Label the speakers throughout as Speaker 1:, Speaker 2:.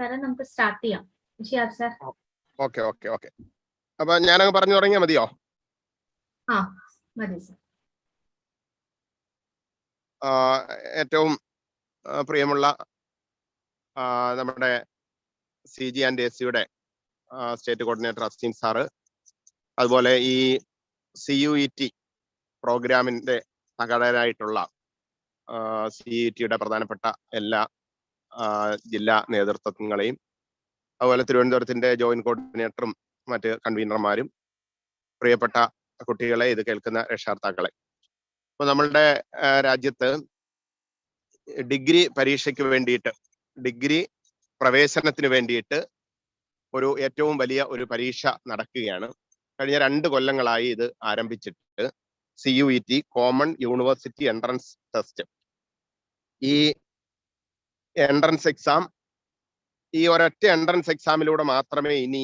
Speaker 1: സാറേ നമുക്ക് സ്റ്റാർട്ട് ചെയ്യാം. സാർ
Speaker 2: ഓക്കെ ഓക്കെ ഓക്കെ അപ്പൊ ഞാനങ്ങ് പറഞ്ഞു തുടങ്ങിയാൽ മതിയോ?
Speaker 1: ആ മതി സാർ.
Speaker 2: ഏറ്റവും പ്രിയമുള്ള നമ്മുടെ CG&AC-യുടെ സ്റ്റേറ്റ് കോർഡിനേറ്റർ അസ്തീൻ സാറ്, അതുപോലെ ഈ CUET പ്രോഗ്രാമിന്റെ സംഘടനയായിട്ടുള്ള CUET-യുടെ പ്രധാനപ്പെട്ട എല്ലാ ജില്ലാ നേതൃത്വങ്ങളെയും, അതുപോലെ തിരുവനന്തപുരത്തിന്റെ ജോയിന്റ് കോർഡിനേറ്ററും മറ്റ് കൺവീനർമാരും, പ്രിയപ്പെട്ട കുട്ടികളെ, ഇത് കേൾക്കുന്ന രക്ഷകർത്താക്കളെ. അപ്പൊ നമ്മളുടെ രാജ്യത്ത് ഡിഗ്രി പരീക്ഷയ്ക്ക് വേണ്ടിയിട്ട്, ഡിഗ്രി പ്രവേശനത്തിന് വേണ്ടിയിട്ട് ഒരു ഏറ്റവും വലിയ ഒരു പരീക്ഷ നടക്കുകയാണ്. കഴിഞ്ഞ 2 കൊല്ലങ്ങളായി ഇത് ആരംഭിച്ചിട്ട്. CUET common university entrance test. ഈ എൻട്രൻസ് എക്സാം, ഈ ഒരൊറ്റ എൻട്രൻസ് എക്സാമിലൂടെ മാത്രമേ ഇനി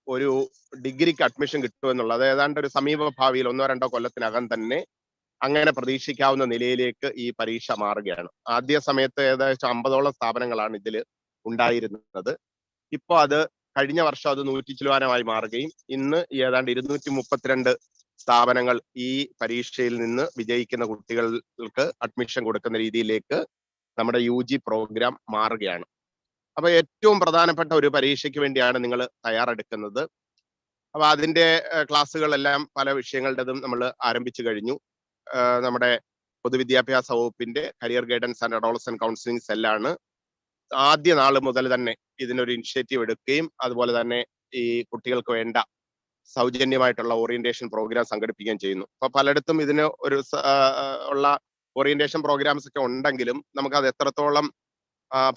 Speaker 2: ഒരു ഡിഗ്രിക്ക് അഡ്മിഷൻ കിട്ടൂ എന്നുള്ളത് ഏതാണ്ട് ഒരു സമീപ ഭാവിയിൽ 1-2 കൊല്ലത്തിനകം തന്നെ അങ്ങനെ പ്രതീക്ഷിക്കാവുന്ന നിലയിലേക്ക് ഈ പരീക്ഷ മാറുകയാണ്. ആദ്യ സമയത്ത് ഏകദേശം 50ഓളം സ്ഥാപനങ്ങളാണ് ഇതിൽ ഉണ്ടായിരുന്നത്. ഇപ്പോൾ അത് കഴിഞ്ഞ വർഷം അത് 100 ചില്ലുവാനമായി മാറുകയും ഇന്ന് ഏതാണ്ട് 232 സ്ഥാപനങ്ങൾ ഈ പരീക്ഷയിൽ നിന്ന് വിജയിക്കുന്ന കുട്ടികൾക്ക് അഡ്മിഷൻ കൊടുക്കുന്ന രീതിയിലേക്ക് നമ്മുടെ UG പ്രോഗ്രാം മാറുകയാണ്. അപ്പൊ ഏറ്റവും പ്രധാനപ്പെട്ട ഒരു പരീക്ഷയ്ക്ക് വേണ്ടിയാണ് നിങ്ങൾ തയ്യാറെടുക്കുന്നത്. അപ്പൊ അതിന്റെ ക്ലാസ്സുകളെല്ലാം പല വിഷയങ്ങളുടേതും നമ്മൾ ആരംഭിച്ചു കഴിഞ്ഞു. നമ്മുടെ പൊതുവിദ്യാഭ്യാസ വകുപ്പിന്റെ career guidance and adolescent counselling സെല്ലാണ് ആദ്യ നാൾ മുതൽ തന്നെ ഇതിനൊരു ഇനിഷ്യേറ്റീവ് എടുക്കുകയും അതുപോലെ തന്നെ ഈ കുട്ടികൾക്ക് വേണ്ട സൗജന്യമായിട്ടുള്ള ഓറിയന്റേഷൻ പ്രോഗ്രാം സംഘടിപ്പിക്കുകയും ചെയ്യുന്നു. അപ്പൊ പലയിടത്തും ഇതിന് ഒരു ഉള്ള ഓറിയന്റേഷൻ പ്രോഗ്രാംസ് ഒക്കെ ഉണ്ടെങ്കിലും നമുക്കത് എത്രത്തോളം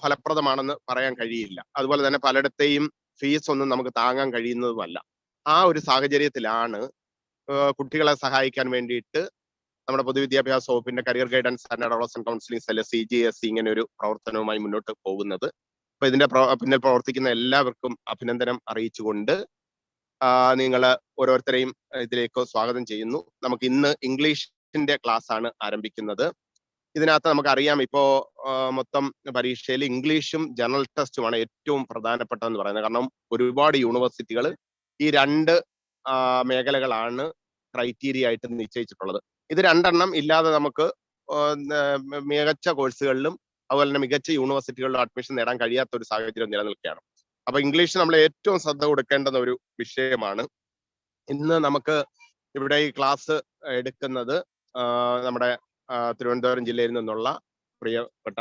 Speaker 2: ഫലപ്രദമാണെന്ന് പറയാൻ കഴിയില്ല. അതുപോലെ തന്നെ പലയിടത്തെയും ഫീസ് ഒന്നും നമുക്ക് താങ്ങാൻ കഴിയുന്നതുമല്ല. ആ ഒരു സാഹചര്യത്തിലാണ് കുട്ടികളെ സഹായിക്കാൻ വേണ്ടിയിട്ട് നമ്മുടെ പൊതുവിദ്യാഭ്യാസ വകുപ്പിന്റെ career guidance and adolescent counselling cell CGAC ഇങ്ങനെ ഒരു പ്രവർത്തനവുമായി മുന്നോട്ട് പോകുന്നത്. അപ്പൊ ഇതിന്റെ പിന്നിൽ പ്രവർത്തിക്കുന്ന എല്ലാവർക്കും അഭിനന്ദനം അറിയിച്ചുകൊണ്ട് നിങ്ങൾ ഓരോരുത്തരെയും ഇതിലേക്ക് സ്വാഗതം ചെയ്യുന്നു. നമുക്ക് ഇന്ന് ഇംഗ്ലീഷിന്റെ ക്ലാസ് ആണ് ആരംഭിക്കുന്നത്. ഇതിനകത്ത് നമുക്കറിയാം, ഇപ്പോ മൊത്തം പരീക്ഷയിൽ ഇംഗ്ലീഷും ജനറൽ ടെസ്റ്റുമാണ് ഏറ്റവും പ്രധാനപ്പെട്ടതെന്ന് പറയുന്നത്. കാരണം ഒരുപാട് യൂണിവേഴ്സിറ്റികൾ ഈ 2 മേഖലകളാണ് ക്രൈറ്റീരിയ ആയിട്ട് നിശ്ചയിച്ചിട്ടുള്ളത്. ഇത് 2 ഇല്ലാതെ നമുക്ക് മികച്ച കോഴ്സുകളിലും അതുപോലെ തന്നെ മികച്ച യൂണിവേഴ്സിറ്റികളിലും അഡ്മിഷൻ നേടാൻ കഴിയാത്ത ഒരു സാഹചര്യം നിലനിൽക്കുകയാണ്. അപ്പൊ ഇംഗ്ലീഷ് നമ്മൾ ഏറ്റവും ശ്രദ്ധ കൊടുക്കേണ്ടുന്ന ഒരു വിഷയമാണ്. ഇന്ന് നമുക്ക് ഇവിടെ ഈ ക്ലാസ് എടുക്കുന്നത് നമ്മുടെ തിരുവനന്തപുരം ജില്ലയിൽ നിന്നുള്ള പ്രിയപ്പെട്ട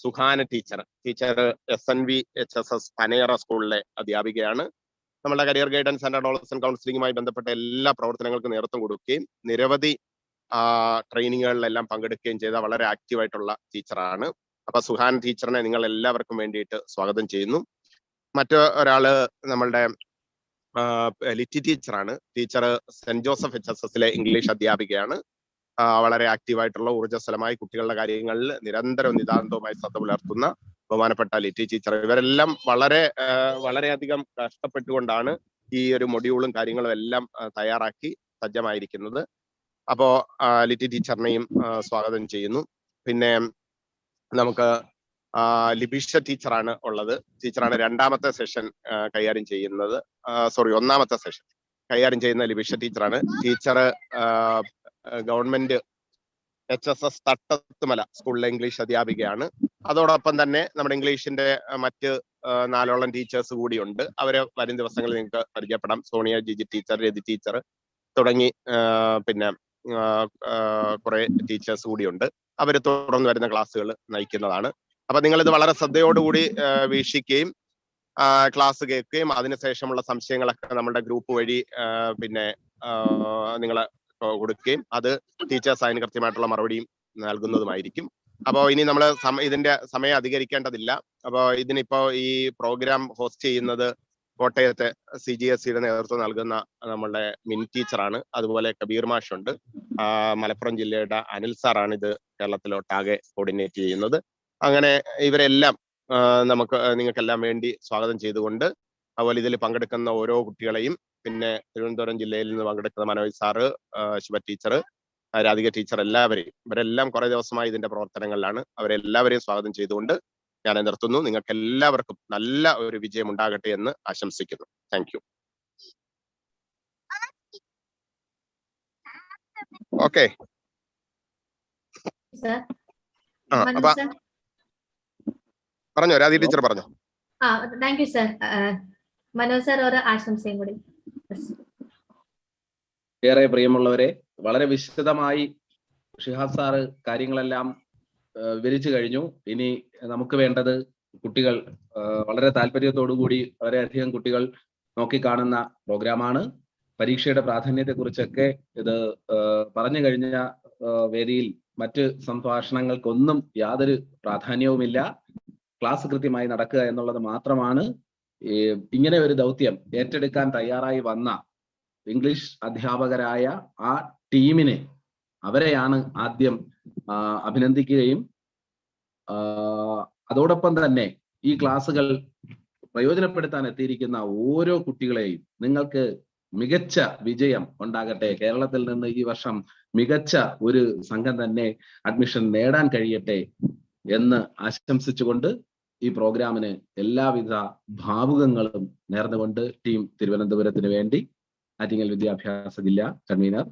Speaker 2: സുഹാന ടീച്ചർ SNV HSS പനയറ സ്കൂളിലെ അധ്യാപികയാണ്. നമ്മുടെ കരിയർ ഗൈഡൻസ് ആൻഡ് അഡോളസന്റ് കൗൺസിലിംഗുമായി ബന്ധപ്പെട്ട എല്ലാ പ്രവർത്തനങ്ങൾക്കും നേതൃത്വം കൊടുക്കുകയും നിരവധി ട്രെയിനിങ്ങുകളിലെല്ലാം പങ്കെടുക്കുകയും ചെയ്ത വളരെ ആക്റ്റീവായിട്ടുള്ള ടീച്ചറാണ്. അപ്പൊ സുഹാന ടീച്ചറിനെ നിങ്ങൾ എല്ലാവർക്കും വേണ്ടിയിട്ട് സ്വാഗതം ചെയ്യുന്നു. മറ്റൊരാള് നമ്മളുടെ ലിറ്റി ടീച്ചറാണ്. ടീച്ചർ സെന്റ് ജോസഫ് HSS-ലെ ഇംഗ്ലീഷ് അധ്യാപികയാണ്. വളരെ ആക്റ്റീവായിട്ടുള്ള ഊർജ്ജസ്വലമായി കുട്ടികളുടെ കാര്യങ്ങളിൽ നിരന്തരം നിതാന്തവുമായി ശ്രദ്ധ പുലർത്തുന്ന ബഹുമാനപ്പെട്ട ലിറ്റി ടീച്ചർ. ഇവരെല്ലാം വളരെയധികം കഷ്ടപ്പെട്ടുകൊണ്ടാണ് ഈ ഒരു മൊഡ്യൂളും കാര്യങ്ങളും എല്ലാം തയ്യാറാക്കി സജ്ജമായിരിക്കുന്നത്. അപ്പോ ലിറ്റി ടീച്ചറിനെയും സ്വാഗതം ചെയ്യുന്നു. പിന്നെ നമുക്ക് ലിബിഷ ടീച്ചറാണ് ഉള്ളത്. ടീച്ചറാണ് 2ാമത്തെ സെഷൻ കൈകാര്യം ചെയ്യുന്നത്. ഒന്നാമത്തെ സെഷൻ കൈകാര്യം ചെയ്യുന്ന ലിബിഷ ടീച്ചറാണ്. ടീച്ചർ ഗവൺമെന്റ് HSS തട്ടത്തുമല സ്കൂളിലെ ഇംഗ്ലീഷ് അധ്യാപികയാണ്. അതോടൊപ്പം തന്നെ നമ്മുടെ ഇംഗ്ലീഷിന്റെ മറ്റ് 4ഓളം ടീച്ചേഴ്സ് കൂടിയുണ്ട്. അവരെ വരും ദിവസങ്ങളിൽ നിങ്ങൾക്ക് പരിചയപ്പെടാം. സോണിയ ജിജി ടീച്ചർ, രതി ടീച്ചർ തുടങ്ങി പിന്നെ കുറെ ടീച്ചേഴ്സ് കൂടിയുണ്ട്. അവർ തുടർന്ന് വരുന്ന ക്ലാസ്സുകൾ നയിക്കുന്നതാണ്. അപ്പൊ നിങ്ങളിത് വളരെ ശ്രദ്ധയോടുകൂടി വീക്ഷിക്കുകയും ക്ലാസ് കേൾക്കുകയും അതിനുശേഷമുള്ള സംശയങ്ങളൊക്കെ നമ്മുടെ ഗ്രൂപ്പ് വഴി പിന്നെ നിങ്ങൾ കൊടുക്കുകയും അത് ടീച്ചേഴ്സ് അതിന് കൃത്യമായിട്ടുള്ള മറുപടിയും നൽകുന്നതുമായിരിക്കും. അപ്പോൾ ഇനി നമ്മൾ ഇതിന്റെ സമയം അധികരിക്കേണ്ടതില്ല. അപ്പോൾ ഇതിനിപ്പോ ഈ പ്രോഗ്രാം ഹോസ്റ്റ് ചെയ്യുന്നത് കോട്ടയത്തെ CGSC-യുടെ നേതൃത്വം നൽകുന്ന നമ്മളുടെ മിനി ടീച്ചറാണ്. അതുപോലെ കബീർ മാഷുണ്ട്. മലപ്പുറം ജില്ലയുടെ അനിൽ സാറാണ് ഇത് കേരളത്തിലൊട്ടാകെ കോർഡിനേറ്റ് ചെയ്യുന്നത്. അങ്ങനെ ഇവരെല്ലാം നിങ്ങൾക്കെല്ലാം വേണ്ടി സ്വാഗതം ചെയ്തുകൊണ്ട്, അതുപോലെ ഇതിൽ പങ്കെടുക്കുന്ന ഓരോ കുട്ടികളെയും, പിന്നെ തിരുവനന്തപുരം ജില്ലയിൽ നിന്ന് പങ്കെടുക്കുന്ന Manoj sir, Shiva teacher, Radhika teacher, ഇവരെല്ലാം കുറെ ദിവസമായി ഇതിന്റെ പ്രവർത്തനങ്ങളിലാണ്. അവരെല്ലാവരെയും സ്വാഗതം ചെയ്തുകൊണ്ട് ഞാൻ നിർത്തുന്നു. നിങ്ങൾക്ക് എല്ലാവർക്കും നല്ല ഒരു വിജയം ഉണ്ടാകട്ടെ എന്ന് ആശംസിക്കുന്നു. Thank you. ഓക്കെ, അപ്പൊ പറഞ്ഞോ, രാധി ടീച്ചർ പറഞ്ഞോ.
Speaker 1: Thank you sir. Manoj sir ഒരു ആശംസയും കൂടി.
Speaker 3: ഏറെ പ്രിയമുള്ളവരെ, വളരെ വിശദമായി ഷിഹാബ് സാറ് കാര്യങ്ങളെല്ലാം വിവരിച്ചു കഴിഞ്ഞു. ഇനി നമുക്ക് വേണ്ടത് കുട്ടികൾ വളരെ താല്പര്യത്തോടുകൂടി വളരെയധികം കുട്ടികൾ നോക്കിക്കാണുന്ന പ്രോഗ്രാമാണ്. പരീക്ഷയുടെ പ്രാധാന്യത്തെക്കുറിച്ചൊക്കെ ഇത് പറഞ്ഞു കഴിഞ്ഞ വേദിയിൽ മറ്റ് സംഭാഷണങ്ങൾക്കൊന്നും യാതൊരു പ്രാധാന്യവുമില്ല. ക്ലാസ് കൃത്യമായി നടക്കുക എന്നുള്ളത് മാത്രമാണ്. ഇങ്ങനെ ഒരു ദൗത്യം ഏറ്റെടുക്കാൻ തയ്യാറായി വന്ന ഇംഗ്ലീഷ് അധ്യാപകരായ ആ ടീമിനെ, അവരെയാണ് ആദ്യം അഭിനന്ദിക്കുകയും അതോടൊപ്പം തന്നെ ഈ ക്ലാസുകൾ പ്രയോജനപ്പെടുത്താൻ എത്തിയിരിക്കുന്ന ഓരോ കുട്ടികളെയും നിങ്ങൾക്ക് മികച്ച വിജയം ഉണ്ടാകട്ടെ. കേരളത്തിൽ നിന്ന് ഈ വർഷം മികച്ച ഒരു സംഘം തന്നെ അഡ്മിഷൻ നേടാൻ കഴിയട്ടെ എന്ന് ആശംസിച്ചുകൊണ്ട് ഈ പ്രോഗ്രാമിന് എല്ലാവിധ ഭാവുകങ്ങളും നേർന്നുകൊണ്ട് ടീം തിരുവനന്തപുരത്തിന് വേണ്ടി ആറ്റിങ്ങൽ വിദ്യാഭ്യാസ ജില്ലാ കൺവീനർ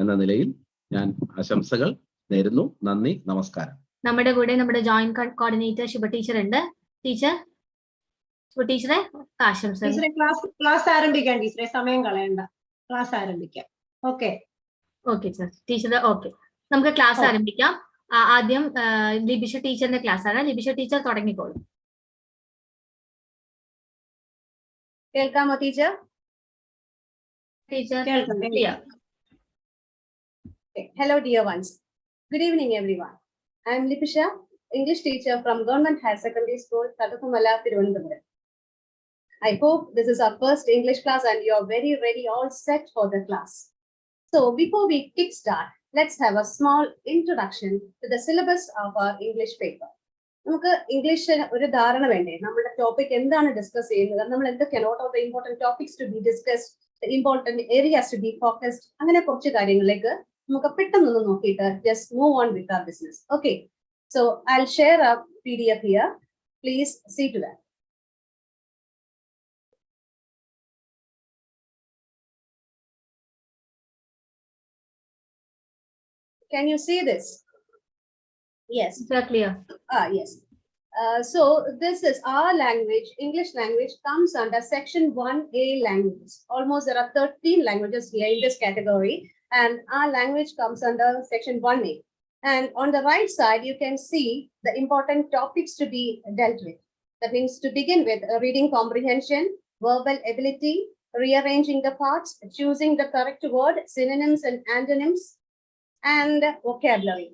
Speaker 3: എന്ന നിലയിൽ ഞാൻ ആശംസകൾ നേരുന്നു. നന്ദി, നമസ്കാരം.
Speaker 1: നമ്മുടെ കൂടെ നമ്മുടെ ജോയിന്റ് കോർഡിനേറ്റർ ശുഭ ടീച്ചർ ഉണ്ട്. ടീച്ചർ, ടീച്ചറെ ആശംസ.
Speaker 4: ക്ലാസ് ആരംഭിക്കാം ടീച്ചറെ, സമയം കളയണ്ട, ക്ലാസ് ആരംഭിക്കാം. Okay
Speaker 1: sir. ടീച്ചർ ഓക്കെ, നമുക്ക് ക്ലാസ് ആരംഭിക്കാം. ആദ്യം ലിബിഷ ടീച്ചറിന്റെ ക്ലാസ് ആണ്. ലിബിഷ ടീച്ചർ തുടങ്ങിക്കോളൂ.
Speaker 4: കേൾക്കാമോ teacher?
Speaker 1: Teacher
Speaker 4: Hello dear ones. Good evening everyone. I am Lipisha, English teacher from Government Higher Secondary School, Tadakumala, Tirunelveli. I hope this is our first English class and you are very ready, all set for the class. So before we kickstart, let's have a small introduction to the syllabus of our English paper. നമുക്ക് English ഒരു ധാരണ വേണ്ടേ, നമ്മുടെ topic എന്താണ് discuss ചെയ്യുന്നത്, നമ്മൾ എന്തൊക്കെയാണ്, what are the important topics to be discussed, important areas to be focused, അങ്ങനെ കുറച്ച് കാര്യങ്ങളിലേക്ക് നമുക്ക് പെട്ടെന്ന് നോക്കിയിട്ട് just move on with our business. Okay, so I'll share a PDF here. Please see to that. Can you see this? Yes.
Speaker 1: Clear.
Speaker 4: Yes. So this is our language. English language comes under section 1A languages. Almost there are 13 languages here in this category, and our language comes under section 1A. And on the right side, you can see the important topics to be dealt with. That means to begin with, reading comprehension, verbal ability, rearranging the parts, choosing the correct word, synonyms and antonyms, and vocabulary.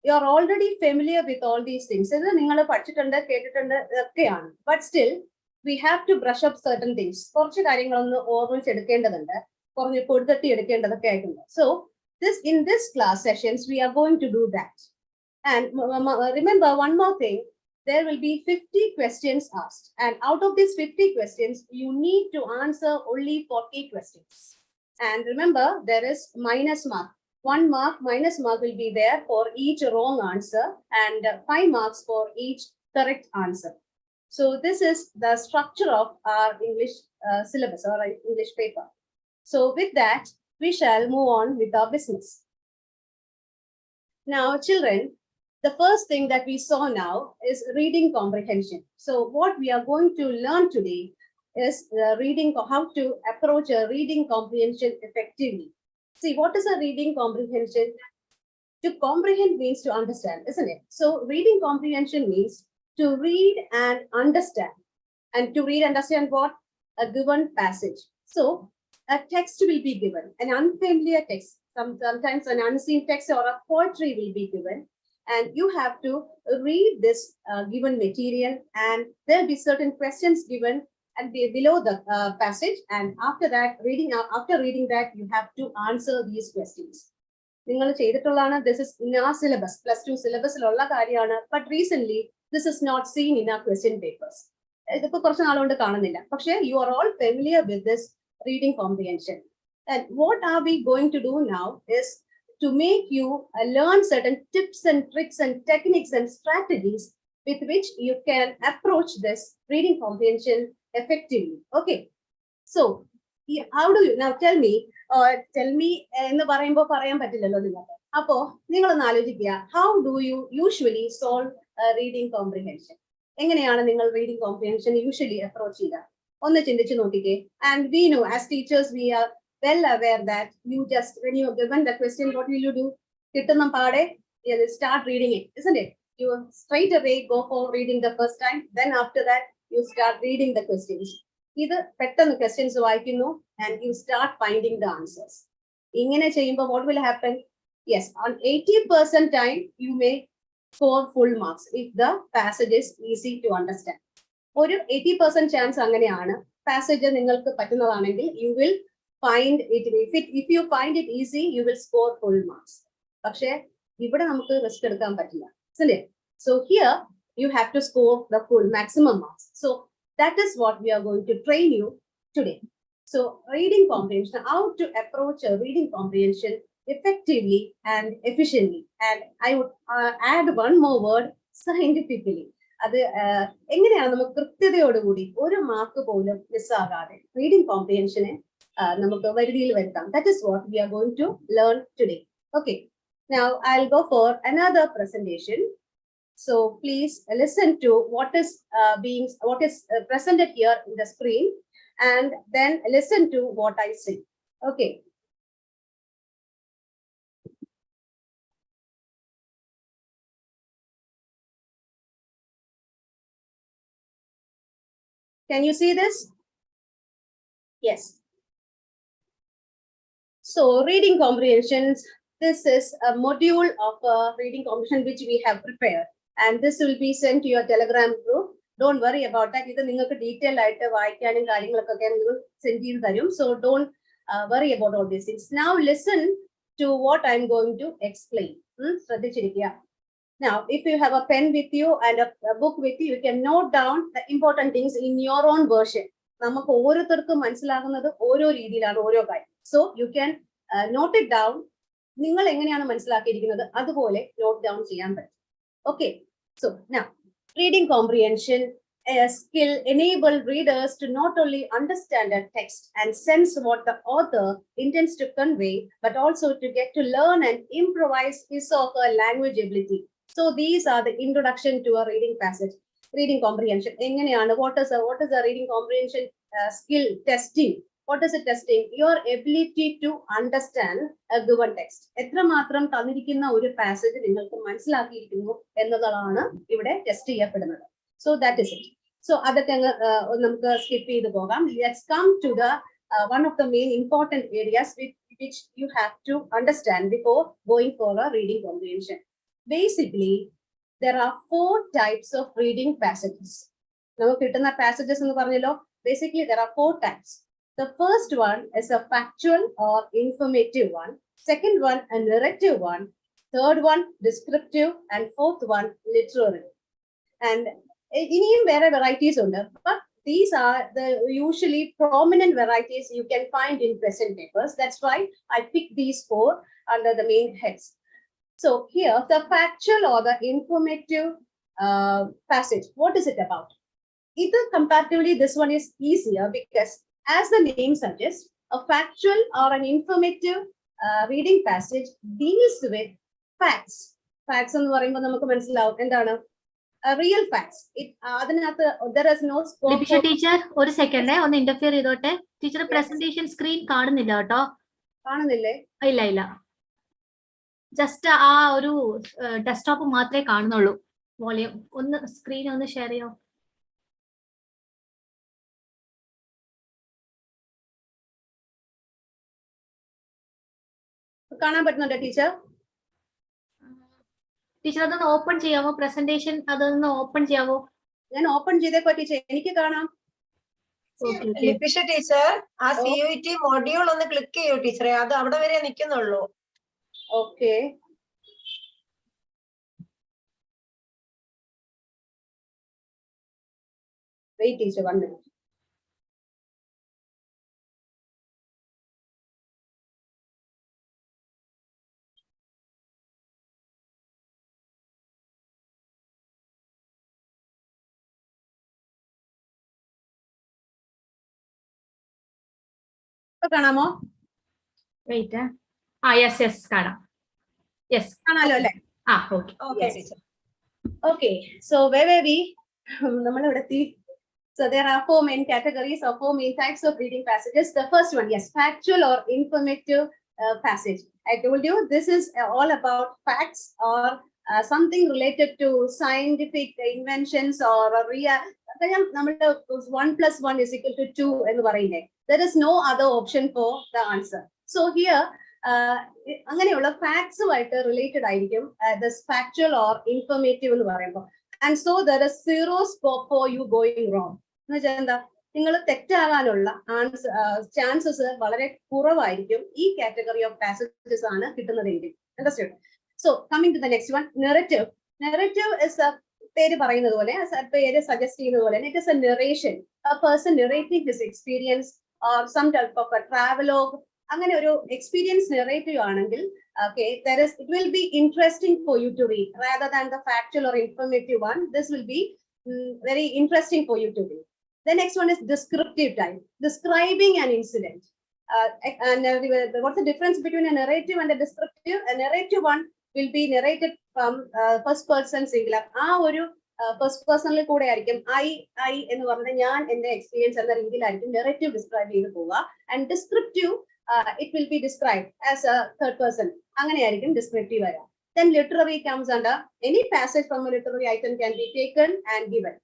Speaker 4: You are already familiar with all these things. But still, we have to brush up certain things. So in this class sessions, we are going to do that. And remember one more thing, there will be 50 questions asked. And out of these 50 questions, you need to answer only 40 questions. And remember, there is minus mark. 1 mark, minus mark will be there for each wrong answer and 5 marks for each correct answer. So this is the structure of our English syllabus or English paper. So with that, we shall move on with our business. Now, children, the first thing that we saw now is reading comprehension. So what we are going to learn today is how to approach a reading comprehension effectively. See, what is a reading comprehension? To comprehend means to understand, isn't it? So reading comprehension means to read and understand. And to read and understand what? A given passage. So a text will be given, an unfamiliar text, sometimes an unseen text or a poetry will be given. And you have to read this given material, and there'll be certain questions given and be below the passage, and after that after reading that you have to answer these questions. This is in our syllabus, +2 syllabus, but recently this is not seen in our question papers. You are all familiar with this reading comprehension, and what are we going to do now is to make you learn certain tips and tricks and techniques and strategies with which you can approach this reading comprehension effectively. Okay. So, how do you now tell me എന്ന് പറയുമ്പോൾ പറയാൻ പറ്റില്ലല്ലോ നിങ്ങൾക്ക്. അപ്പോ നിങ്ങളൊന്ന് ആലോചിക്കുക, how do you usually solve reading comprehension? എങ്ങനെയാണ് നിങ്ങൾ റീഡിംഗ് കോംപ്രിഹെൻഷൻ യൂഷ്വലി അപ്രോച്ച് ചെയ്യുക? ഒന്ന് ചിന്തിച്ചു നോക്കിക്കേ. And we know as teachers we are well aware that you just, when you are given the question, what will you do? കിട്ടുന്ന പാടെ you start reading it, isn't it? You straight away go for reading the first time, then after that you start reading the questions. ഇത് പെട്ടെന്ന് questions വായിക്കുന്നു and you start finding the answers. ഇങ്ങനെ ചെയ്യുമ്പോൾ what will happen? Yes, on 80% time you may score full marks if the passage is easy to understand. ഒരു 80% chance അങ്ങനെയാണ്. Passage നിങ്ങൾക്ക് പറ്റുന്നതാണെങ്കിൽ you will find it, if you find it easy you will score full marks. പക്ഷേ ഇവിടെ നമുക്ക് risk എടുക്കാൻ പറ്റില്ല, isn't it? So here you have to score the full maximum marks. So that is what we are going to train you today. So reading comprehension, how to approach a reading comprehension effectively and efficiently. And I would add one more word, scientifically. അത് എങ്ങനെയാണ് നമുക്ക് കൃത്യതയോടുകൂടി ഒരു mark പോലും മിസ്സാകാതെ reading കോംപ്രിഹെൻഷനെ നമുക്ക് വരുതിയിൽ വരുത്താം. That is what we are going to learn today. Okay. Now I'll go for another presentation. So please listen to what is presented here in the screen, and then listen to what I say. Okay. Can you see this? Yes. So reading comprehensions, this is a module of reading comprehension which we have prepared, and this will be sent to your Telegram group. Don't worry about that. ഇത് നിങ്ങൾക്ക് detail ആയിട്ട് വായിക്കാനും കാര്യങ്ങളൊക്കെ നിങ്ങൾ send ചെയ്ത് തരും. So don't worry about all these things. Now listen to what I'm going to explain. ശ്രദ്ധിച്ചിരിക്കുക. Now, if you have a pen with you and a book with you, you can note down the important things in your own version. നമുക്ക് ഓരോരുത്തർക്കും മനസ്സിലാകുന്നത് ഓരോ രീതിയിലാണ് ഓരോ കാര്യം. So you can note it down. നിങ്ങൾ എങ്ങനെയാണ് മനസ്സിലാക്കിയിരിക്കുന്നത് അതുപോലെ നോട്ട് ഡൗൺ ചെയ്യാൻ പറ്റും. Okay. So now, reading comprehension, a skill enable readers to not only understand a text and sense what the author intends to convey, but also to get to learn and improvise his or her language ability. So these are the introduction to a reading passage. Reading comprehension. What is a reading comprehension skill testing? What is it testing? Your ability to understand a given text. എത്രമാത്രം തന്നിരിക്കുന്ന ഒരു passage നിങ്ങൾക്ക് മനസ്സിലാക്കിയിരിക്കുന്നു എന്നതാണ് ഇവിടെ test ചെയ്യപ്പെടുന്നത്. So that is it. So അതൊക്കെ നമുക്ക് skip ചെയ്ത് പോകാം. Let's come to the one of the main important areas which you have to understand before going for a reading comprehension. Basically, there are 4 types of reading passages. നമുക്ക് കിട്ടുന്ന passages എന്ന് പറഞ്ഞല്ലോ. Basically, there are 4 types. The first one is a factual or informative one. Second one, a narrative one. Third one, descriptive. And fourth one, literary. And ഇനിയും വേറെ varieties ഉണ്ട്. But these are the usually prominent varieties you can find in present papers. That's why I picked these 4 under the main heads. So here, the factual or the informative passage, what is it about? Either comparatively, this one is easier because, as the name suggests, a factual or an informative reading passage deals with facts. Facts എന്ന് പറയുമ്പോൾ നമുക്ക് മനസ്സിലാവും എന്താണ് real facts. അതിനകത്ത് there is no scope.
Speaker 1: Lipisha teacher ഒരു second ഒന്ന് interfere ചെയ്തോട്ടെ. Teacher presentation screen കാണുന്നില്ല കേട്ടോ.
Speaker 4: കാണുന്നില്ലേ?
Speaker 1: ഇല്ല. ജസ്റ്റ് ആ ഒരു ഡെസ്ക്ടോപ്പ് മാത്രമേ കാണുന്നുള്ളൂ. വോളിയം ഒന്ന് സ്ക്രീൻ ഒന്ന് ഷെയർ ചെയ്യോ?
Speaker 4: കാണാൻ പറ്റുന്നുണ്ടോ ടീച്ചർ?
Speaker 1: ടീച്ചർ അതൊന്ന് ഓപ്പൺ ചെയ്യാവോ? പ്രസന്റേഷൻ അതൊന്ന് ഓപ്പൺ ചെയ്യാവോ?
Speaker 4: ഞാൻ ഓപ്പൺ ചെയ്തേക്കോ ടീച്ചർ? എനിക്ക് കാണാം.
Speaker 5: ലിപിഷ ടീച്ചർ, ആ CUET മൊഡ്യൂൾ ഒന്ന് ക്ലിക്ക് ചെയ്യൂ ടീച്ചറെ. അത് അവിടെ വരെ നിൽക്കുന്നുള്ളൂ.
Speaker 4: Okay. Wait teacher 1 minute.
Speaker 1: Wait. Yes, കാണാം. Yes.
Speaker 4: Okay.
Speaker 1: Okay.
Speaker 5: Okay,
Speaker 4: Yes.
Speaker 5: teacher.
Speaker 4: Okay, so where were we? So there are 4 main categories or 4 main types of reading passages. The first one, yes, factual or informative passage. I told you this is all about facts or something related to scientific inventions or a real. 1 plus 1 is equal to 2 എന്ന് പറയുന്നേ. There is no other option for the answer. So here, അങ്ങനെയുള്ള ഫാക്ട്സുമായിട്ട് related ആയിരിക്കും this factual or informative എന്ന് പറയുമ്പോൾ. And so there is zero scope for you going wrong. എന്ന് വെച്ചാൽ എന്താ, നിങ്ങൾ തെറ്റാകാനുള്ള ചാൻസസ് വളരെ കുറവായിരിക്കും ഈ കാറ്റഗറി ഓഫ് പാസേജസ് ആണ് കിട്ടുന്നതെങ്കിൽ. Understand? So coming to the next one, narrative. Narrative is പേര് പറയുന്നത് പോലെ, പേര് സജസ്റ്റ് ചെയ്യുന്നത് പോലെ, it is a narration, a person narrating his experience or some type of a travelogue. അങ്ങനെ ഒരു എക്സ്പീരിയൻസ് നെറേറ്റീവ് ആണെങ്കിൽ okay, it will be interesting for you to read rather than the factual or informative one. This will be very interesting for you to read. The next one is descriptive type, describing an incident. And what's the difference between a narrative and a descriptive? A narrative one will be narrated from first person singular. First personal കൂടെ ആയിരിക്കും I എന്ന് പറഞ്ഞാൽ ഞാൻ എന്റെ experience എന്ന രീതിയിലായിരിക്കും narrative describe ചെയ്ത് പോവുക. And descriptive it will be described as a third person. അങ്ങനെയായിരിക്കും ഡിസ്ക്രിപ്റ്റീവ് വരാം. Then literary comes under any passage from a literary item can be taken and given.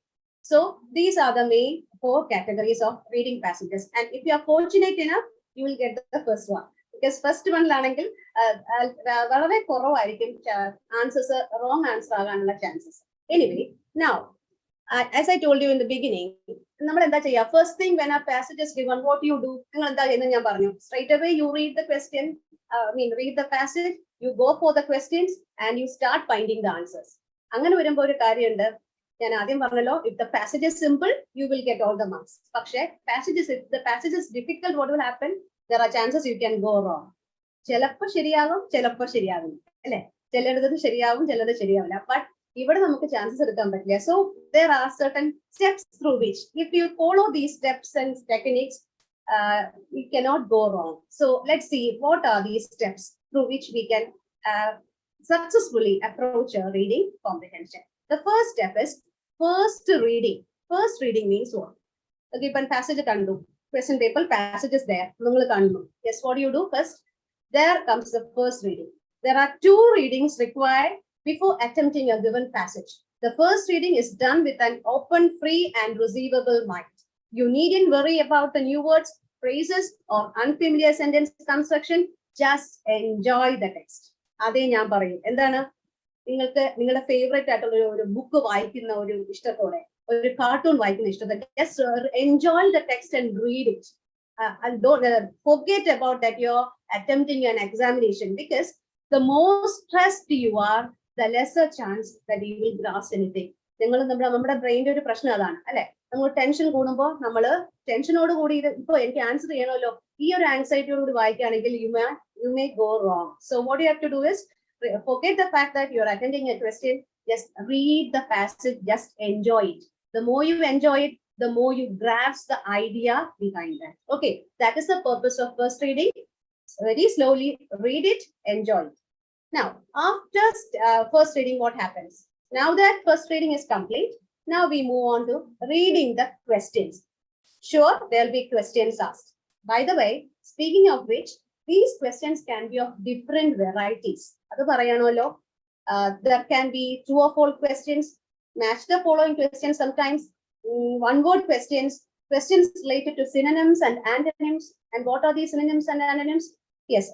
Speaker 4: So these are the main 4 categories of reading passages. And if you are fortunate enough, you will get the first one. Because first one ലാണെങ്കിൽ വളരെ കുറവായിരിക്കും answers wrong answer ആകാനുള്ള chances. Anyway, now as I told you in the beginning, നമ്മൾ എന്താ ചെയ്യുക? First thing when a passage is given, what you do? നിങ്ങൾ എന്താ ചെയ്യുന്നത് ഞാൻ പറഞ്ഞു. Straight away you read the question, read the passage, you go for the questions and you start finding the answers. അങ്ങനെ വരുമ്പോൾ ഒരു കാര്യമുണ്ട്, ഞാൻ ആദ്യം പറഞ്ഞല്ലോ, if the passage is simple, you will get all the marks. പക്ഷേ if the passage is difficult, what will happen? There are chances you can go wrong. ചിലപ്പോൾ ശരിയാകും, ചിലപ്പോൾ ശരിയാവില്ല, അല്ലെ? ചിലടത്ത് ശരിയാവും, ചിലത് ശരിയാവില്ല. But ഇവിടെ നമുക്ക് ചാൻസസ് എടുക്കാൻ പറ്റില്ല. So there are certain steps through which if you follow these steps and techniques, you cannot go wrong. So let's see what are these steps through which we can successfully approach a reading comprehension. The first step is first reading. First reading means what? Okay, when passage kandu, question paper passage is there, ningal kandu. Yes, what do you do first? There comes the first reading. There are 2 readings required before attempting a given passage. The first reading is done with an open, free and receivable mind. You needn't worry about the new words, phrases or unfamiliar sentence construction. Just enjoy the text. അതേ ഞാൻ പറയും. എന്താണ്, നിങ്ങൾക്ക് നിങ്ങളുടെ favourite ആയിട്ടുള്ള ഒരു book വായിക്കുന്ന ഒരു ഇഷ്ടത്തോടെ, ഒരു കാർട്ടൂൺ വായിക്കുന്ന ഇഷ്ടത്തോടെ, just enjoy the text and read it. And don't forget about that you're attempting an examination, because the more stressed you are, the lesser chance that you will grasp anything. നമ്മുടെ ബ്രെയിൻ്റെ ഒരു പ്രശ്നം അതാണ്, അല്ലെ? നമ്മൾ tension കൂടുമ്പോൾ നമ്മൾ ടെൻഷനോട് കൂടി ഇപ്പൊ എനിക്ക് ആൻസർ ചെയ്യണമല്ലോ, ഈ ഒരു ആൻസൈറ്റിയോട് കൂടി വായിക്കുകയാണെങ്കിൽ you may go wrong. So what you have to do is forget the fact that you're attending a question. Just read the passage, just enjoy it. The more you enjoy it, the more you grasp the idea behind that. Okay, that is the purpose of first reading. Very slowly read it, enjoy it. Now, after first reading, what happens? Now that first reading is complete, now we move on to reading the questions. Sure, there'll be questions asked. By the way, speaking of which, these questions can be of different varieties. Adu parayanallo. There can be true or false questions, match the following questions sometimes, one-word questions, questions related to synonyms and antonyms. And what are these synonyms and antonyms? Yes,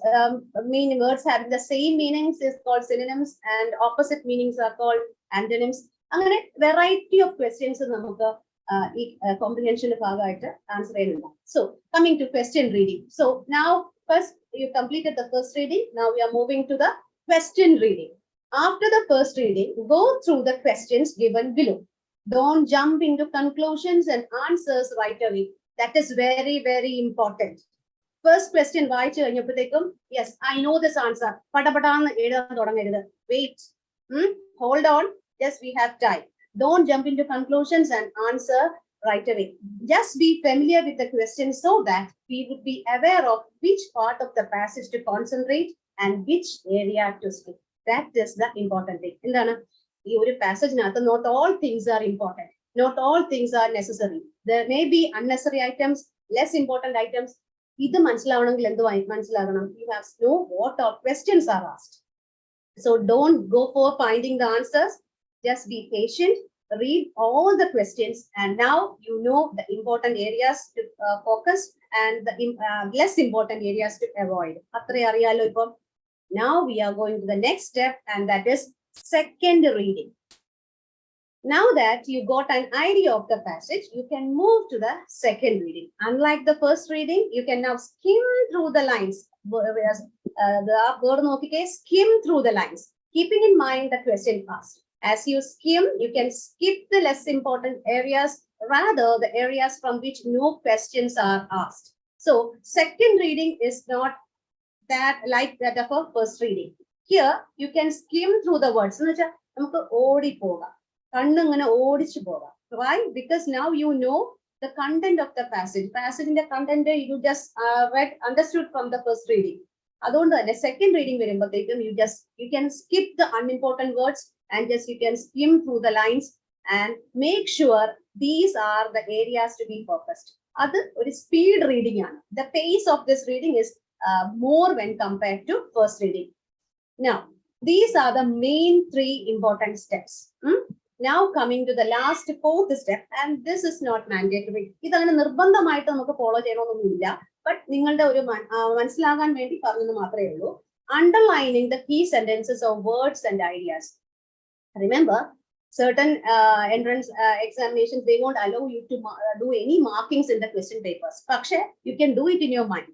Speaker 4: meaning words having the same meanings is called synonyms and opposite meanings are called antonyms. അങ്ങനെ variety of questions നമുക്ക് ഈ comprehension ഭാഗമായിട്ട് answer ചെയ്യുന്നുണ്ട്. So coming to question reading. So now first you completed the first reading. Now we are moving to the question reading. After the first reading, go through the questions given below. Don't jump into conclusions and answers right away. That is very, very important. First question വായിച്ചു കഴിഞ്ഞപ്പോഴത്തേക്കും yes, I know this answer. പടപടാന്ന് എഴുതാൻ തുടങ്ങരുത്. Wait. Hold on. Yes, we have time. Don't jump into conclusions and answer right away. Just be familiar with the question so that we would be aware of which part of the passage to concentrate and which area to skip. That is the important thing. In the passage, not all things are important. Not all things are necessary. There may be unnecessary items, less important items. You have to know what our questions are asked. So don't go for finding the answers. Just be patient, read all the questions, and now you know the important areas to focus and the less important areas to avoid. Now we are going to the next step, and that is second reading. Now that you got an idea of the passage, you can move to the second reading. Unlike the first reading, you can now skim through the lines. Skim through the lines, keeping in mind the question asked. As you skim, you can skip the less important areas, rather the areas from which no questions are asked. So second reading is not that like that of a first reading. Here, you can skim through the words. Why? Because now you know the content of the passage. Passage in the content you just understood from the first reading. The second reading you can skip the unimportant words and just you can skim through the lines and make sure these are the areas to be focused. Other speed reading. The pace of this reading is more when compared to first reading. Now, these are the main three important steps. Now coming to the last fourth step, and this is not mandatory. This is follow but underlining the key sentences of words and ideas. Remember, certain entrance examinations, they won't allow you to do any markings in the question papers. You can do it in your mind.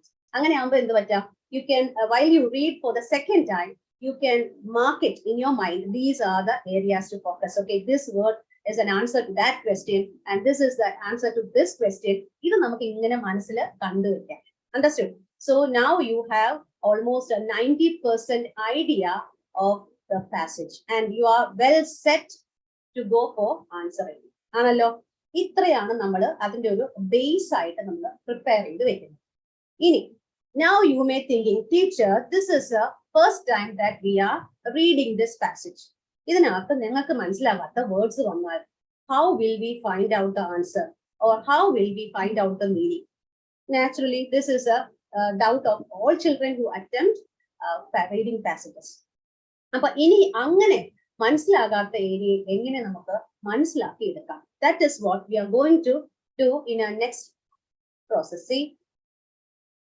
Speaker 4: You can, while you read for the second time, you can mark it in your mind. These are the areas to focus. Okay, this word is an answer to that question, and this is the answer to this question. Understood? So now you have almost a 90% idea of the passage, and you are well set to go for answering. Analog, ഇത്രയാണ് നമ്മൾ അതിന്റെ ഒരു base ആയിട്ട് നമ്മൾ prepare ചെയ്ത് വെക്കുന്നത്. ഇനി now you may thinking, teacher, this is a first time that we are reading this passage. ഇതിനകത്ത് നിങ്ങൾക്ക് മനസ്സിലാകാത്ത വേർഡ്സ് വന്നാൽ how will we find out the answer, or how will we find out the meaning? Naturally, this is a doubt of all children who attempt reading passages. അപ്പൊ ഇനി അങ്ങനെ മനസ്സിലാകാത്ത area എങ്ങനെ നമുക്ക് മനസ്സിലാക്കി എടുക്കാം? That is what we are going to do in our next process. See,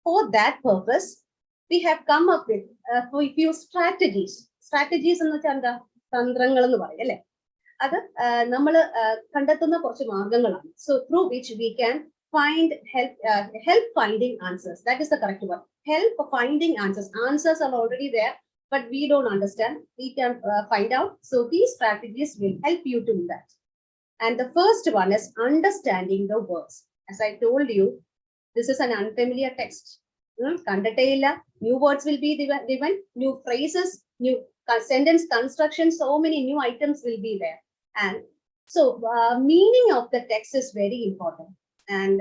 Speaker 4: for that purpose, we have come up with a few strategies. Strategies എന്ന് വെച്ചാൽ എന്താ? തന്ത്രങ്ങൾ എന്ന് പറയും അല്ലെ? അത് നമ്മൾ കണ്ടെത്തുന്ന കുറച്ച് മാർഗങ്ങളാണ്. So through which we can help finding answers. That is the correct word. Help finding answers. Answers are already there, but we don't understand. We can find out. So these strategies will help you to do that. And the first one is understanding the words. As I told you, this is an unfamiliar text. New words will be given, new phrases, new sentence construction, so many new items will be there. And so meaning of the text is very important. And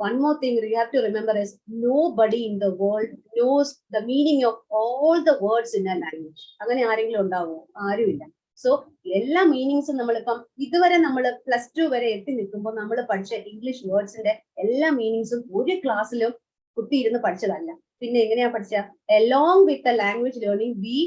Speaker 4: one more thing you have to remember is nobody in the world knows the meaning of all the words in a language. So എല്ലാ മീനിങ്സും നമ്മളിപ്പം ഇതുവരെ നമ്മൾ +2 വരെ എത്തി നിൽക്കുമ്പോൾ നമ്മൾ പഠിച്ച English വേർഡ്സിന്റെ എല്ലാ മീനിങ്സും ഒരു ക്ലാസ്സിലും കുത്തിയിരുന്ന് പഠിച്ചതല്ല. പിന്നെ എങ്ങനെയാ പഠിച്ച? along with the language learning, we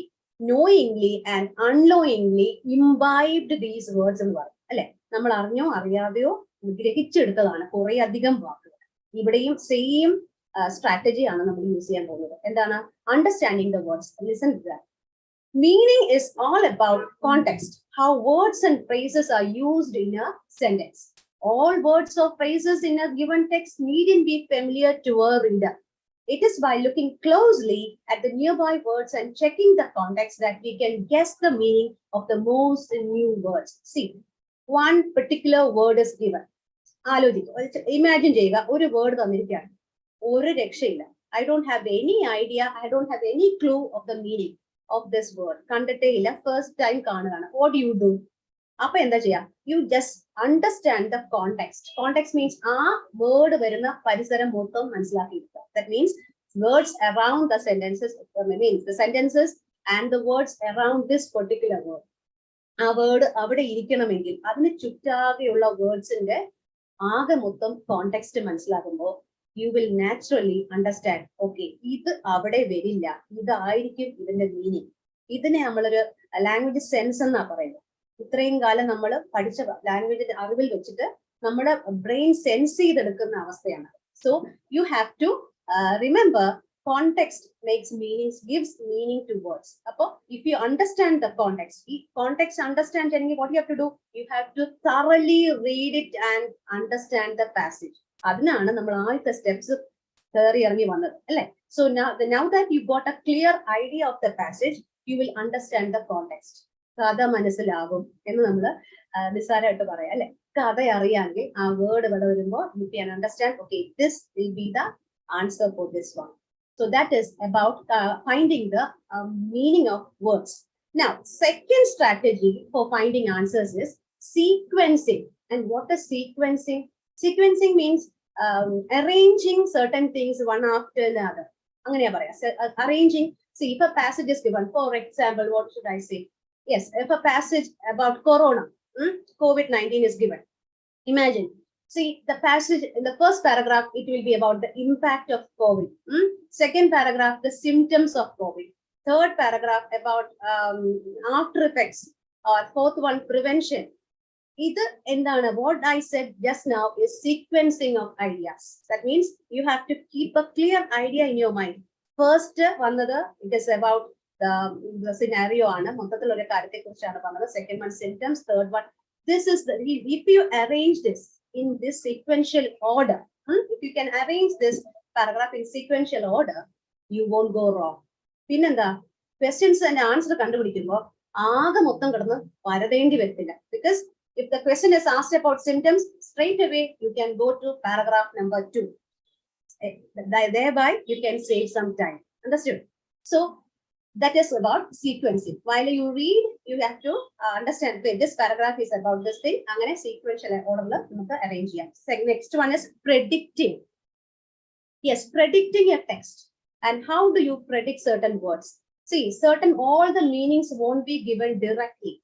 Speaker 4: knowingly and unknowingly imbibed these words എന്ന് പറയും അല്ലെ? നമ്മൾ അറിഞ്ഞോ അറിയാതെയോ ഗ്രഹിച്ചെടുത്തതാണ് കുറെ അധികം വാക്കുകൾ. ഇവിടെയും സെയിം സ്ട്രാറ്റജി ആണ് നമ്മൾ യൂസ് ചെയ്യാൻ പോകുന്നത്. എന്താണ്? Understanding the words. Listen to that. Meaning is all about context, how words and phrases are used in a sentence. All words or phrases in a given text needn't be familiar to a reader. It is by looking closely at the nearby words and checking the context that we can guess the meaning of the most new words. See, one particular word is given. Imagine ഒരു word തന്നിരിക്കുകയാണ്. ഒരു രക്ഷയില്ല. I don't have any idea, I don't have any clue of the meaning of this word. കണ്ടിട്ടേ ഇല്ല, first time കാണുകയാണ്. What do? അപ്പൊ എന്താ ചെയ്യാ? You just understand the context. Context means ആ word വരുന്ന പരിസരം മൊത്തം മനസ്സിലാക്കിയിരിക്കുക. That means words around the sentences, means the sentences and the words around this particular word. ആ വേർഡ് അവിടെ ഇരിക്കണമെങ്കിൽ അതിന് ചുറ്റാകെയുള്ള വേർഡ്സിന്റെ ആകെ മൊത്തം context മനസ്സിലാകുമ്പോൾ you will naturally understand, okay, ഇത് അവിടെ വരില്ല, ഇതായിരിക്കും ഇതിന്റെ മീനിങ്. ഇതിനെ നമ്മളൊരു ലാംഗ്വേജ് സെൻസ് എന്നാ പറയുന്നത്. ഇത്രയും കാലം നമ്മൾ പഠിച്ച ലാംഗ്വേജിന്റെ അറിവിൽ വെച്ചിട്ട് നമ്മുടെ ബ്രെയിൻ സെൻസ് ചെയ്തെടുക്കുന്ന അവസ്ഥയാണ്. So you have to remember context makes meanings, gives meaning to words. Appo if you understand the context, understand what you have to do, you have to thoroughly read it and understand the passage. Adanana nammal aayitha steps theory irangi vannathu alle. So now that you got a clear idea of the passage, you will understand the context. Kada manasilagum ennu nammal nisarayittu paraya alle. Kada ariyangi aa word vada varumbo you can understand, okay, this will be the answer for this one. So that is about finding the meaning of words. Now, second strategy for finding answers is sequencing. And what is sequencing? Sequencing means arranging certain things one after another. Arranging. See, if a passage is given, for example, what should I say? Yes, if a passage about corona, COVID-19 is given. Imagine. See, the passage in the first paragraph, it will be about the impact of COVID. Second paragraph, the symptoms of COVID. Third paragraph, about after effects. Or fourth one, prevention. Either what I said just now is sequencing of ideas. That means you have to keep a clear idea in your mind. First, it is about the scenario. Second one, symptoms. Third one, this is the, if you arrange this in this sequential order, if you can arrange this paragraph in sequential order, you won't go wrong. Pinenda questions and answer kandupidikkumbo aaga mottham kidannu paradendi varilla, because if the question is asked about symptoms, straight away you can go to paragraph number 2. Thereby you can save some time. Understood? So that is about sequencing. While you read, you have to understand, okay, this paragraph is about this thing. Angane sequential order la namukku arrange cheyam. Next one is predicting. Yes, predicting a text. And how do you predict certain words? See, all the meanings won't be given directly.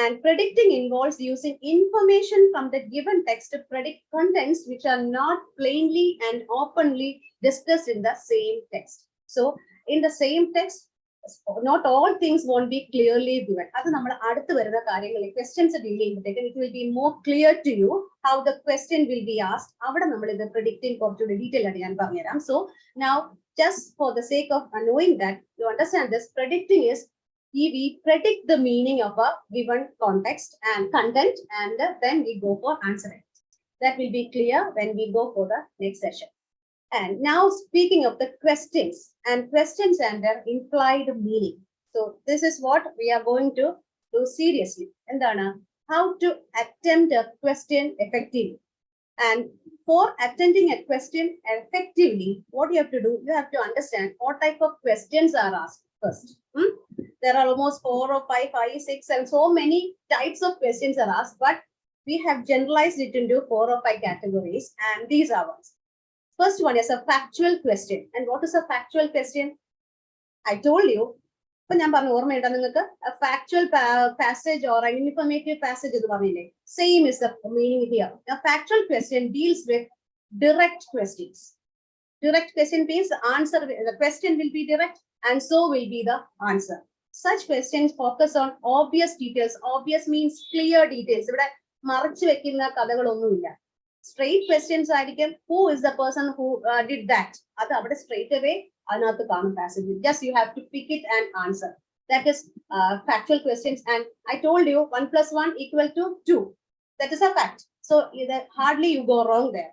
Speaker 4: And predicting involves using information from the given text to predict contents which are not plainly and openly discussed in the same text. So in the same text, not all things won't be clearly given. That's നമ്മൾ അടുത്ത് വരുന്ന കാര്യങ്ങളിൽ questions deal ചെയ്യുമ്പോഴേക്കും it will be more clear to you how the question will be asked. അവിടെ നമ്മൾ ഇത് predicting കുറച്ചുകൂടി detail ആയിട്ട് ഞാൻ പറഞ്ഞുതരാം. So now, just for the sake of knowing that you understand this, predicting is we predict the meaning of a given context and content, and then we go for answering. That will be clear when we go for the next session. And now, speaking of the questions and their implied meaning. So this is what we are going to do seriously. And how to attempt a question effectively. And for attempting a question effectively, what you have to do, you have to understand what type of questions are asked first. There are almost 4 or 5, 6, and so many types of questions are asked, but we have generalized it into 4 or 5 categories, and these are ones. First one is a factual question. And what is a factual question? I told you, a factual passage or an informative passage is same is the meaning here. A factual question deals with direct questions. Direct question means the answer, the question will be direct, and so will be the answer. Such questions focus on obvious details. Obvious means clear details. Straight questions are who is the person who did that? That's straight away another common passage. Just you have to pick it and answer. That is factual questions. And I told you 1 plus 1 equal to 2. That is a fact. So hardly you go wrong there.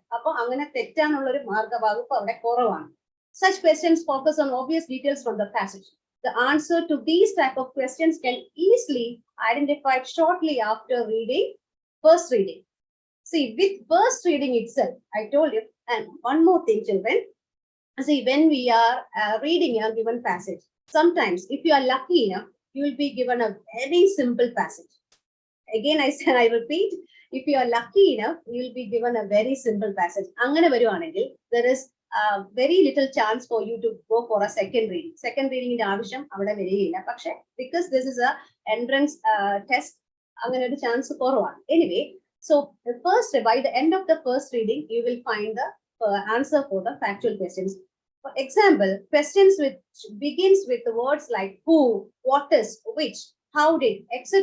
Speaker 4: Such questions focus on obvious details from the passage. The answer to these type of questions can easily identified shortly after reading, first reading. See, with first reading itself, I told you, and one more thing, children. See, when we are reading a given passage, sometimes if you are lucky enough, you will be given a very simple passage. again I say, I repeat, if you are lucky enough, you will be given a very simple passage. Angane varuvanengil, there is very little chance for you to go for a second reading. Second reading in avasham avada variyilla. Pakshe because this is a entrance test, angane oru chance korvanu. Anyway, so first, by the end of the first reading, you will find the answer for the factual questions. For example, questions which begins with the words like who, what is, which, how did, etc.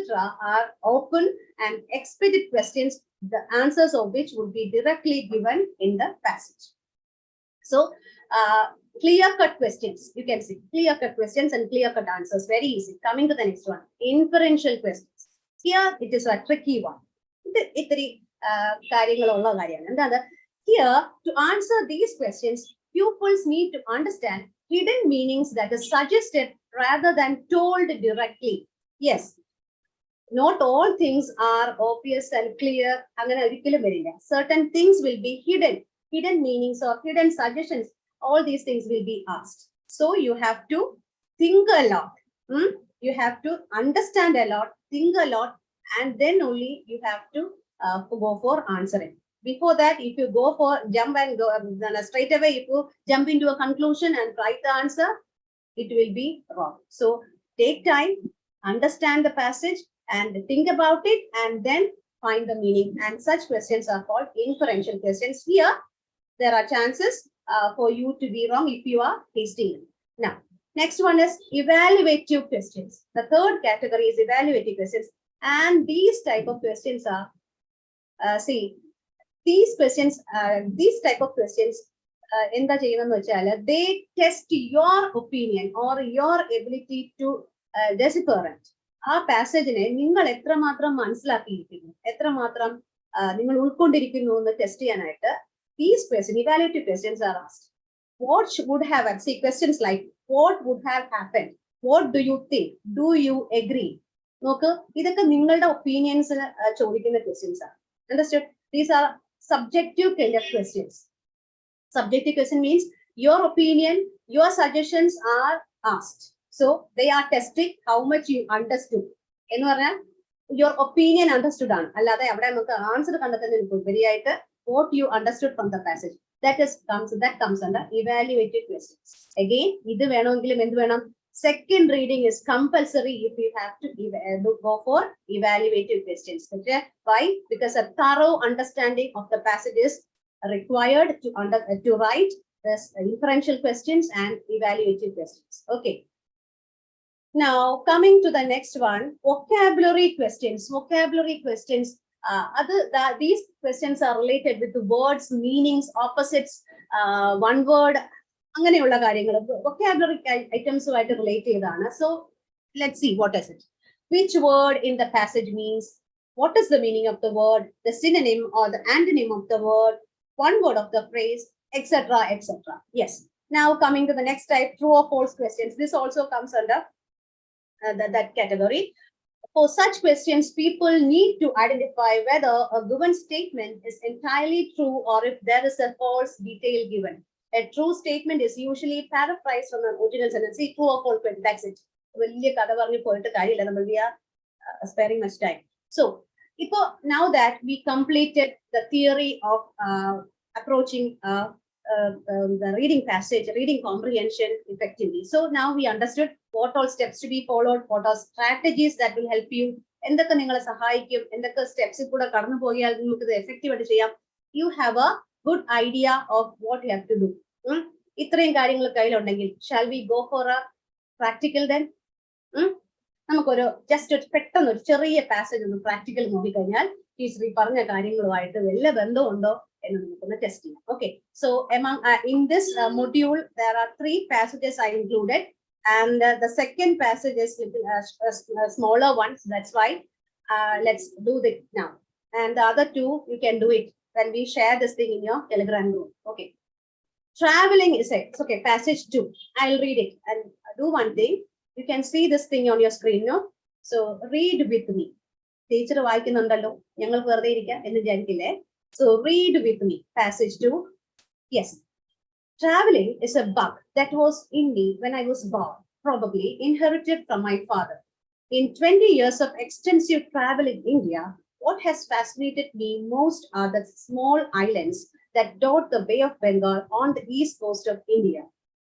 Speaker 4: are open and expected questions, the answers of which would be directly given in the passage. So, clear-cut questions, you can see clear-cut questions and clear-cut answers, very easy. Coming to the next one, inferential questions. Here, it is a tricky one. Here, to answer these questions, pupils need to understand hidden meanings that are suggested rather than told directly. Yes, not all things are obvious and clear. Certain things will be hidden meanings or hidden suggestions. All these things will be asked. So you have to think a lot. You have to understand a lot, think a lot, and then only you have to go for answering. Before that, if you go for jump and go straight away, if you jump into a conclusion and write the answer, it will be wrong. So take time, understand the passage and think about it, and then find the meaning. And such questions are called inferential questions. Here, there are chances for you to be wrong if you are hasty. Now, next one is evaluative questions. The third category is evaluative questions. And these type of questions are, these type of questions, they test your opinion or your ability to decipherate. ആ പാസേജിനെ നിങ്ങൾ എത്രമാത്രം മനസ്സിലാക്കിയിരിക്കുന്നു, എത്രമാത്രം നിങ്ങൾ ഉൾക്കൊണ്ടിരിക്കുന്നു എന്ന് test ചെയ്യാനായിട്ട് these questions, evaluative questions are asked. What would have, see questions like what would have happened, what do you think, do you agree? നോക്ക്, ഇതൊക്കെ നിങ്ങളുടെ ഒപ്പീനിയൻസിന് ചോദിക്കുന്ന ക്വസ്റ്റ്യൻസ് ആണ്. Understood? These are subjective kind of questions. Subjective question means your opinion, your suggestions are asked. So they are testing how much you understood. എന്ന് പറഞ്ഞാൽ your opinion understood ആണ്. അല്ലാതെ അവിടെ നമുക്ക് ആൻസർ കണ്ടെത്തുന്നതിന് ഉപരിയായിട്ട് what you understood from the passage. That comes under evaluative questions. Again, ഇത് വേണമെങ്കിലും എന്ത് വേണം? Second reading is compulsory if you have to go for evaluative questions. Okay? Why? Because a thorough understanding of the passage is required to write this inferential questions and evaluative questions. Okay. Now, coming to the next one, vocabulary questions. Vocabulary questions. These questions are related with the words, meanings, opposites, one word. അങ്ങനെയുള്ള കാര്യങ്ങൾ vocabulary items ആയിട്ട് relate ചെയ്താണ്. So let's see, what is it? Which word in the passage means? What is the meaning of the word? The synonym or the antonym of the word? One word of the phrase, etc., etc. Yes. Now coming to the next type, true or false questions. This also comes under that category. For such questions, people need to identify whether a given statement is entirely true or if there is a false detail given. A true statement is usually paraphrased from an original sentence. See, true or false, that's it. We are sparing much time. So, now that we completed the theory of approaching the reading passage, reading comprehension effectively. So now we understood what all steps to be followed, what are strategies that will help you. എന്തൊക്കെ നിങ്ങളെ സഹായിക്കും, എന്തൊക്കെ സ്റ്റെപ്സിൽ കൂടെ കടന്നു പോയാൽ നിങ്ങൾക്ക് ഇത് effective ആയിട്ട് ചെയ്യാം. You have a good idea of what you have to do. ഇത്രയും കാര്യങ്ങൾ കയ്യിലുണ്ടെങ്കിൽ shall we go for a practical then? നമുക്കൊരു ജസ്റ്റ് പെട്ടെന്ന് ഒരു ചെറിയ പാസേജ് ഒന്ന് പ്രാക്ടിക്കൽ നോക്കിക്കഴിഞ്ഞാൽ ടീച്ചർ ഈ പറഞ്ഞ കാര്യങ്ങളുമായിട്ട് വല്ല ബന്ധമുണ്ടോ എന്ന് നമുക്കൊന്ന് ടെസ്റ്റ് ചെയ്യാം. Okay, so in this module there are 3 passages I included, and the second passage is smaller ones. That's why let's do it now, and the other 2 you can do it when we share this thing in your Telegram group. Okay, traveling is okay, passage 2. I'll read it and do one thing. You can see this thing on your screen, no? So read with me. Teacher വായിക്കുന്നുണ്ടല്ലോ, ഞങ്ങൾ വെറുതെ ഇരിക്കാം എന്ന് വിചാരിക്കില്ലേ? So read with me, passage 2. Yes. Traveling is a bug that was in me when I was born, probably inherited from my father. In 20 years of extensive travel in India, what has fascinated me most are the small islands that dot the Bay of Bengal on the east coast of India.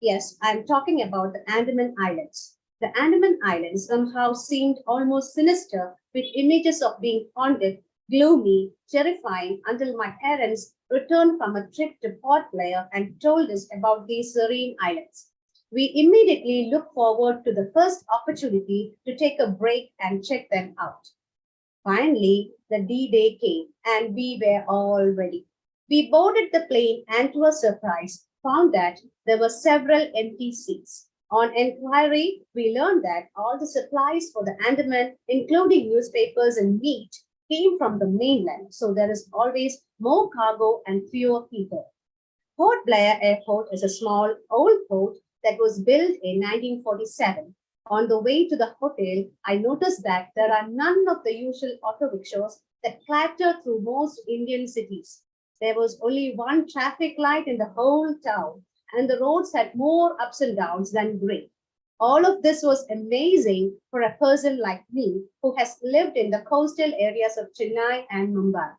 Speaker 4: Yes, I'm talking about the Andaman Islands. The Andaman Islands somehow seemed almost sinister, with images of being haunted, gloomy, terrifying, until my parents returned from a trip to Port Blair and told us about these serene islands. We immediately looked forward to the first opportunity to take a break and check them out. Finally, the D-Day came and we were all ready. We boarded the plane and to our surprise, found that there were several empty seats. On inquiry, we learned that all the supplies for the Andaman, including newspapers and meat, came from the mainland, so there is always more cargo and fewer people. Port Blair Airport is a small old port that was built in 1947. On the way to the hotel, I noticed that there are none of the usual auto rickshaws that clatter through most Indian cities. There was only one traffic light in the whole town, and the roads had more ups and downs than gray. All of this was amazing for a person like me who has lived in the coastal areas of Chennai and Mumbai.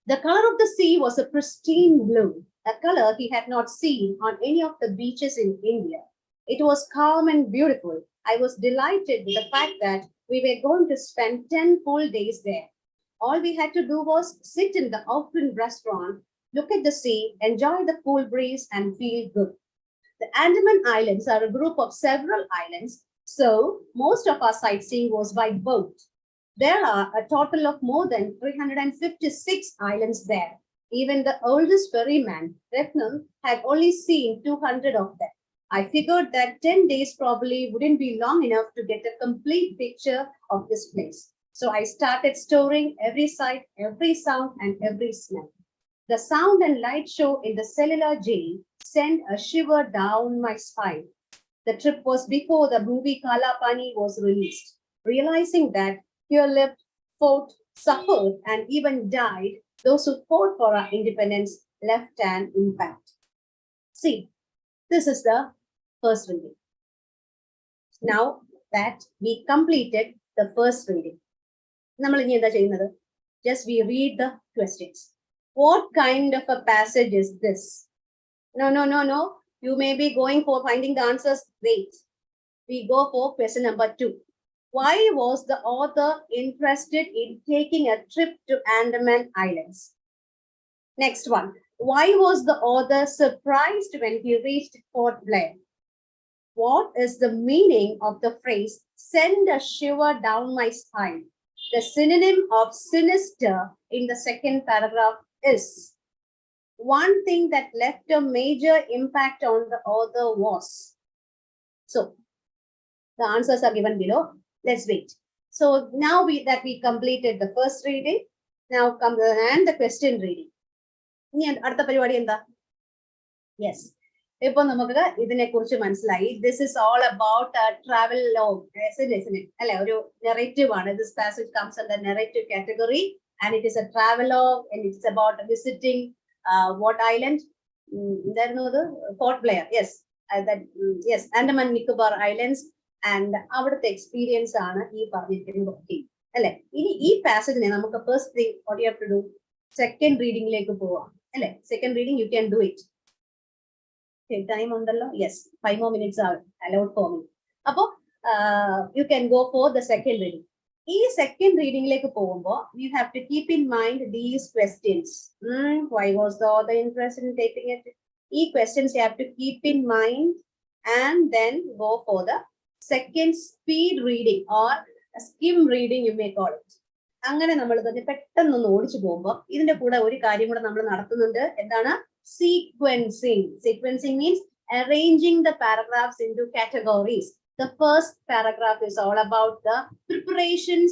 Speaker 4: The color of the sea was a pristine blue, a color he had not seen on any of the beaches in India. It was calm and beautiful. I was delighted with the fact that we were going to spend 10 full days there. All we had to do was sit in the open restaurant, look at the sea, enjoy the cool breeze, and feel good. The Andaman Islands are a group of several islands, so most of our sightseeing was by boat. There are a total of more than 356 islands there. Even the oldest ferryman, Ratnam, had only seen 200 of them. I figured that 10 days probably wouldn't be long enough to get a complete picture of this place. So I started storing every sight, every sound, and every smell. The sound and light show in the cellular jail sent a shiver down my spine. The trip was before the movie Kala Pani was released. Realizing that here lived, fought, suffered, and even died, those who fought for our independence left an impact. See, this is the first reading. Now that we completed the first reading, just we read the questions. What kind of a passage is this? No. You may be going for finding the answers. Wait. We go for question number 2. Why was the author interested in taking a trip to Andaman Islands? Next one. Why was the author surprised when he reached Port Blair? What is the meaning of the phrase, send a shiver down my spine? The synonym of sinister in the second paragraph is. One thing that left a major impact on the author was. So, the answers are given below. Let's wait. So, now we completed the first reading. Now comes the question reading. Yes. This is all about travel log, isn't it? Narrative one. This passage comes under narrative category, and it is a travel log, and it's about visiting what island? There no the Port Blair. Yes, yes, Andaman Nicobar Islands, and our experience ആണ് ഈ പറഞ്ഞിരിക്കുന്ന book അല്ലെ. ഇനി ഈ പാസേജിനെ നമുക്ക് first thing what you have to do, second reading-ലേക്ക് പോവാം അല്ലെ. Second reading you can do it. Okay, time ഉണ്ടല്ലോ. Yes, 5 more minutes are allowed for me. അപ്പോൾ you can go for the second reading. ഈ second reading-ലേക്ക് പോകുമ്പോൾ you have to keep in mind these questions. Why was the author interested in taking it? ഈ questions you have to keep in mind and then go for the second speed reading or skim reading you may call it. അങ്ങനെ നമ്മൾ തന്നെ പെട്ടെന്ന് ഒന്ന് ഓടിച്ചു പോകുമ്പോൾ ഇതിന്റെ കൂടെ ഒരു കാര്യം കൂടെ നമ്മൾ നടത്തുന്നുണ്ട്. എന്താണ്? Sequencing. Sequencing means arranging the paragraphs into categories. The first paragraph is all about the preparations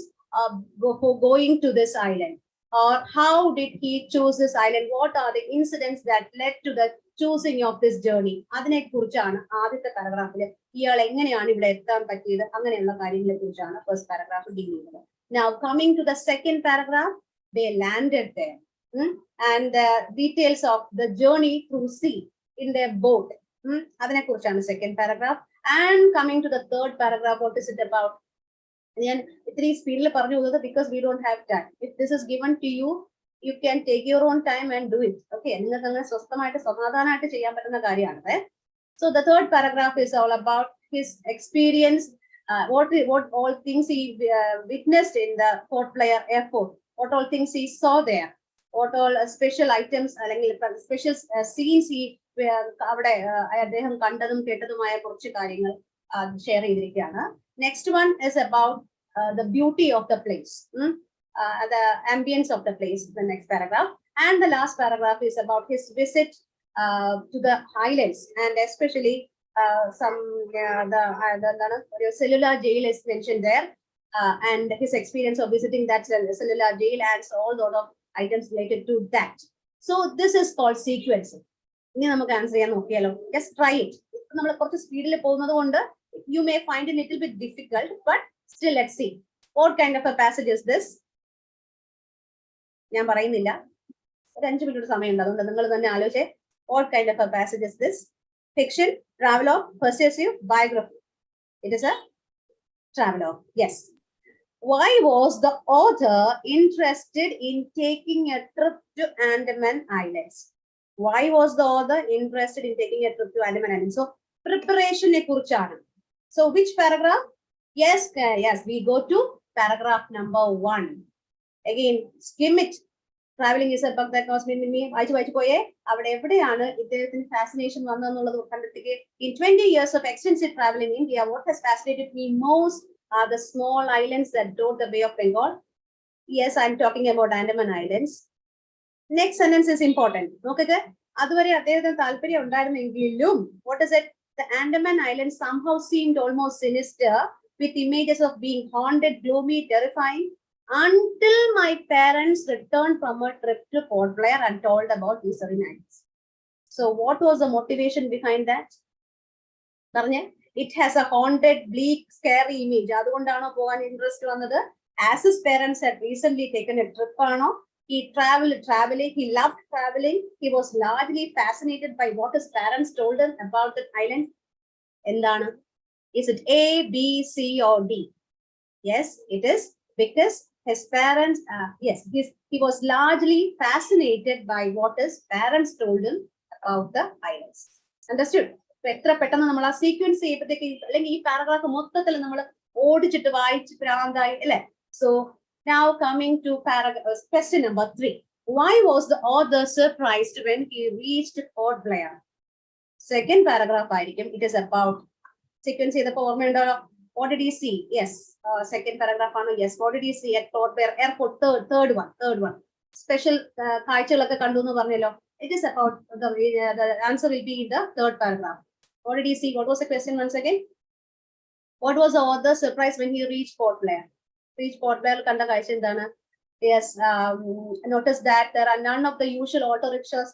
Speaker 4: for going to this island, or how did he choose this island? What are the incidents that led to the choosing of this journey? അതിനെ കുറിച്ചാണ് ആദ്യത്തെ പാരഗ്രാഫിൽ ഇയാൾ എങ്ങനെയാണ് ഇവിടെ എത്താൻ പറ്റിയത് അങ്ങനെയുള്ള കാര്യങ്ങളെ കുറിച്ചാണ് ഫസ്റ്റ് പാരഗ്രാഫ് ഡീൽ ചെയ്യുന്നത്. Now coming to the second paragraph, they landed there and the details of the journey through sea in their boat. അതിനെ കുറിച്ചാണ് second paragraph. And coming to the third paragraph, what is it about? because we don't have time. If this is given to you, you can take your own time and do it. Okay. So the third paragraph is all about his experience, what all things he witnessed in the Port Blair airport, what all things he saw there, what all special items, special scenes he അദ്ദേഹം കണ്ടതും കേട്ടതുമായ കുറച്ച് കാര്യങ്ങൾ share ചെയ്തിരിക്കുകയാണ്. Next one is about the beauty of the place, the ambience of the place, the next paragraph. And the last paragraph is about his visit to the highlands, and especially the cellular jail is mentioned there, and his experience of visiting that cellular jail and all sort of items related to that. So this is called sequencing. Just try it. You may find it a little bit difficult, but still let's see. What kind of a passage is this? What kind of a passage is this? Fiction, travelogue, persuasive, biography. It is a travelogue. Yes. Why was the author interested in taking a trip to Andaman Islands? Why was the author interested in taking a trip to Andaman Islands? So preparation e kurichana. So which paragraph? Yes, we go to paragraph number 1. Again, skim it. Traveling is a book that was made me. Fascination. In 20 years of extensive travel in India, what has fascinated me most are the small islands that dot the Bay of Bengal. Yes, I'm talking about Andaman Islands. Next sentence is important. What is it? The Andaman Islands somehow seemed almost sinister, with images of being haunted, gloomy, terrifying, until my parents returned from a trip to Port Blair and told about these nights. So what was the motivation behind that? It has a haunted, bleak, scary image. As his parents had recently taken a trip, he traveled, he loved traveling. He was largely fascinated by what his parents told him about the island. Is it A, B, C, or D? Yes, it is, because his parents, he was largely fascinated by what his parents told him about the islands. Understood? Sequence paragraph. So now coming to question number 3. Why was the author surprised when he reached Port Blair? Second paragraph, it is about sequence. What did he see? Yes. Second paragraph. Yes. What did he see at Port Blair Airport? Third one. Special it is about the answer will be in the third paragraph. What did he see? What was the question once again? What was the author surprised when he reached Port Blair? Yes. Notice that there are none of the usual auto rickshaws.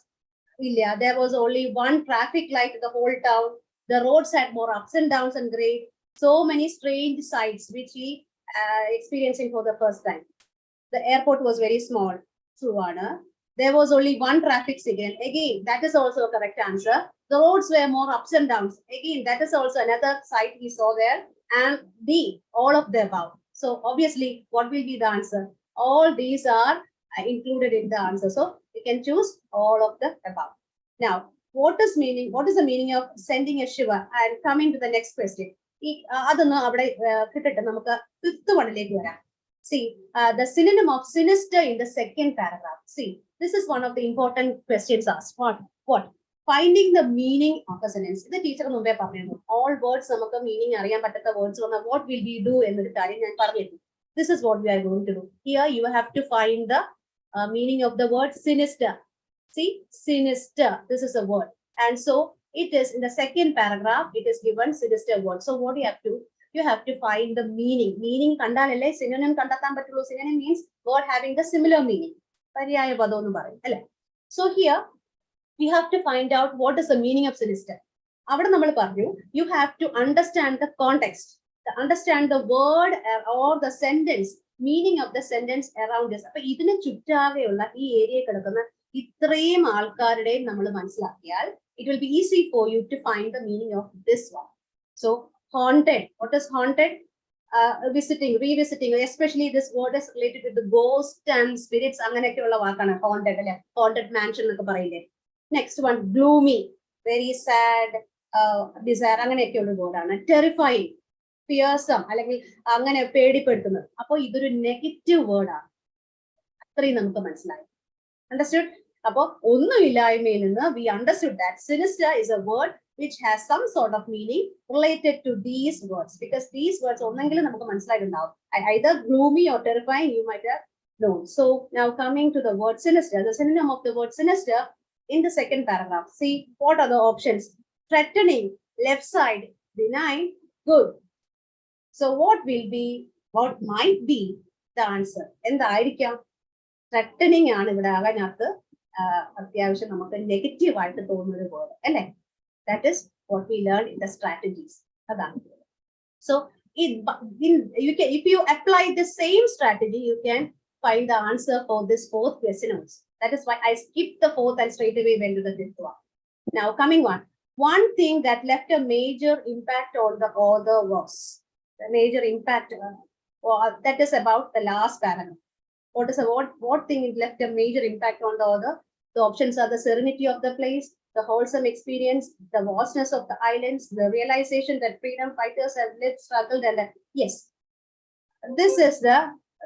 Speaker 4: There was only one traffic light in the whole town. The roads had more ups and downs and grade. So many strange sights which he experiencing for the first time. The airport was very small. True, Anna. There was only one traffic signal. Again, that is also a correct answer. The roads were more ups and downs. Again, that is also another sight we saw there. And D, all of the above. So obviously, what will be the answer? All these are included in the answer. So you can choose all of the above. Now, what is the meaning of sending a shiver? And coming to the next question. See, the synonym of sinister in the second paragraph. See, this is one of the important questions asked. What? Finding the meaning of a sentence. The teacher all words meaning words. What will we do in the This is what we are going to do. Here you have to find the meaning of the word sinister. See, sinister. This is a word. And so it is in the second paragraph, it is given sinister word. So what do you have to? You have to find the meaning. Meaning synonym synonym means word having the similar meaning. So here we have to find out what is the meaning of sinister. You have to understand the context, to understand the word or the sentence, meaning of the sentence around this. It will be easy for you to find the meaning of this one. So haunted. What is haunted? revisiting, especially this word is related to the ghost and spirits. അങ്ങനെയൊക്കെയുള്ള വാക്കാണ് haunted അല്ലെ, haunted mansion എന്നൊക്കെ പറയുന്നത്. Next one, gloomy, very sad, desire, അങ്ങനെയൊക്കെയുള്ള വേർഡാണ്. Terrifying, fearsome, അല്ലെങ്കിൽ അങ്ങനെ പേടിപ്പെടുത്തുന്നത്. അപ്പോൾ ഇതൊരു നെഗറ്റീവ് വേർഡാണ്. അത്രയും നമുക്ക് മനസ്സിലായി. Understood? അപ്പോൾ ഒന്നുമില്ലായ്മയിൽ നിന്ന് we understood that sinister is a word which has some sort of meaning related to these words, because these words onneങ്കിലും നമുക്ക് മനസ്സിലായിട്ടുണ്ടാവും. Either gloomy or terrifying you might have known. So now coming to the word sinister, the synonym of the word sinister in the second paragraph. See what are the options? Threatening, left side, benign, good. So what might be the answer? എന്തായിരിക്കാം? Threatening ആണ് ഇവിടെ ആകാനകത്ത് അത്യാവശ്യം നമുക്ക് negative ആയിട്ട് തോന്നുന്ന ഒരു word അല്ലേ? That is what we learned in the strategies. So if you apply the same strategy, you can find the answer for this fourth question also. That is why I skipped the fourth and straight away went to the fifth one. Now coming one thing that left a major impact on the author was the major impact that is about the last paragraph. What thing left a major impact on the author? The options are the serenity of the place, the wholesome experience, the vastness of the islands, the realization that freedom fighters have lived, struggled, and yes, this is the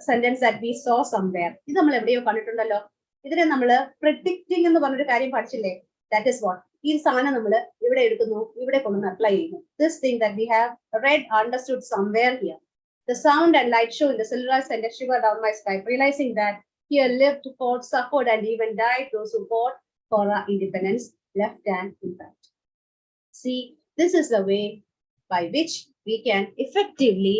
Speaker 4: sentence that we saw somewhere. ഇത് നമ്മൾ എവിടെയോ കണ്ടിട്ടുണ്ടല്ലോ. ഇതിനെ നമ്മൾ predicting എന്ന് പറഞ്ഞൊരു കാര്യം പഠിച്ചില്ലേ? That is what ഈ സാധനം നമ്മൾ ഇവിടെ എടുക്കുന്നു, ഇവിടെ കൊണ്ടുവന്ന് അപ്ലൈ ചെയ്യുന്നു. This thing that we have read, understood somewhere here. The sound and light show in the silver sent a shiver down my spine, realizing that here lived, fought, suffered, and even died those who fought for our independence, left an impact. See, this is the way by which we can effectively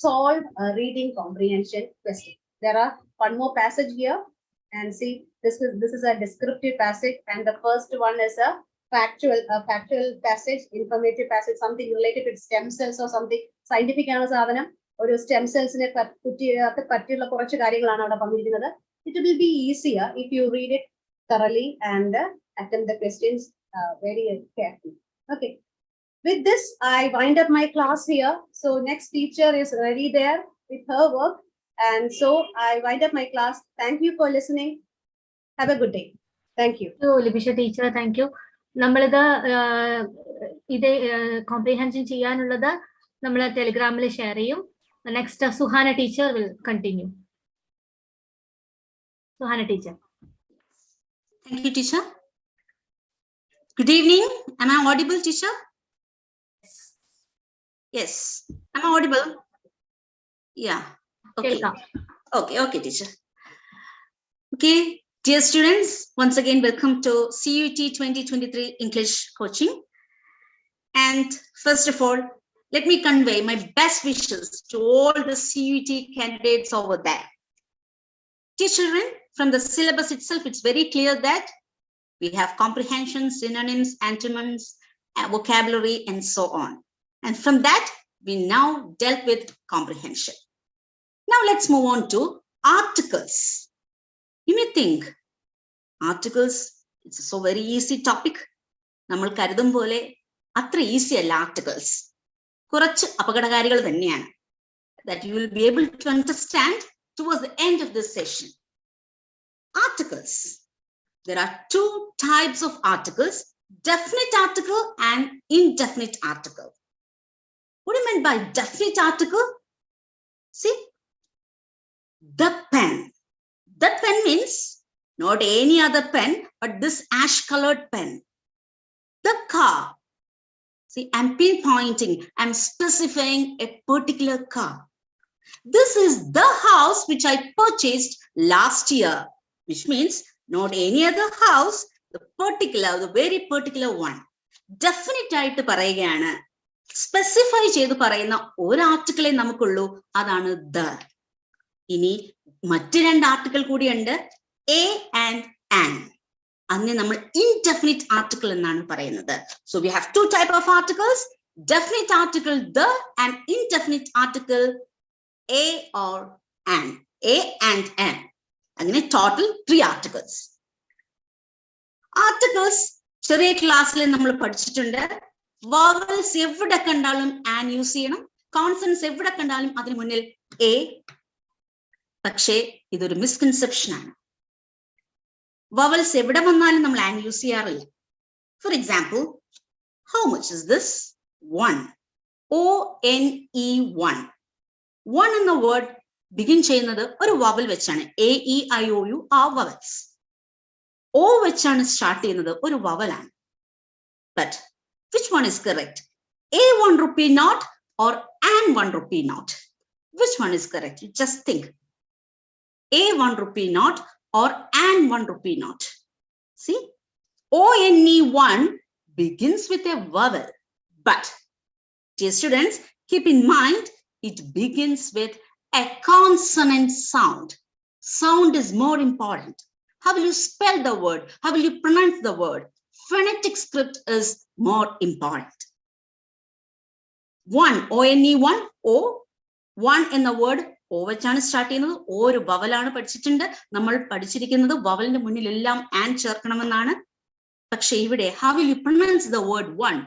Speaker 4: solve a reading comprehension question. There are one more passage here, and see, this is a descriptive passage, and the first one is a factual passage, informative passage, something related to stem cells or something scientific ആണ് സാധനം. ഒരു stem സെൽസിനെ പറ്റിയുള്ള കുറച്ച് കാര്യങ്ങളാണ് അവിടെ പറഞ്ഞിരിക്കുന്നത്. It will be easier if you read it thoroughly and attempt the questions very carefully. Okay. With this, I wind up my class here. So next teacher is ready there with her work. And so I wind up my class. Thank you for listening. Have a good day. Thank you.
Speaker 1: Libisha teacher, thank you. നമ്മളിത് ഇത് comprehension ചെയ്യാനുള്ളത് നമ്മൾ ടെലിഗ്രാമിൽ share ചെയ്യും. Next Suhana teacher will continue. Suhana teacher.
Speaker 6: Thank you, teacher. Good evening. Am I audible, teacher? Yes. Am I audible? Yeah. Okay. Okay, teacher. Okay, dear students, once again, welcome to CUET 2023 English coaching. And first of all, let me convey my best wishes to all the CUET candidates over there. Dear children, from the syllabus itself, it's very clear that we have comprehension, synonyms, antonyms, vocabulary, and so on. And from that, we now dealt with comprehension. Now let's move on to articles. You may think, articles, it's so very easy topic. നമ്മൾ കരുതും പോലെ അത്ര easy അല്ല articles. കുറച്ച് അപകടകാരികൾ തന്നെയാണ്. That you will be able to understand towards the end of this session. Articles. There are two types of articles, definite article and indefinite article. What do you mean by definite article? See, the pen. That pen means not any other pen, but this ash-colored pen. The car. See, I'm pinpointing, I'm specifying a particular car. This is the house which I purchased last year, which means not any other house, the very particular one. Definite ആയിട്ട് പറയുകയാണ്. Specify ചെയ്ത് പറയുന്ന ഒരു ആർട്ടിക്കിളെ നമുക്കുള്ളൂ, അതാണ് the. ഇനി മറ്റു രണ്ട് article കൂടിയുണ്ട്, a and an. അതിനെ നമ്മൾ indefinite article എന്നാണ് പറയുന്നത്. So we have two type of articles, definite article the and indefinite article a or an. A and an. അങ്ങനെ ടോട്ടൽ 3 articles. Articles ചെറിയ ക്ലാസ്സിൽ നമ്മൾ പഠിച്ചിട്ടുണ്ട്. Vowels എവിടെ കണ്ടാലും an യൂസ് ചെയ്യണം, കോൺസണൻസ് എവിടെ കണ്ടാലും അതിന് മുന്നിൽ എ. പക്ഷേ ഇതൊരു മിസ്കൺസെപ്ഷൻ ആണ്. വവൽസ് എവിടെ വന്നാലും നമ്മൾ ആൻ യൂസ് ചെയ്യാറില്ല. For example, how much is this? 1. ONE 1 എന്ന വേർഡ് ബിഗിൻ ചെയ്യുന്നത് ഒരു വവൽ വെച്ചാണ്. AEIOU ആ വവൽസ്. O വെച്ചാണ് സ്റ്റാർട്ട് ചെയ്യുന്നത്, ഒരു വവലാണ്. But which one is correct? A 1 rupee note or an 1 rupee note? Which one is correct? You just think. A 1 rupee note or an 1 rupee note? See, ONE 1 begins with a vowel, but dear students, keep in mind it begins with a consonant sound. Sound is more important. How will you spell the word? How will you pronounce the word? Phonetic script is more important. 1, ONE 1, O, 1 എന്ന word O വെച്ചാണ് start ചെയ്യുന്നത്. ഒരു വവലാണ് പഠിച്ചിട്ടുണ്ട്. നമ്മൾ പഠിച്ചിരിക്കുന്നത് വവലിന്റെ മുന്നിലെല്ലാം an ചേർക്കണമെന്നാണ്. പക്ഷെ ഇവിടെ how will you pronounce the word 1?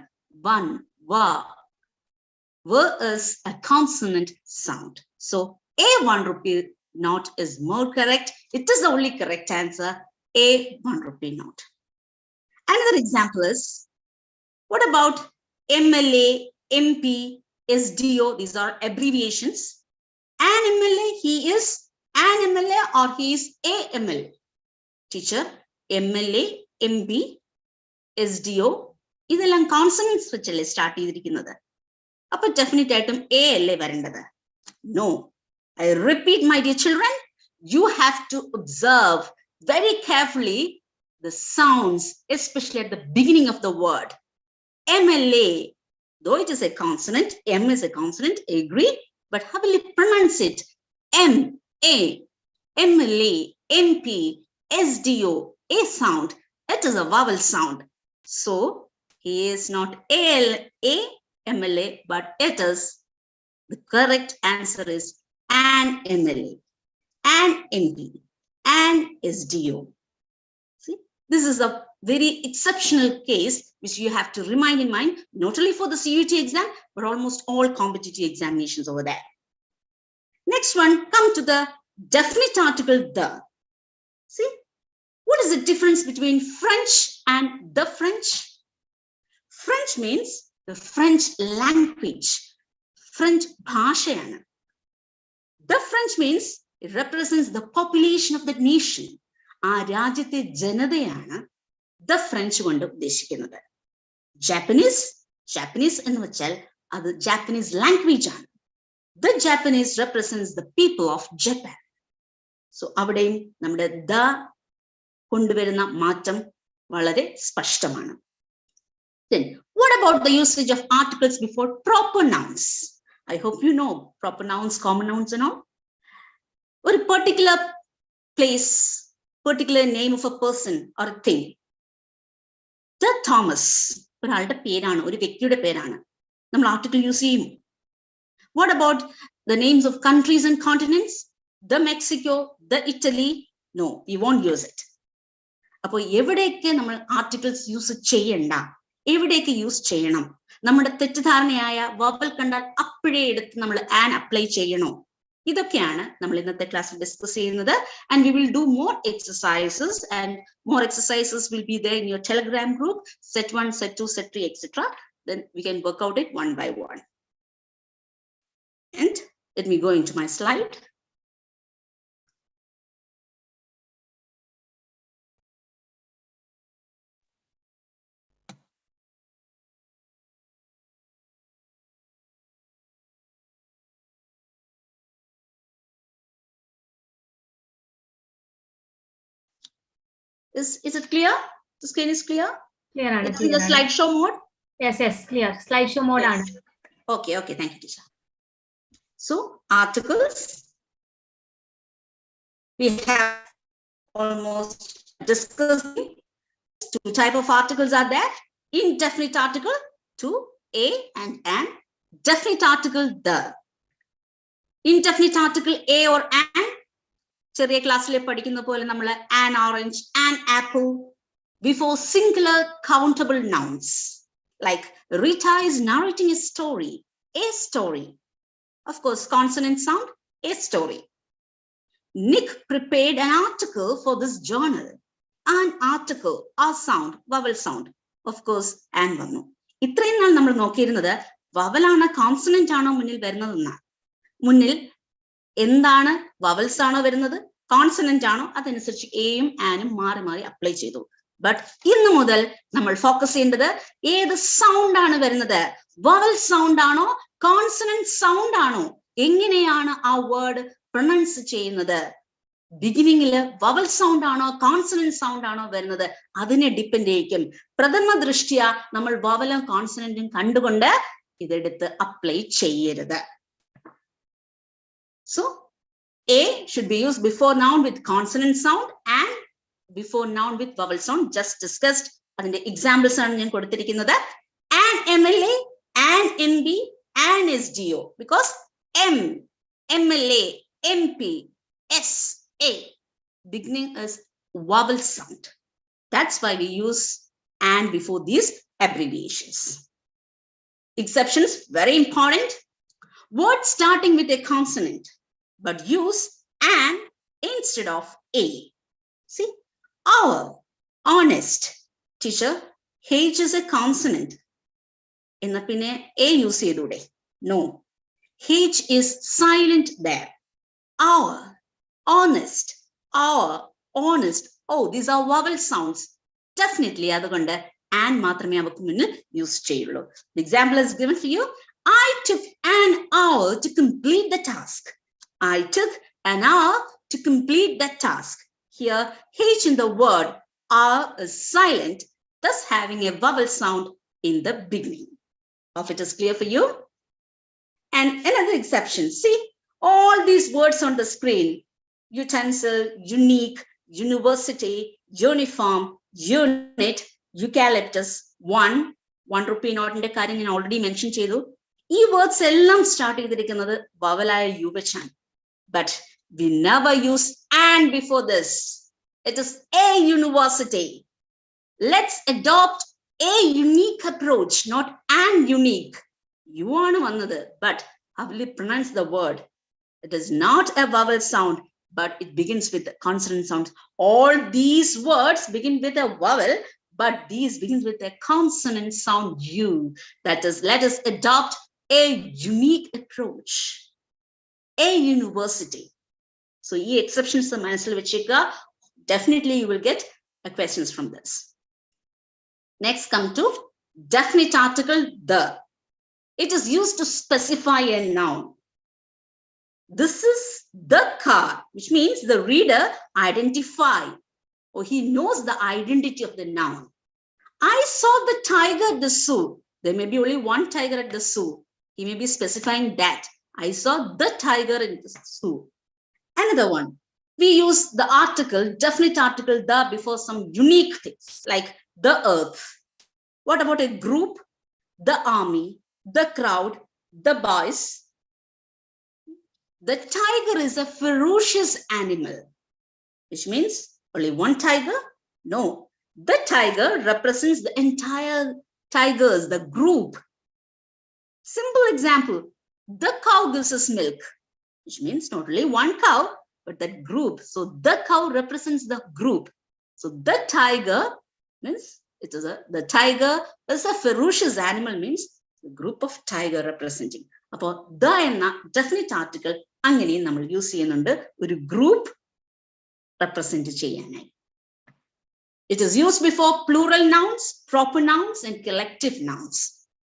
Speaker 6: 1, wa. Wa is a consonant sound. So A 1 rupee note is more correct. It is the only correct answer. A 1 rupee note. Another example is, what about MLA, MP, SDO? These are abbreviations. An MLA, he is an MLA or he is a MLA? Teacher, MLA, MP, SDO, ഇതെല്ലാം consonants വെച്ചല്ലേ start ചെയ്തിരിക്കുന്നത്. അപ്പൊ definite ആയിട്ടും A അല്ലേ വരേണ്ടത്? No. I repeat, my dear children, you have to observe very carefully the sounds, especially at the beginning of the word. MLA, though it is a consonant, M is a consonant, I agree, but how will you pronounce it? M-A, MLA, MP, SDO, A sound, it is a vowel sound. So, he is not A, MLA, but it is, the correct answer is an MLA, an MP, an SDO. See, this is a very exceptional case which you have to remind in mind, not only for the CUT exam, but almost all competitive examinations over there. Next one, come to the definite article the. See, what is the difference between French and the French? French means the French language, French bhashayana. The French means it represents the population of that nation. ആ രാജ്യത്തെ ജനതയാണ് the French കൊണ്ട് ഉദ്ദേശിക്കുന്നത്. Japanese എന്ന് വെച്ചാൽ അത് Japanese language ആണ്. The Japanese represents the people of Japan. So അവിടെയും നമ്മുടെ the കൊണ്ടുവരുന്ന മാറ്റം വളരെ സ്പഷ്ടമാണ്. Then, what about the usage of articles before proper nouns? I hope you know proper nouns, common nouns and all. A particular place, particular name of a person or a thing. The Thomas, ഒരാളുടെ പേരാണ്, ഒരു വ്യക്തിയുടെ പേരാണ്. നമ്മൾ article use ചെയ്യും. What about the names of countries and continents? The Mexico, the Italy? No, we won't use it. അപ്പോൾ എവിടെയൊക്കെ നമ്മൾ ആർട്ടിക്കിൾസ് യൂസ് ചെയ്യണ്ട, എവിടെയൊക്കെ യൂസ് ചെയ്യണം, നമ്മുടെ തെറ്റിദ്ധാരണയായ വവൽ കണ്ടാൽ അപ്പോഴേ എടുത്ത് നമ്മൾ ആൻ അപ്ലൈ ചെയ്യണോ, ഇതൊക്കെയാണ് നമ്മൾ ഇന്നത്തെ ക്ലാസ്സിൽ ഡിസ്കസ് ചെയ്യുന്നത്. And we will do more exercises and more exercises will be there in your Telegram group, set 1, set 2, set 3, etc. Then we can work out it one by one. And let me go into my slide. Is it clear? The screen is clear?
Speaker 1: Clear.
Speaker 6: It's in the slideshow mode?
Speaker 1: Yes, clear. Slideshow mode.
Speaker 6: Yes. Okay, thank you, teacher. So, articles. We have almost discussed. Two types of articles are there. Indefinite article, to, a and an. Definite article, the. Indefinite article, a or an. ചെറിയ ക്ലാസ്സിലെ പഠിക്കുന്ന പോലെ നമ്മൾ an orange, an apple before singular countable nouns. Like Rita is narrating a story. Of course, consonant sound, a story. Nick prepared an article for this journal. An article, a sound, vowel sound. Of course, and vanu. ഇത്രയും നാൾ നമ്മൾ നോക്കിയിരുന്നത് വവലാണ് consonant ആണോ മുന്നിൽ വരുന്നതെന്നാണ്. മുന്നിൽ എന്താണ് vowels ആണോ വരുന്നത്, consonant ആണോ, അതനുസരിച്ച് എയും ആനും മാറി മാറി അപ്ലൈ ചെയ്തു. ബട്ട് ഇന്ന് മുതൽ നമ്മൾ ഫോക്കസ് ചെയ്യേണ്ടത് ഏത് സൗണ്ട് ആണ് വരുന്നത്, വവൽ സൗണ്ട് ആണോ കോൺസണന്റ് സൗണ്ട് ആണോ, എങ്ങനെയാണ് ആ വേർഡ് പ്രൊനൗൺസ് ചെയ്യുന്നത്, ബിഗിനിങ്ങില് വവൽ സൗണ്ട് ആണോ കോൺസണന്റ് സൗണ്ട് ആണോ വരുന്നത്, അതിനെ ഡിപ്പെൻഡ് ചെയ്യിക്കും. പ്രഥമ ദൃഷ്ട്യ നമ്മൾ വവലും കോൺസണന്റും കണ്ടുകൊണ്ട് ഇതെടുത്ത് അപ്ലൈ ചെയ്യരുത്. So A should be used before noun with consonant sound and before noun with vowel sound, just discussed. അതിന്റെ എക്സാമ്പിൾസ് ആണ് ഞാൻ കൊടുത്തിരിക്കുന്നത്. And MLA, and MB, and SDO, because M, MLA, MP, S, A, beginning as vowel sound. That's why we use and before these abbreviations. Exceptions, very important. Words starting with a consonant, but use and instead of a. See, our, honest. Teacher, H is a consonant. Enna pinne a use cheyidude? No, H is silent there. Our, honest, our, honest. Oh, these are vowel sounds. Definitely adukonde and maatrame avakku munnil use cheyullu. The example is given for you. I took an hour to complete the task. I took an hour to complete that task. Here, H in the word R is silent, thus having a vowel sound in the beginning. Hope it is clear for you. And another exception. See, all these words on the screen: utensil, unique, university, uniform, unit, eucalyptus, one rupee note in the karyam I already mentioned chedu. ഈ words എല്ലാം start ചെയ്തിരിക്കുന്നത് വവലായ U വെച്ചാണ്. But we never use and before this. It is a university. Let's adopt a unique approach, not an unique. You are vannathu, but how will you pronounce the word? It is not a vowel sound, but it begins with consonant sounds. All these words begin with a vowel, but these begins with a consonant sound U. That is, let us adopt a unique approach. A university. So, these exceptions are manasil vechikka. Definitely you will get questions from this. Next, come to definite article the. It is used to specify a noun. This is the car, which means the reader identify, or he knows the identity of the noun. I saw the tiger at the zoo. There may be only one tiger at the zoo. He may be specifying that. I saw the tiger in the zoo. Another one, we use the article, definite article the before some unique things like the earth. What about a group? The army, the crowd, the boys. The tiger is a ferocious animal, which means only one tiger? No, the tiger represents the entire tigers, the group. Simple example, the cow gives us milk, which means not only one cow, but that group. So the cow represents the group. So the tiger means the tiger is a ferocious animal, means the group of tiger representing. Appo the enna definite article angane nammal use cheyyunnundu oru group represent cheyanai. It is used before plural nouns, proper nouns, and collective nouns.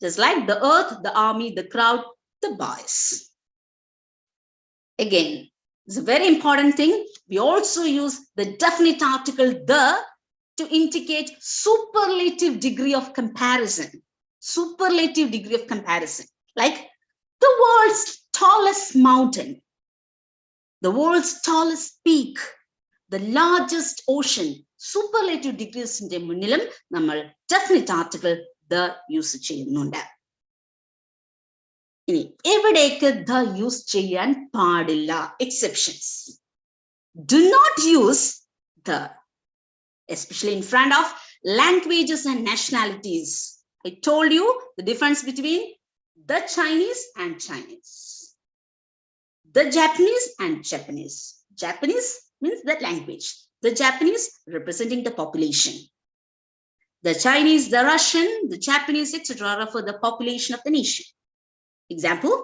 Speaker 6: Just like the earth, the army, the crowd, the boys. Again, it's a very important thing. We also use the definite article the to indicate superlative degree of comparison. Superlative degree of comparison. Like the world's tallest mountain, the world's tallest peak, the largest ocean. Superlative degrees in the munnilam nammal definite article the use cheyyunnundu. ഇനി എവിടേക്ക് the use ചെയ്യാൻ പാടില്ല? Exceptions. Do not use the, especially in front of languages and nationalities. I told you the difference between the Chinese and Chinese. the Japanese and Japanese. Japanese means the language. The Japanese representing the population. The Chinese, the Russian, the Japanese, etc. refer the population of the nation. Example,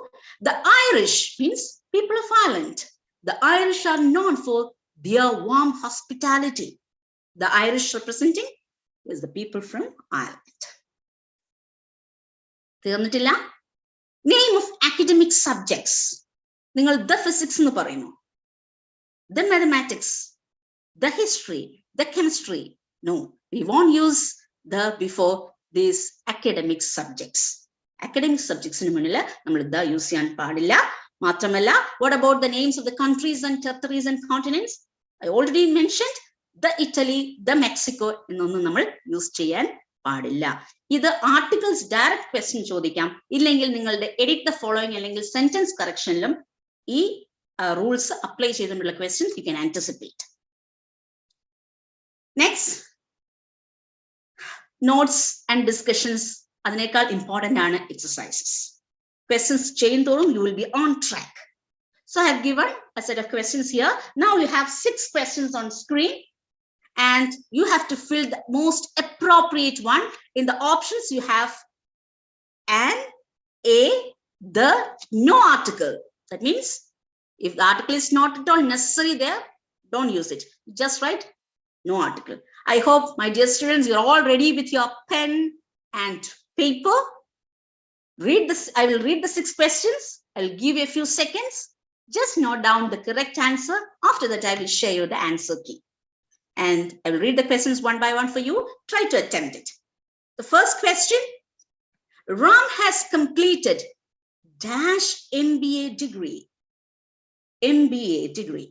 Speaker 6: the Irish means people of Ireland. The Irish are known for their warm hospitality. The Irish representing is the people from Ireland. തീർന്നിട്ടില്ല? Name of academic subjects. നിങ്ങൾ the physics എന്ന് പറയുന്നു. The mathematics, the history, the chemistry. No, we won't use the before these academic subjects. Academic subjects in മുന്നിൽ നമ്മൾ the use ചെയ്യാൻ പാടില്ല. മാത്രമല്ല, what about the names of the countries and territories and continents? I already mentioned the Italy, the Mexico എന്നൊന്നും നമ്മൾ use ചെയ്യാൻ പാടില്ല. ഇത് ആർട്ടിക്കിൾസ് ഡയറക്റ്റ് ക്വസ്റ്റ്യൻ ചോദിക്കാം. ഇല്ലെങ്കിൽ നിങ്ങളുടെ എഡിറ്റ് ദ ഫോളോയിങ് അല്ലെങ്കിൽ സെന്റൻസ് കറക്ഷനിലും ഈ റൂൾസ് അപ്ലൈ ചെയ്തിട്ടുള്ള questions you can anticipate. Next, notes and discussions. അതിനേക്കാൾ ഇമ്പോർട്ടന്റ് ആണ് എക്സസൈസസ്. ക്വസ്റ്റ്യൻസ് ചെയ്യുന്തോറും you will be on track. So I have given a set of questions here. Now you have 6 questions on screen and you have to fill the most appropriate one. In the options you have an, a, the, no article. That means if the article is not at all necessary there, don't use it. Just write no article. I hope, my dear students, you're all ready with your pen and paper. Read this. I will read the 6 questions. I'll give you a few seconds. Just note down the correct answer. After that, I will share you the answer key. And I will read the questions one by one for you. Try to attempt it. The first question, Ram has completed dash MBA degree. MBA degree.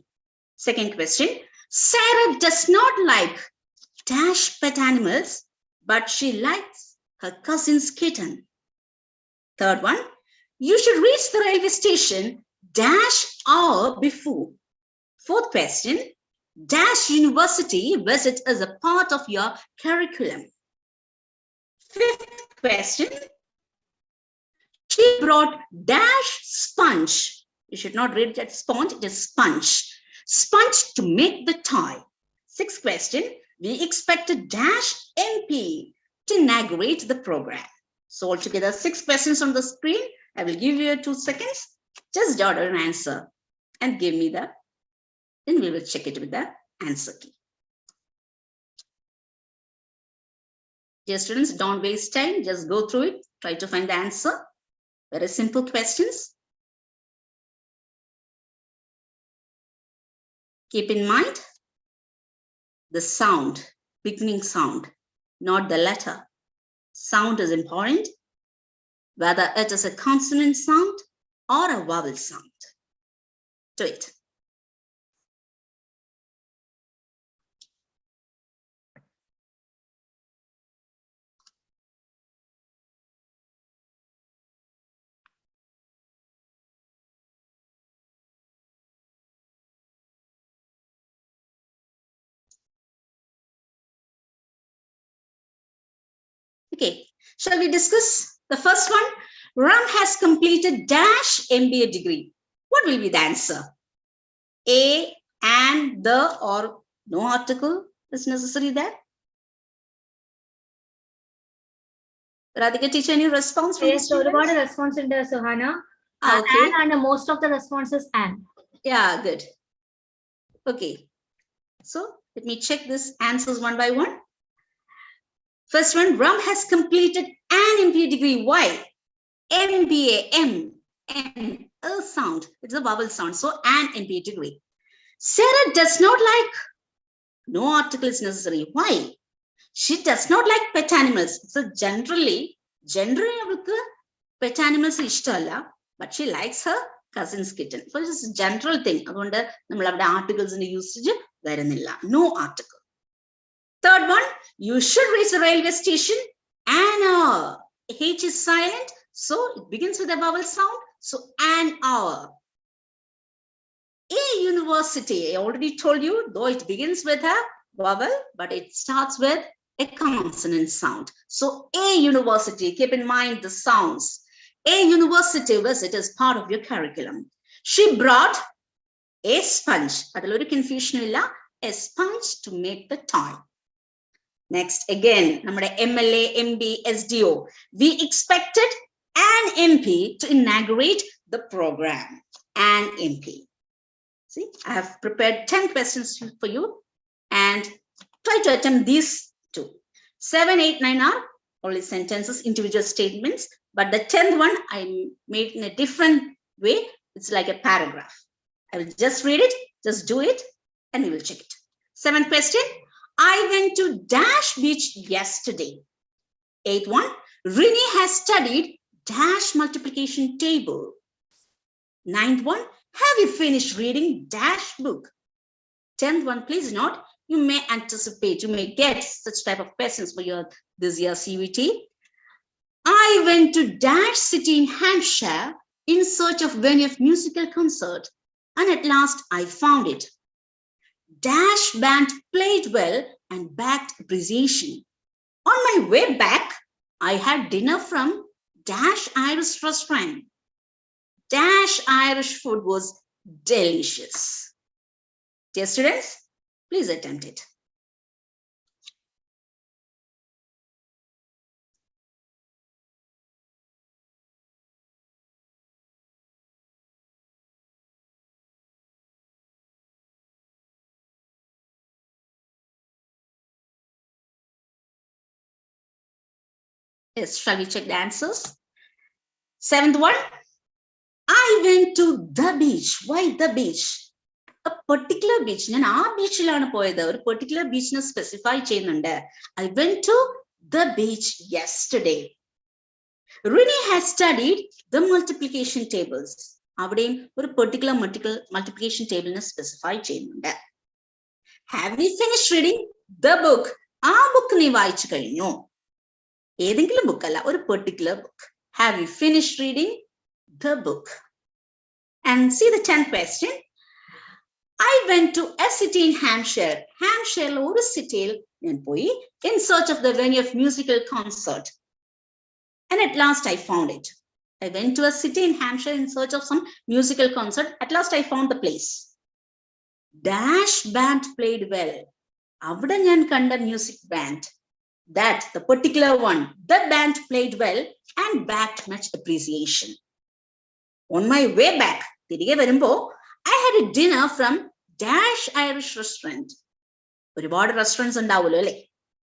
Speaker 6: Second question, Sarah does not like dash pet animals, but she likes her cousin's kitten. Third one, you should reach the railway station dash hour before. Fourth question, dash university visit as a part of your curriculum. Fifth question, she brought dash sponge. You should not read that sponge, it is sponge. Sponge to make the tie. Sixth question, we expected dash MP to inaugurate the program. So altogether 6 questions on the screen. I will give you 2 seconds. Just jot an answer and give me the, then we will check it with the answer key. Dear students, don't waste time. Just go through it. Try to find the answer. Very simple questions. Keep in mind the sound, beginning sound, not the letter. Sound is important, whether it is a consonant sound or a vowel sound. Do it. Okay, shall we discuss the first one? Ram has completed dash MBA degree. What will be the answer? A, and, the, or no article is necessary there? Radhika teacher, any response from
Speaker 1: Yes, so what a response in there, Suhana.
Speaker 6: Okay.
Speaker 1: And most of the responses and.
Speaker 6: Yeah, good. Okay, so let me check this answers one by one. First one, Ram has completed an MBA degree. Why? MBA, M, a sound. It's a vowel sound. So an MBA degree. Sarah does not like, no article is necessary. Why? She does not like pet animals. So generally pet animals ishtalla, but she likes her cousin's kitten. So it's a general thing. Adonde nammal avade articles in usage varunilla. No article. Third one, you should reach the railway station an hour. H is silent, so it begins with a vowel sound. So an hour. A university, I already told you, though it begins with a vowel, but it starts with a consonant sound. So a university, keep in mind the sounds. A university visit is part of your curriculum. She brought a sponge. Adalori confusion illa. A sponge to make the toy. Next, again, nammade MLA, MD, SDO. We expected an MP to inaugurate the program. An MP. See, I have prepared 10 questions for you and try to attempt these two. 7, 8, 9 are only sentences, individual statements, but the 10th one I made in a different way. It's like a paragraph. I will just read it, just do it, and we will check it. 7th question. I went to Dash Beach yesterday. 8th one. Rini has studied Dash multiplication table. 9th one. Have you finished reading Dash book? 10th one, please note, you may anticipate, you may get such type of questions for your this year CUET. I went to Dash city in Hampshire in search of venue of musical concert, and at last I found it. Dash band played well and backed appreciation. On my way back, I had dinner from Dash Irish restaurant. Dash Irish food was delicious. Dear students, please attempt it. Yes, shall we check the answers? 7th one. I went to the beach. Why the beach? A particular beach. ഞാൻ ആ ബീച്ചിലാണ് പോയത്. ഒരു particular beach നെ specify ചെയ്യുന്നുണ്ട്. I went to the beach yesterday. Rini has studied the multiplication tables. അവിടെയും ഒരു particular multiplication table നെ specify ചെയ്യുന്നുണ്ട്. Have we finished reading the book? ആ book നീ വായിച്ചു കഴിഞ്ഞോ? ഏതെങ്കിലും book അല്ല, ഒരു particular book. Have you finished reading the book? And see the 10th question. I went to a city in Hampshire. Hampshire or city in search of the venue of musical concert. And at last I found it. I went to a city in Hampshire in search of some musical concert. At last I found the place. Dash band played well. Avada njan kanda music band. That the particular one, the band played well and backed much appreciation. On my way back, I had a dinner from Dash Irish restaurant. ഒരുപാട് restaurants ഉണ്ടാവുമല്ലോ അല്ലേ?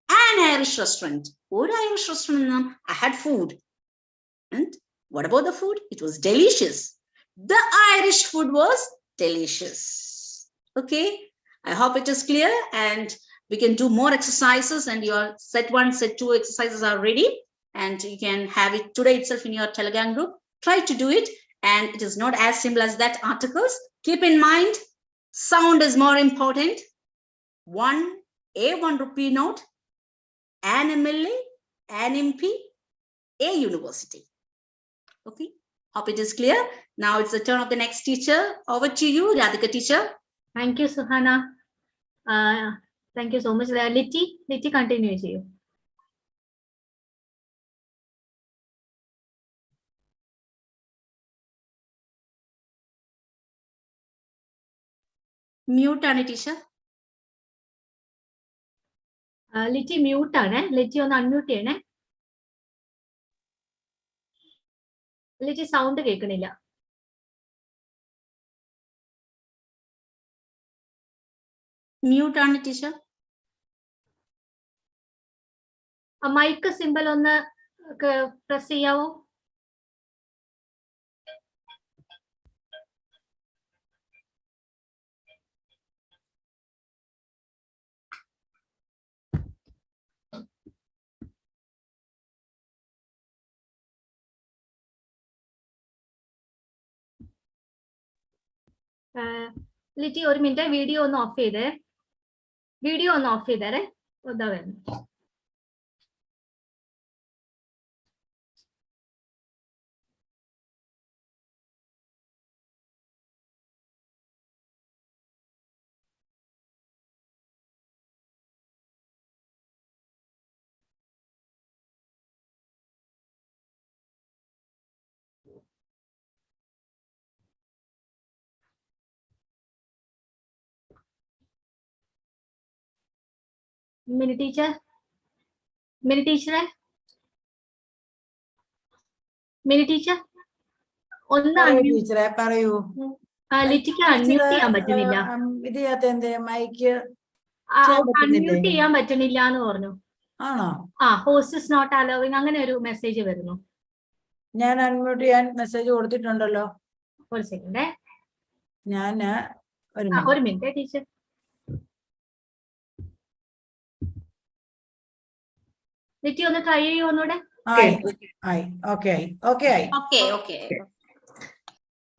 Speaker 6: An Irish restaurant. ഒരു Irish restaurant, I had food. And what about the food? It was delicious. The Irish food was delicious. Okay, I hope it is clear, and we can do more exercises, and your set 1, set 2 exercises are ready, and you can have it today itself in your Telegram group. Try to do it, and it is not as simple as that articles. Keep in mind, sound is more important. 1 rupee note, an MLA, an MP, a university. Okay, hope it is clear. Now it's the turn of the next teacher. Over to you, Radhika teacher.
Speaker 1: Thank you, Suhana. Thank you so much. Liti, continue to you.
Speaker 6: Mute ആണ് teacher.
Speaker 1: Litty mute ആണ്. ലിറ്റി ഒന്ന് unmute ചെയ്യണേ. Litty sound കേൾക്കണില്ല.
Speaker 6: Mute ആണ് teacher.
Speaker 1: Mic symbol ഒന്ന് press ചെയ്യാവോ? Litty ഒരു minute, video ഒന്ന് of ചെയ്തേ. വീഡിയോ ഒന്ന് ഓഫ് ചെയ്തേരെ. ഇതാ വരുന്നു. മിനി ടീച്ചർ, മിനി ടീച്ചറെ, മിനി ടീച്ചർ ഒന്ന്
Speaker 7: ടീച്ചറെ പറയൂ.
Speaker 1: ലിറ്റിക്ക് അൺമ്യൂട്ട് ചെയ്യാൻ പറ്റുന്നില്ല.
Speaker 7: ഇത് ചെയ്യാത്ത മൈക്ക്
Speaker 1: അൺമ്യൂട്ട് ചെയ്യാൻ പറ്റുന്നില്ല എന്ന് പറഞ്ഞു.
Speaker 7: ആണോ?
Speaker 1: ഹോസ്റ്റ് ഇസ് നോട്ട് അലൗവിങ് അങ്ങനെ ഒരു മെസ്സേജ് വരുന്നു.
Speaker 7: ഞാൻ അൺമ്യൂട്ട് ചെയ്യാൻ മെസ്സേജ് കൊടുത്തിട്ടുണ്ടല്ലോ.
Speaker 1: ഒരു സെക്കൻഡ്,
Speaker 7: ഞാൻ
Speaker 1: ഒരു മിനിറ്റ് ടീച്ചർ. ലിറ്റി ഒന്ന് ട്രൈ ചെയ്യൂ ഒന്നുകൂടെ.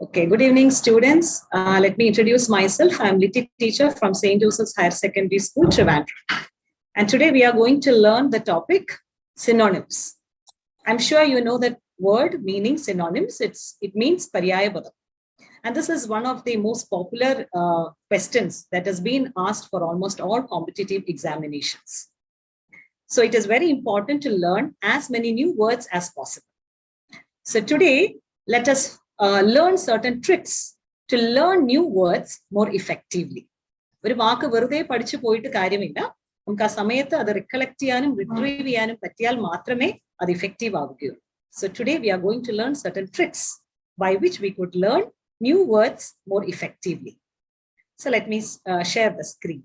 Speaker 8: Okay, good evening, students. Let me introduce myself. I'm Litty teacher from St. Joseph's Higher Secondary School, Trivandrum. And today we are going to learn the topic synonyms. I'm sure you know that word meaning synonyms. It means Paryayabadam. And this is one of the most popular questions that has been asked for almost all competitive examinations. So it is very important to learn as many new words as possible. So today, let us learn certain tricks to learn new words more effectively. ഒരു വാക്ക് വെറുതെ പഠിച്ചു പോയിട്ട് കാര്യമില്ല. നമുക്ക് ആ സമയത്ത് അത് recollect ചെയ്യാനും റിട്രീവ് ചെയ്യാനും പറ്റിയാൽ മാത്രമേ അത് ഇഫക്റ്റീവ് ആവുകയുള്ളൂ. So today we are going to learn certain tricks by which we could learn new words more effectively. So let me share the screen.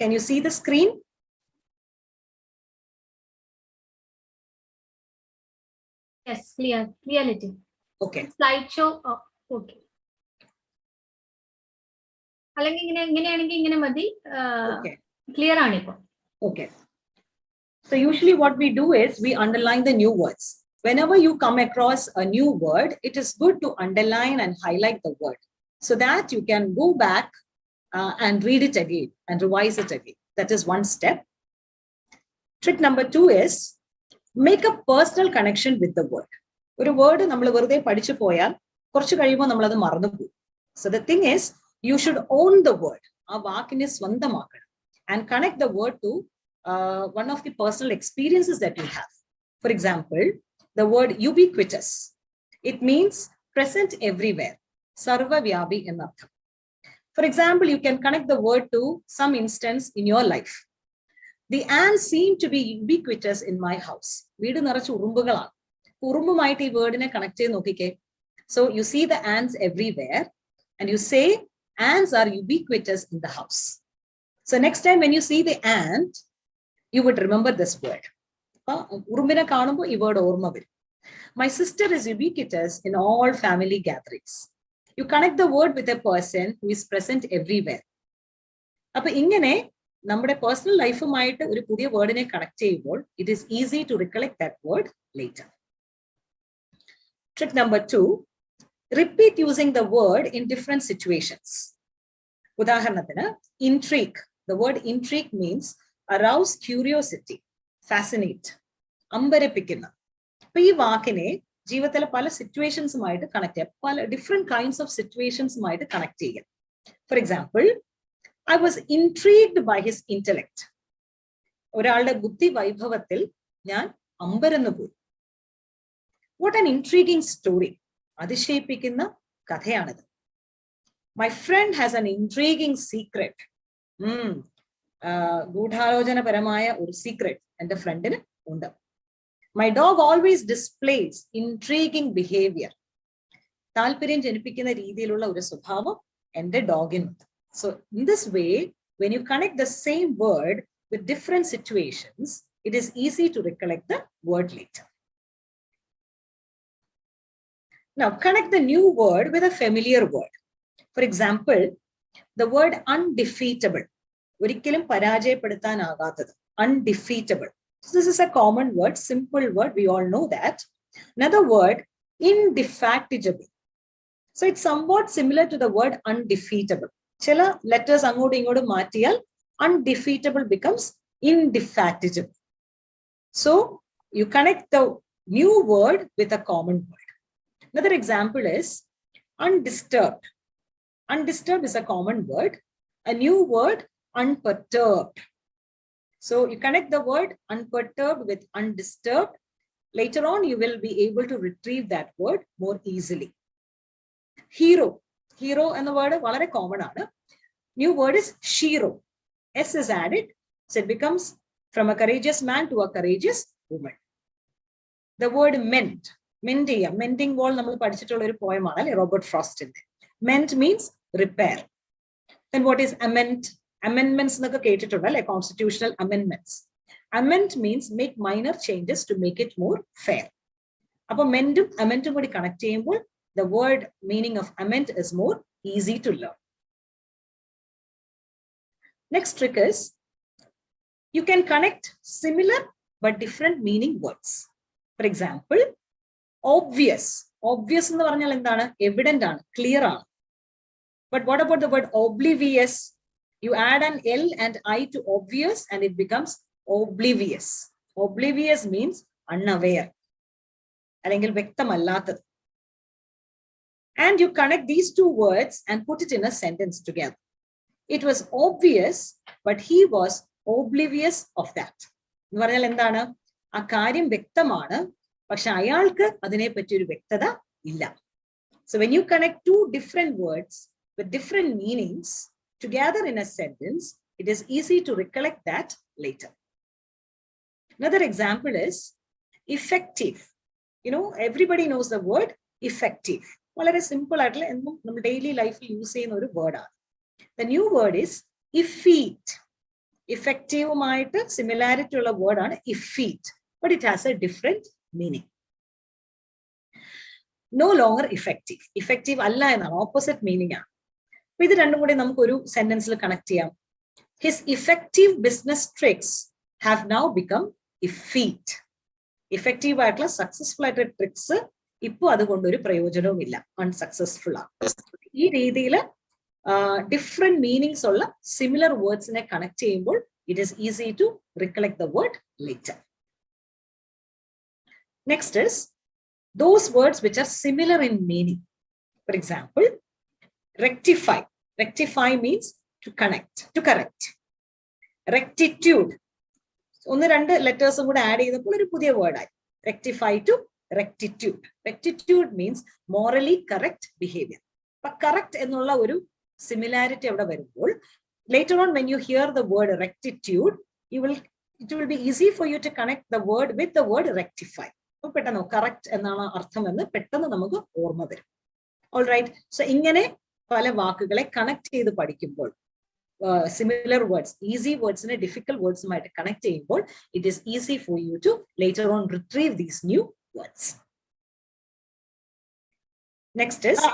Speaker 8: Can you see the screen?
Speaker 1: Yes, clearly.
Speaker 8: Okay.
Speaker 1: Slideshow. Okay. അല്ലെങ്കിൽ ഇങ്ങനെയാണെങ്കിൽ ഇങ്ങനെ മതി. Clear ആണ് ഇപ്പോൾ.
Speaker 8: Okay. So usually what we do is we underline the new words. Whenever you come across a new word, it is good to underline and highlight the word so that you can go back and read it again and revise it again. That is one step. Trick number 2 is make a personal connection with the word. ഒരു word നമ്മൾ വെറുതെ പഠിച്ചു പോയാൽ കുറച്ച് കഴിയുമ്പോൾ നമ്മൾ അത് മറന്നു പോകും. So the thing is, you should own the word. ആ വാക്കിനെ സ്വന്തമാക്കണം and connect the word to one of the personal experiences that you have. For example, the word ubiquitous. It means present everywhere. Sarva Vyabi എന്നർത്ഥം. For example, you can connect the word to some instance in your life. The ants seem to be ubiquitous in my house. വീട് നിറച്ച് ഉറുമ്പുകളാണ്. ഉറുമ്പുമായിട്ട് ഈ വേർഡിനെ connect ചെയ്ത് നോക്കിക്കേ. So you see the ants everywhere and you say ants are ubiquitous in the house. So next time when you see the ant, you would remember this word. ഉറുമ്പിനെ കാണുമ്പോൾ ഈ word ഓർമ്മ വരും. My sister is ubiquitous in all family gatherings. You connect the word with a person who is present everywhere. അപ്പൊ ഇങ്ങനെ നമ്മുടെ personal ലൈഫുമായിട്ട് ഒരു പുതിയ വേർഡിനെ കണക്ട് ചെയ്യുമ്പോൾ it is easy to recollect that word later. Trick number 2, repeat using the word in different situations. ഉദാഹരണത്തിന് intrigue. The word intrigue means arouse curiosity, fascinate, അമ്പരപ്പിക്കുന്ന. അപ്പൊ ഈ വാക്കിനെ ജീവിതത്തിലെ പല സിറ്റുവേഷൻസുമായിട്ട് കണക്ട് ചെയ്യാം, പല ഡിഫറെന്റ് കൈൻഡ്സ് ഓഫ് സിറ്റുവേഷൻസുമായിട്ട് കണക്ട് ചെയ്യാം. For example, I was intrigued by his intellect. ഒരാളുടെ ബുദ്ധി വൈഭവത്തിൽ ഞാൻ അമ്പരന്നു പോയി. What an intriguing story. അതിശയിപ്പിക്കുന്ന കഥയാണിത്. My friend has an intriguing secret. ഗൂഢാലോചനപരമായ ഒരു സീക്രട്ട് എന്റെ ഫ്രണ്ടിന് ഉണ്ട്. My dog always displays intriguing behavior. താല്പര്യം ജനിപ്പിക്കുന്ന രീതിയിലുള്ള ഒരു സ്വഭാവം എന്റെ ഡോഗിനുണ്ട്. So in this way, when you connect the same word with different situations, it is easy to recollect the word later. Now connect the new word with a familiar word. For example, the word undefeatable. ഒരിക്കലും പരാജയപ്പെടുത്താനാകാത്തത്. Undefeatable. So this is a common word, simple word. We all know that. Another word, indefatigable. So it's somewhat similar to the word undefeatable. ചില letters അങ്ങോട്ടും ഇങ്ങോട്ടും മാറ്റിയാൽ undefeatable becomes indefatigable. So you connect the new word with a common word. Another example is undisturbed. Undisturbed is a common word. A new word, unperturbed. So you connect the word unperturbed with undisturbed. Later on, you will be able to retrieve that word more easily. Hero. Hero and the word is common. New word is shiro. S is added. So it becomes from a courageous man to a courageous woman. The word mend. Mending wall nammal padichittulla oru poem aanu Robert Frost inde. Mend means repair. Then what is amend? Amendments എന്നൊക്കെ കേട്ടിട്ടുണ്ട് അല്ലെ, constitutional amendments. Amend means make minor changes to make it more fair. അപ്പോൾ മെൻഡും അമെൻഡും കൂടി connect ചെയ്യുമ്പോൾ the word meaning of amend is more easy to learn. Next trick is you can connect similar but different meaning words. For example, obvious. Obvious എന്ന് പറഞ്ഞാൽ എന്താണ്? Evident ആണ്, clear ആണ്. But what about the word oblivious? You add an L and I to obvious and it becomes oblivious. Oblivious means unaware. അല്ലെങ്കിൽ വ്യക്തമല്ലാത്തത്. And you connect these two words and put it in a sentence together. It was obvious, but he was oblivious of that. എന്ന് പറഞ്ഞാൽ എന്താണ്? ആ കാര്യം വ്യക്തമാണ്, പക്ഷെ അയാൾക്ക് അതിനെപ്പറ്റി ഒരു വ്യക്തത ഇല്ല. So when you connect two different words with different meanings together in a sentence, it is easy to recollect that later. Another example is effective. You know, everybody knows the word effective. വളരെ simple ആയിട്ടുള്ള എന്നും നമ്മൾ daily ലൈഫിൽ use ചെയ്യുന്ന ഒരു വേർഡാണ്. The new word is effete. Effectiveമായിട്ട് similarity ഉള്ള വേർഡാണ് effete, but it has a different meaning. No longer effective. Effective അല്ല എന്നാണ്, ഓപ്പോസിറ്റ് മീനിങ് ആണ്. അപ്പൊ ഇത് രണ്ടും കൂടി നമുക്ക് ഒരു സെന്റൻസിൽ കണക്ട് ചെയ്യാം. His effective business tricks have now become effete. Effective ആയിട്ടുള്ള സക്സസ്ഫുൾ ആയിട്ടുള്ള ട്രിക്സ് ഇപ്പൊ അതുകൊണ്ട് ഒരു പ്രയോജനവും ഇല്ല, അൺസക്സസ്ഫുൾ ആണ്. ഈ രീതിയിൽ ഡിഫറെന്റ് മീനിങ്സ് ഉള്ള സിമിലർ വേർഡ്സിനെ കണക്ട് ചെയ്യുമ്പോൾ it is easy to recollect the word later. Next is those words which are similar in meaning. For example, rectify. Rectify means to connect, to correct. Rectitude. ഒന്ന് രണ്ട് ലെറ്റേഴ്സും കൂടെ add ചെയ്തപ്പോൾ ഒരു പുതിയ വേർഡായി. Rectify to rectitude. Rectitude means morally correct behavior. അപ്പൊ correct എന്നുള്ള ഒരു similarity അവിടെ വരുമ്പോൾ later on when you hear the word rectitude, it will be easy for you to connect the word with the word rectify. പെട്ടെന്ന് correct എന്നാണ് അർത്ഥം എന്ന് പെട്ടെന്ന് നമുക്ക് ഓർമ്മ വരും. ഓൾറൈറ്റ്, സോ ഇങ്ങനെ പല വാക്കുകളെ കണക്ട് ചെയ്ത് പഠിക്കുമ്പോൾ സിമിലർ വേർഡ്സ്, ഈസി വേർഡ്സിനെ ഡിഫിക്കൽട്ട് വേർഡ്സുമായിട്ട് കണക്ട് ചെയ്യുമ്പോൾ it is easy for you to later on retrieve these new words. Next is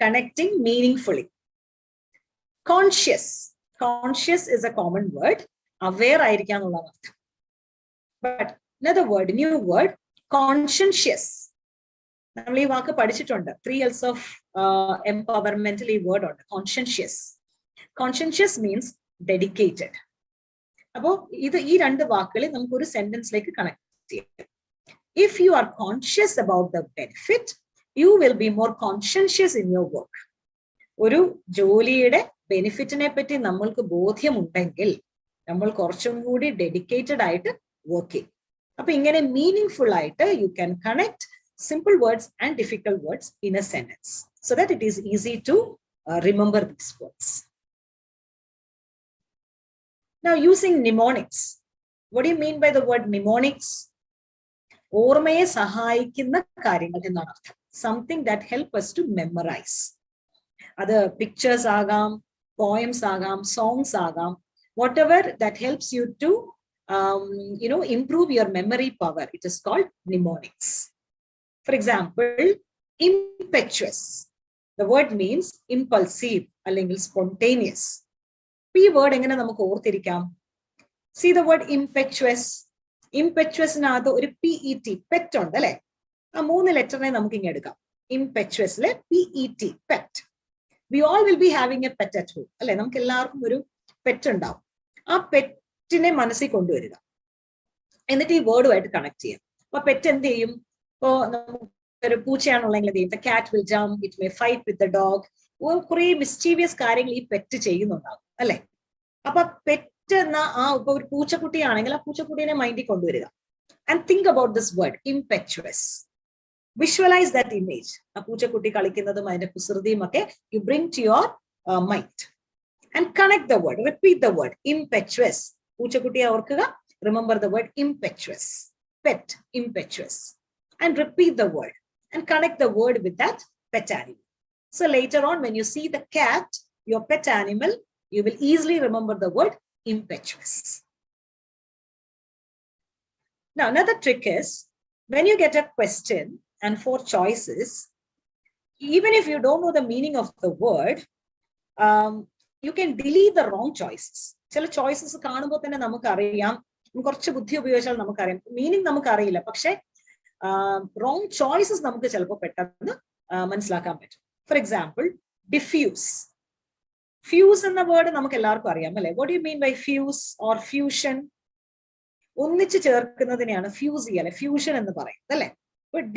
Speaker 8: connecting meaningfully. Conscious. Conscious is a common word. Aware ആയിരിക്കാം എന്നുള്ളതാണ് അർത്ഥം. But another word, new word, conscientious. നമ്മൾ ഈ വാക്ക് പഠിച്ചിട്ടുണ്ട്. 3 L's of empowermental ഈ word ഉണ്ട്, conscientious. Conscientious means dedicated. അപ്പോ ഇത് ഈ രണ്ട് വാക്കുകളെ നമുക്ക് ഒരു സെന്റൻസിലേക്ക് കണക്ട് ചെയ്യാം. If you are conscious about the benefit, you will be more conscientious in your work. ഒരു ജോലിയുടെ ബെനിഫിറ്റിനെ പറ്റി നമ്മൾക്ക് ബോധ്യമുണ്ടെങ്കിൽ നമ്മൾ കുറച്ചും കൂടി ഡെഡിക്കേറ്റഡ് ആയിട്ട് വർക്ക് ചെയ്യും. അപ്പൊ ഇങ്ങനെ മീനിങ്ഫുൾ ആയിട്ട് you can connect simple words and difficult words in a sentence so that it is easy to remember these words. Now using mnemonics. What do you mean by the word mnemonics? ഓർമ്മയെ സഹായിക്കുന്ന കാര്യങ്ങൾ എന്നാണ് അർത്ഥം. Something that help us to memorize. അത് pictures ആകാം, poems ആകാം, songs ആകാം, whatever that helps you to improve your memory power. It is called mnemonics. For example, impetuous. The word means impulsive അല്ലെങ്കിൽ spontaneous. ഈ വേർഡ് എങ്ങനെ നമുക്ക് ഓർത്തിരിക്കാം? See the word impetuous. Impetuousനകത്ത് ഒരു PET, pet ഉണ്ട് അല്ലെ? ആ 3 ലെറ്ററിനെ നമുക്ക് ഇങ്ങനെ എടുക്കാം. Impetuousലെ PET, pet. We all will be having a pet at home അല്ലെ? നമുക്ക് എല്ലാവർക്കും ഒരു പെറ്റ് ഉണ്ടാവും. ആ പെറ്റിനെ മനസ്സിൽ കൊണ്ടുവരിക, എന്നിട്ട് ഈ വേർഡുമായിട്ട് കണക്ട് ചെയ്യാം. അപ്പൊ പെറ്റ് എന്ത് ചെയ്യും? ഇപ്പോ ഒരു പൂച്ചയാണുള്ളെങ്കിൽ എന്ത് ചെയ്യും? The cat will jump, it may fight with the dog. കുറെ മിസ്റ്റീവിയസ് കാര്യങ്ങൾ ഈ പെറ്റ് ചെയ്യുന്നുണ്ടാവും അല്ലെ? അപ്പൊ പെറ്റ് എന്ന ആ ഇപ്പൊ ഒരു പൂച്ചക്കുട്ടിയാണെങ്കിൽ ആ പൂച്ചക്കുട്ടീനെ മൈൻഡിൽ കൊണ്ടുവരിക. And think about this word, impetuous. Visualize that image. ആ പൂച്ചക്കുട്ടി കളിക്കുന്നതും അതിന്റെ കുസൃതിയും ഒക്കെ you bring to your mind. And connect the word, repeat the word, impetuous. പൂച്ചക്കുട്ടിയെ ഓർക്കുക, remember the word impetuous. Pet, impetuous. And repeat the word and connect the word with that pet animal. So later on, when you see the cat, your pet animal, you will easily remember the word impetuous. Now, another trick is when you get a question and 4 choices, even if you don't know the meaning of the word, you can delete the wrong choices. ചില choices കാണുമ്പോൾ തന്നെ നമുക്കറിയാം, കുറച്ച് ബുദ്ധി ഉപയോഗിച്ചാൽ നമുക്കറിയാം meaning നമുക്കറിയില്ല, പക്ഷെ റോങ് ചോയ്സസ് നമുക്ക് ചിലപ്പോൾ പെട്ടെന്ന് മനസ്സിലാക്കാൻ പറ്റും. For example, diffuse. ഫ്യൂസ് എന്ന വേർഡ് നമുക്ക് എല്ലാവർക്കും അറിയാം അല്ലെ? What you mean by fuse or fusion? ഒന്നിച്ച് ചേർക്കുന്നതിനെയാണ് ഫ്യൂസ് ചെയ്യുക, അല്ലെ, ഫ്യൂഷൻ എന്ന് പറയുന്നത് അല്ലെ?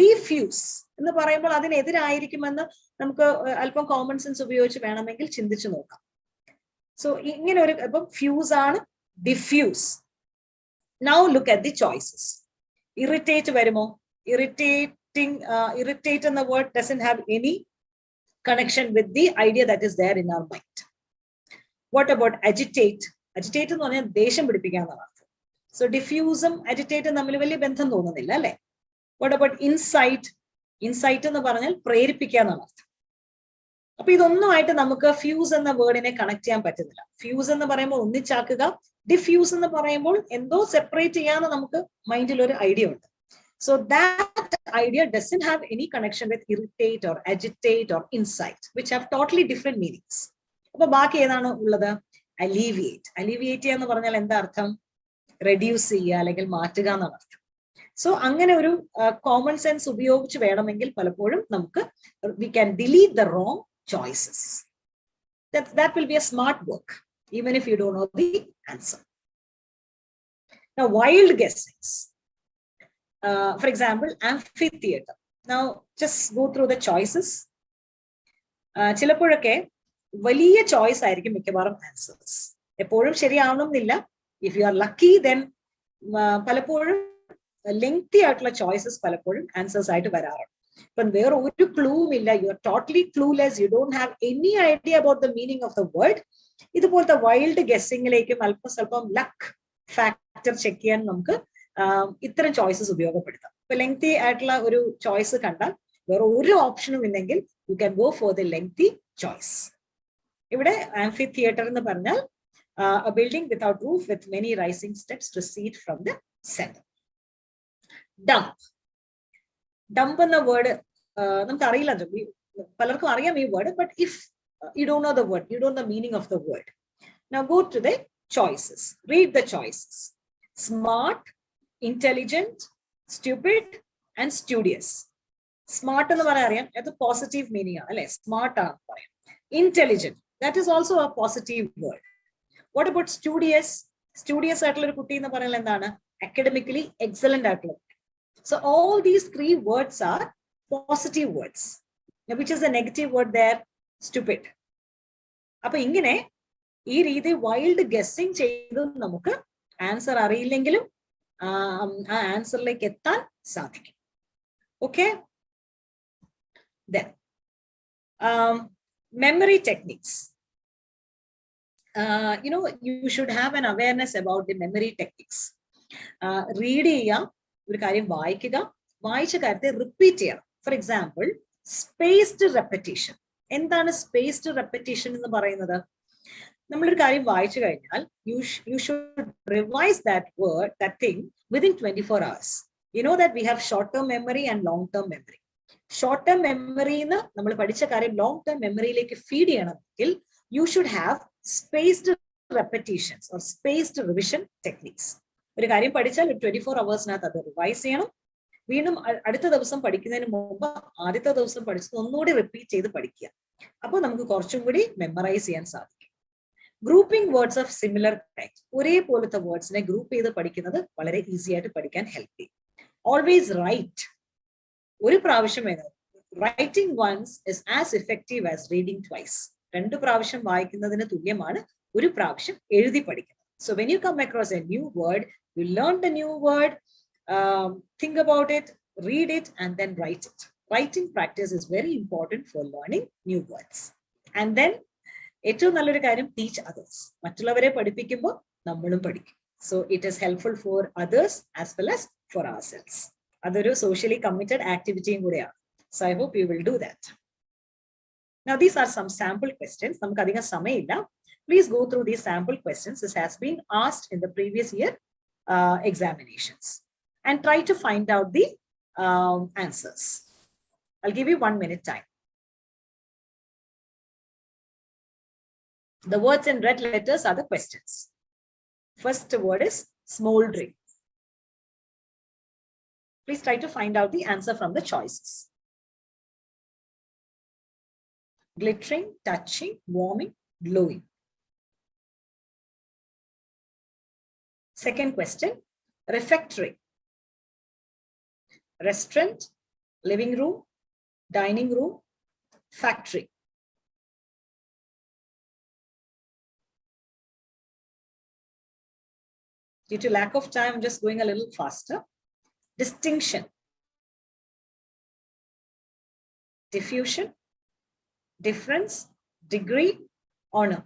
Speaker 8: ഡിഫ്യൂസ് എന്ന് പറയുമ്പോൾ അതിനെതിരായിരിക്കുമെന്ന് നമുക്ക് അല്പം കോമൺ സെൻസ് ഉപയോഗിച്ച് വേണമെങ്കിൽ ചിന്തിച്ചു നോക്കാം. സോ ഇങ്ങനെ ഒരു ഇപ്പം ഫ്യൂസ് ആണ്, diffuse. Now look at the choices. Irritate വരുമോ? Irritate എന്ന word doesn't have any connection with the idea that is there in our mind. What about agitate? Agitate എന്ന് പറഞ്ഞാൽ ദേഷ്യം പിടിപ്പിക്കാന്നാണ് അർത്ഥം. സോ ഡിഫ്യൂസും അജിറ്റേറ്റും തമ്മിൽ വലിയ ബന്ധം തോന്നുന്നില്ല അല്ലെ? What about insight? Insight എന്ന് പറഞ്ഞാൽ പ്രേരിപ്പിക്കാന്നാണ് അർത്ഥം. അപ്പൊ ഇതൊന്നുമായിട്ട് നമുക്ക് ഫ്യൂസ് എന്ന വേർഡിനെ കണക്ട് ചെയ്യാൻ പറ്റുന്നില്ല. ഫ്യൂസ് എന്ന് പറയുമ്പോൾ ഒന്നിച്ചാക്കുക, ഡിഫ്യൂസ് എന്ന് പറയുമ്പോൾ എന്തോ സെപ്പറേറ്റ് ചെയ്യാന്ന് നമുക്ക് മൈൻഡിൽ ഒരു ഐഡിയ ഉണ്ട്. So that idea doesn't have any connection with irritate or agitate or insight, which have totally different meanings. അപ്പൊ ബാക്കി ഏതാണ് ഉള്ളത്? Alleviate. Alleviate എന്ന് പറഞ്ഞാൽ എന്താ അർത്ഥം? റെഡ്യൂസ് ചെയ്യുക അല്ലെങ്കിൽ മാറ്റുക എന്നാണ് അർത്ഥം. സോ അങ്ങനെ ഒരു കോമൺ സെൻസ് ഉപയോഗിച്ച് വേണമെങ്കിൽ പലപ്പോഴും നമുക്ക് we can delete the wrong choices. That will be a smart work, even if you don't know the answer. Now, wild guessings. For example, amphitheater. Now, just go through the choices. ചിലപ്പോഴൊക്കെ വലിയ choice ആയിരിക്കും മിക്കവാറും answers. എപ്പോഴും ശരിയാവണമെന്നില്ല. If you are lucky then പലപ്പോഴും lengthy ആയിട്ടുള്ള choices പലപ്പോഴും answers ആയിട്ട് വരാറുണ്ട്. ഇപ്പം വേറെ ഒരു ക്ലൂവും ഇല്ല, you are totally clueless, you don't have any idea about the meaning of the word. ഇതുപോലത്തെ വൈൽഡ് ഗെസ്സിങ്ങിലേക്കും അല്പം സ്വല്പം ലക്ക് ഫാക്ടർ ചെക്ക് ചെയ്യാൻ നമുക്ക് ഇത്തരം ചോയ്സസ് ഉപയോഗപ്പെടുത്താം. ഇപ്പൊ ലെങ്തി ആയിട്ടുള്ള ഒരു ചോയ്സ് കണ്ടാൽ വേറെ ഒരു ഓപ്ഷനും ഇല്ലെങ്കിൽ you can go for the lengthy choice. ഇവിടെ ആംഫി തിയേറ്റർ എന്ന് പറഞ്ഞാൽ a building without roof with many rising steps to see it from the center. Dump. Dump എന്ന വേർഡ് നമുക്ക് അറിയില്ല, പലർക്കും അറിയാം ഈ word, but if you don't know the word, you don't know the meaning of the word. Now go to the choices. Read the choices. Smart, intelligent, stupid and studious. Smart എന്ന് പറയാൻ അറിയാം, അത് positive meaning ആണ് അല്ലെ? Smart ആണ് പറയാം. Intelligent, that is also a positive word. What about studious? Studious ആയിട്ടുള്ള ഒരു കുട്ടി എന്ന് പറയുന്നത് എന്താണ്? Academically excellent ആയിട്ടുള്ള. So all these 3 words are positive words. Now, which is the negative word there? Stupid. അപ്പൊ ഇങ്ങനെ ഈ രീതി വൈൽഡ് ഗെസ്സിങ് ചെയ്ത് നമുക്ക് ആൻസർ അറിയില്ലെങ്കിലും ആ ആൻസറിലേക്ക് എത്താൻ സാധിക്കും. Okay, then memory techniques. You should have an awareness about the memory techniques. Read ചെയ്യുക, ഒരു കാര്യം വായിക്കുക, വായിച്ച കാര്യത്തെ റിപ്പീറ്റ് ചെയ്യണം. For example, spaced repetition. എന്താണ് സ്പേസ്ഡ് റെപ്പറ്റീഷൻ എന്ന് പറയുന്നത്? നമ്മളൊരു കാര്യം വായിച്ചു കഴിഞ്ഞാൽ you should revise that word, that thing within 24 hours. You know that we have short-term memory and long-term memory. Short-term memory എന്ന് നമ്മൾ പഠിച്ച കാര്യം long-term മെമ്മറിയിലേക്ക് ഫീഡ് ചെയ്യണമെങ്കിൽ you should have spaced repetitions or spaced revision techniques. ഒരു കാര്യം പഠിച്ചാൽ 24 hours-നകത്ത് അത് റിവൈസ് ചെയ്യണം. വീണ്ടും അടുത്ത ദിവസം പഠിക്കുന്നതിന് മുമ്പ് ആദ്യത്തെ ദിവസം പഠിച്ചത് ഒന്നുകൂടി റിപ്പീറ്റ് ചെയ്ത് പഠിക്കുക. അപ്പോൾ നമുക്ക് കുറച്ചും കൂടി മെമ്മറൈസ് ചെയ്യാൻ സാധിക്കും. Grouping words of similar type. ഒരേപോലത്തെ വേർഡ്സിനെ ഗ്രൂപ്പ് ചെയ്ത് പഠിക്കുന്നത് വളരെ ഈസി ആയിട്ട് പഠിക്കാൻ ഹെൽപ്പ് ചെയ്യും. Always write. ഒരു പ്രാവശ്യം writing once is as effective as reading twice. 2 പ്രാവശ്യം വായിക്കുന്നതിന് തുല്യമാണ് ഒരു പ്രാവശ്യം എഴുതി പഠിക്കുന്നത്. So when you come across a new word, you learn the new word, think about it, read it, and then write it. Writing practice is very important for learning new words. And then, teach others. So it is helpful for others as well as for ourselves. That's a socially committed activity. So I hope you will do that. Now, these are some sample questions. Please go through these sample questions. This has been asked in the previous year examinations. And try to find out the answers. I'll give you 1 minute time. The words in red letters are the questions. First word is smoldering. Please try to find out the answer from the choices. Glittering, touching, warming, glowing. Second question, refectory. Restaurant, living room, dining room, factory. Due to lack of time, I'm just going a little faster. Distinction, diffusion, difference, degree, honor.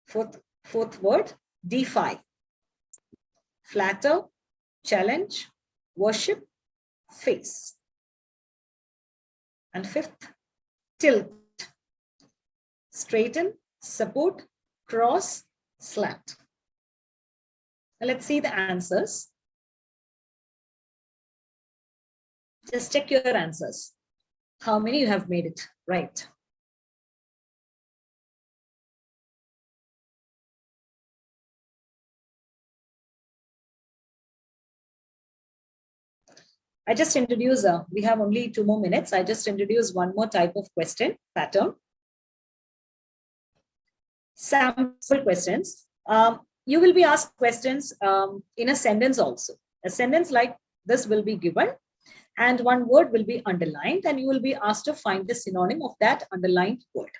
Speaker 8: Fourth word, defy. Flatter, challenge, worship, face. And fifth, tilt. Straighten, support, cross, slant. Now let's see the answers. Just check your answers. How many you have made it right? I just introduce, we have only 2 more minutes. I just introduce one more type of question pattern. Sample questions. You will be asked questions in a sentence also. A sentence like this will be given and one word will be underlined and you will be asked to find the synonym of that underlined word.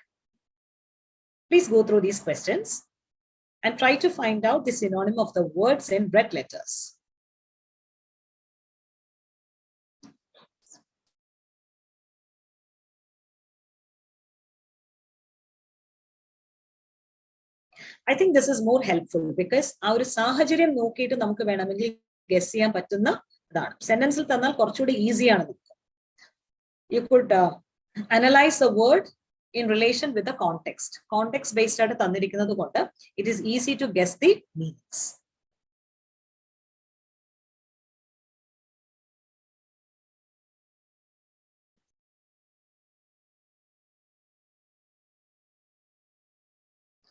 Speaker 8: Please go through these questions and try to find out the synonym of the words in red letters. I think this is more helpful because our sahajaryam nokkittu namukku venamengil guess cheyan pattunna adana. Sentence il thannal korchude easy aanu. You could analyze a word in relation with the context. Context based aayittu thannirikkunnathu kondu it is easy to guess the meanings.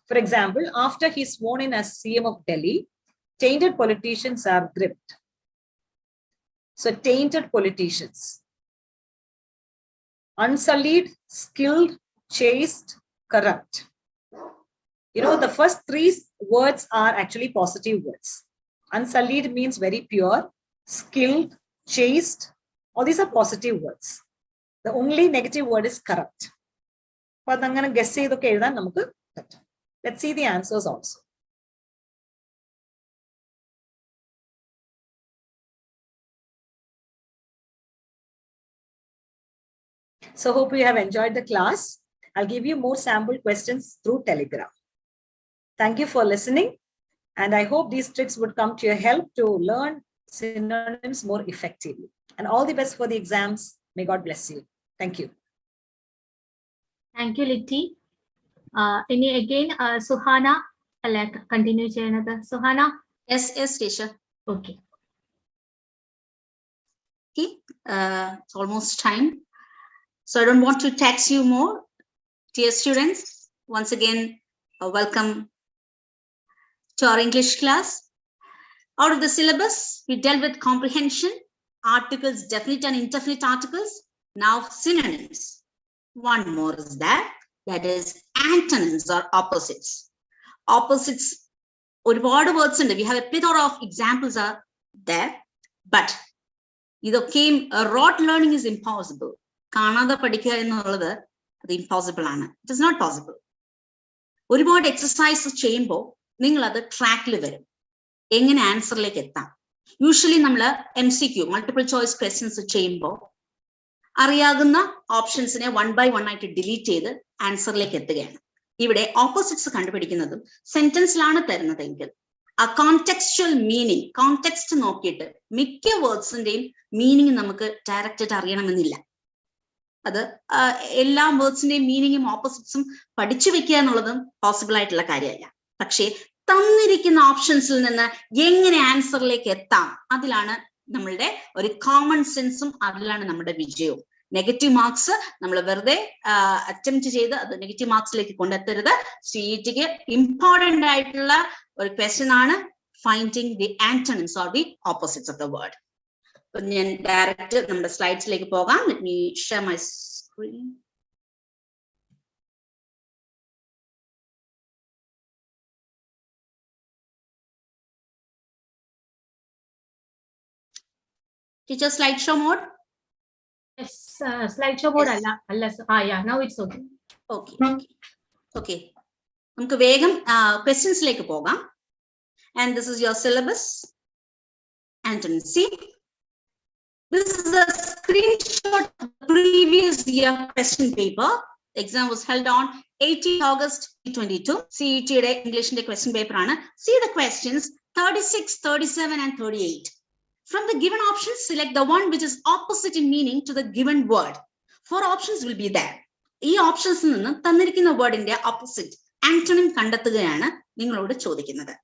Speaker 8: For example, after he's sworn in as CM of Delhi, tainted politicians are gripped. So tainted politicians. Unsullied, skilled, chaste, corrupt. You know, the first 3 words are actually positive words. Unsullied means very pure, skilled, chaste. All these are positive words. The only negative word is corrupt. But I'm going to guess it, okay, let's see the answers also. So hope you have enjoyed the class. I'll give you more sample questions through Telegram. Thank you for listening. And I hope these tricks would come to your help to learn synonyms more effectively. And all the best for the exams. May God bless you. Thank you.
Speaker 1: Thank you, Litti. Any again, Suhana, continue cheyanathu. Suhana?
Speaker 6: Yes, teacher.
Speaker 1: Okay.
Speaker 6: Okay, it's almost time. So I don't want to tax you more. Dear students, once again, welcome to our English class. Out of the syllabus, we dealt with comprehension, articles, definite and indefinite articles. Now synonyms. One more is that is antonyms or opposites. Opposites, ഒരുപാട് words ഉണ്ട്. We have a plethora of examples are there, but ഇതൊക്കെയും rote learning is impossible. കാണാതെ പഠിക്കുക എന്നുള്ളത് അത് impossible ആണ്. It is not possible. ഒരുപാട് exercise ചെയ്യുമ്പോൾ നിങ്ങൾ അത് ട്രാക്കിൽ വരും, എങ്ങനെ ആൻസറിലേക്ക് എത്താം. യൂഷ്വലി നമ്മൾ MCQ മൾട്ടിപ്പിൾ ചോയ്സ് ക്വസ്റ്റ്യൻസ് ചെയ്യുമ്പോൾ അറിയാവുന്ന ഓപ്ഷൻസിനെ 1 by 1 ആയിട്ട് ഡിലീറ്റ് ചെയ്ത് ആൻസറിലേക്ക് എത്തുകയാണ്. ഇവിടെ ഓപ്പോസിറ്റ്സ് കണ്ടുപിടിക്കുന്നതും സെന്റൻസിലാണ് തരുന്നതെങ്കിൽ ആ കോണ്ടെക്സ്ച്വൽ മീനിങ്, കോണ്ടെക്സ്റ്റ് നോക്കിയിട്ട് മിക്ക വേർഡ്സിന്റെയും മീനിങ് നമുക്ക് ഡയറക്റ്റ് അറിയണമെന്നില്ല. അത് എല്ലാ വേർഡ്സിന്റെയും മീനിങ്ങും ഓപ്പോസിറ്റ്സും പഠിച്ചു വെക്കുക എന്നുള്ളതും പോസിബിൾ ആയിട്ടുള്ള കാര്യമല്ല. പക്ഷേ തന്നിരിക്കുന്ന ഓപ്ഷൻസിൽ നിന്ന് എങ്ങനെ ആൻസറിലേക്ക് എത്താം, അതിലാണ് നമ്മളുടെ ഒരു കോമൺ സെൻസും, അതിലാണ് നമ്മുടെ വിജയവും. നെഗറ്റീവ് മാർക്സ് നമ്മൾ വെറുതെ അറ്റംപ്റ്റ് ചെയ്ത് അത് നെഗറ്റീവ് മാർക്സിലേക്ക് കൊണ്ടെത്തരുത്. CET-ക്ക് ഇമ്പോർട്ടന്റ് ആയിട്ടുള്ള ഒരു ക്വസ്റ്റ്യൻ ആണ് finding the ആന്റണിംസ് or the opposites of the word. ഞാൻ ഡയറക്റ്റ് നമ്മുടെ സ്ലൈഡ്സിലേക്ക് പോകാം. Let me share my screen. Teacher, slideshow mode?
Speaker 1: Yes, slideshow mode
Speaker 6: Yes.
Speaker 1: alla. Yeah, now it's okay.
Speaker 6: Okay. നമുക്ക് വേഗം ക്വസ്റ്റ്യൻസിലേക്ക് പോകാം. And this is your syllabus. Antonym, see? This is a screenshot of the previous year question paper. The exam was held on 18 August 2022. CET English question paper. See the questions 36, 37 and 38. From the given options, select the one which is opposite in meaning to the given word. 4 options will be there. ഈ ഓപ്ഷൻസിൽ നിന്ന് തന്നിരിക്കുന്ന വേർഡിന്റെ opposite antonym കണ്ടെത്തുകയാണ് നിങ്ങളോട് ചോദിക്കുന്നത്.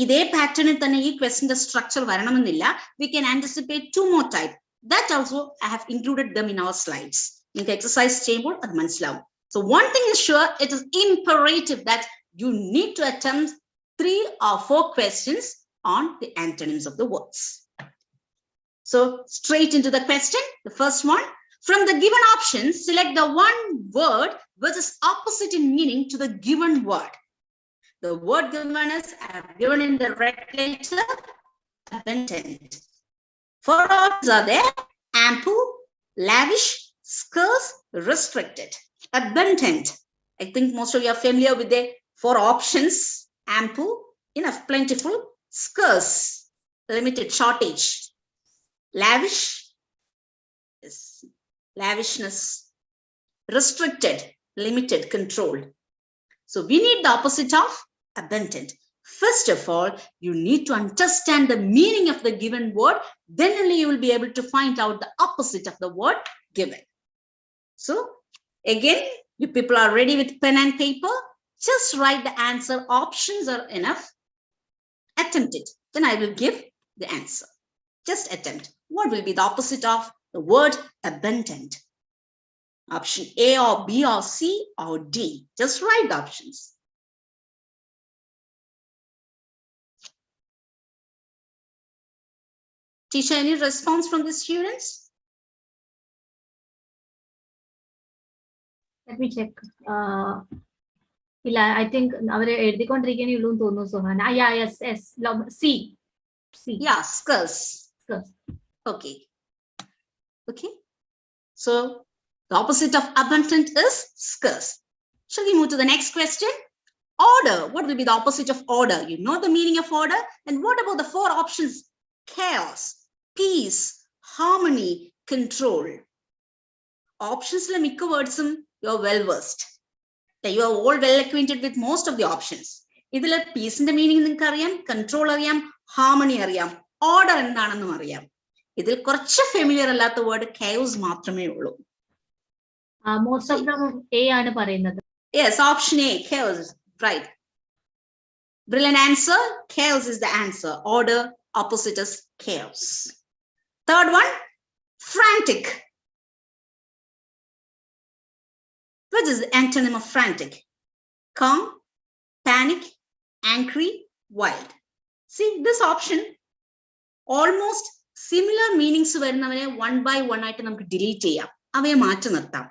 Speaker 6: ഇതേ പാറ്റേണിൽ തന്നെ ഈ ക്വസ്റ്റിന്റെ സ്ട്രക്ചർ വരണമെന്നില്ല. We can anticipate 2 more type. That also I have included them in our slides. നിങ്ങൾക്ക് എക്സസൈസ് ചെയ്യുമ്പോൾ അത് മനസ്സിലാവും. So one thing is sure, it is imperative that you need to attempt 3 or 4 questions on the antonyms of the words. So straight into the question, the first one. From the given options, select the one word which is opposite in meaning to the given word. The word given is given in the red letter, abundant. 4 options are there: ample, lavish, scarce, restricted. Abundant. I think most of you are familiar with the 4 options: ample, enough, plentiful; scarce, limited, shortage; lavish, yes, lavishness; restricted, limited, controlled. So we need the opposite of abundant. First of all, you need to understand the meaning of the given word, then only you will be able to find out the opposite of the word given. So again, you people are ready with pen and paper, just write the answer. Options are enough. Attempt it, then I will give the answer. Just attempt. What will be the opposite of the word abundant? Option A or B or C or D. Just write the options. Teacher, any response from the students?
Speaker 1: Let me check. I think avare ezhudikondirikene ullu nu thonu Suhana. Yeah, yes. C.
Speaker 6: Yeah, scarce. Okay. So the opposite of abundant is scarce. Shall we move to the next question? Order. What will be the opposite of order? You know the meaning of order. And what about the 4 options? Chaos, peace, harmony, control. Options la mikka words you are well versed. You are all well acquainted with most of the options. Idile peace inde meaning ningalku ariyam, control ariyam, harmony ariyam, order endanennu ariyam. Idil korchu familiar allatha word chaos maatrame ullu.
Speaker 1: Most of them A aanu parayunnathu.
Speaker 6: Yes, option A, chaos, right. Brilliant answer. Chaos is the answer. Order, opposite is chaos. Third one, frantic. What is the antonym of frantic? Calm, panic, angry, wild. See this option, almost similar meanings varunavane 1 by 1 ആയിട്ട് നമുക്ക് delete ചെയ്യാം, അവയെ മാറ്റി നിർത്താം.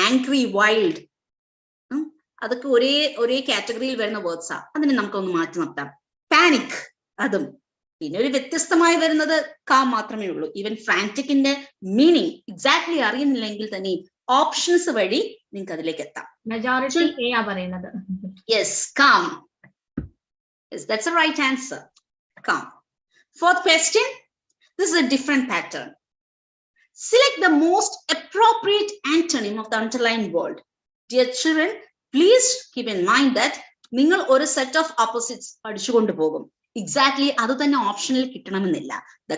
Speaker 6: Angry, wild, അതൊക്കെ ഒരേ കാറ്റഗറിയിൽ വരുന്ന വേർഡ്സാ, അതിനെ നമുക്കൊന്ന് മാറ്റി നിർത്താം. പാനിക്, അതും. പിന്നെ ഒരു വ്യത്യസ്തമായി വരുന്നത് കാം മാത്രമേ ഉള്ളൂ. ഈവൻ ഫ്രാൻറ്റിക്കിന്റെ മീനിങ് എക്സാക്ട്ലി അറിയുന്നില്ലെങ്കിൽ തന്നെ ഓപ്ഷൻസ് വഴി നിങ്ങൾക്ക് അതിലേക്ക് എത്താം.
Speaker 1: മെജോറിറ്റി എ ആ പറയുന്നത്.
Speaker 6: Yes, calm. Yes, that's the right answer. Calm. Fourth question. This is a different pattern. Select the most appropriate antonym of the underlined word. Dear children, please keep in mind that നിങ്ങൾ ഒരു set of opposites പഠിച്ചുകൊണ്ട് പോകും. Exactly അത് തന്നെ ഓപ്ഷനിൽ കിട്ടണമെന്നില്ല. The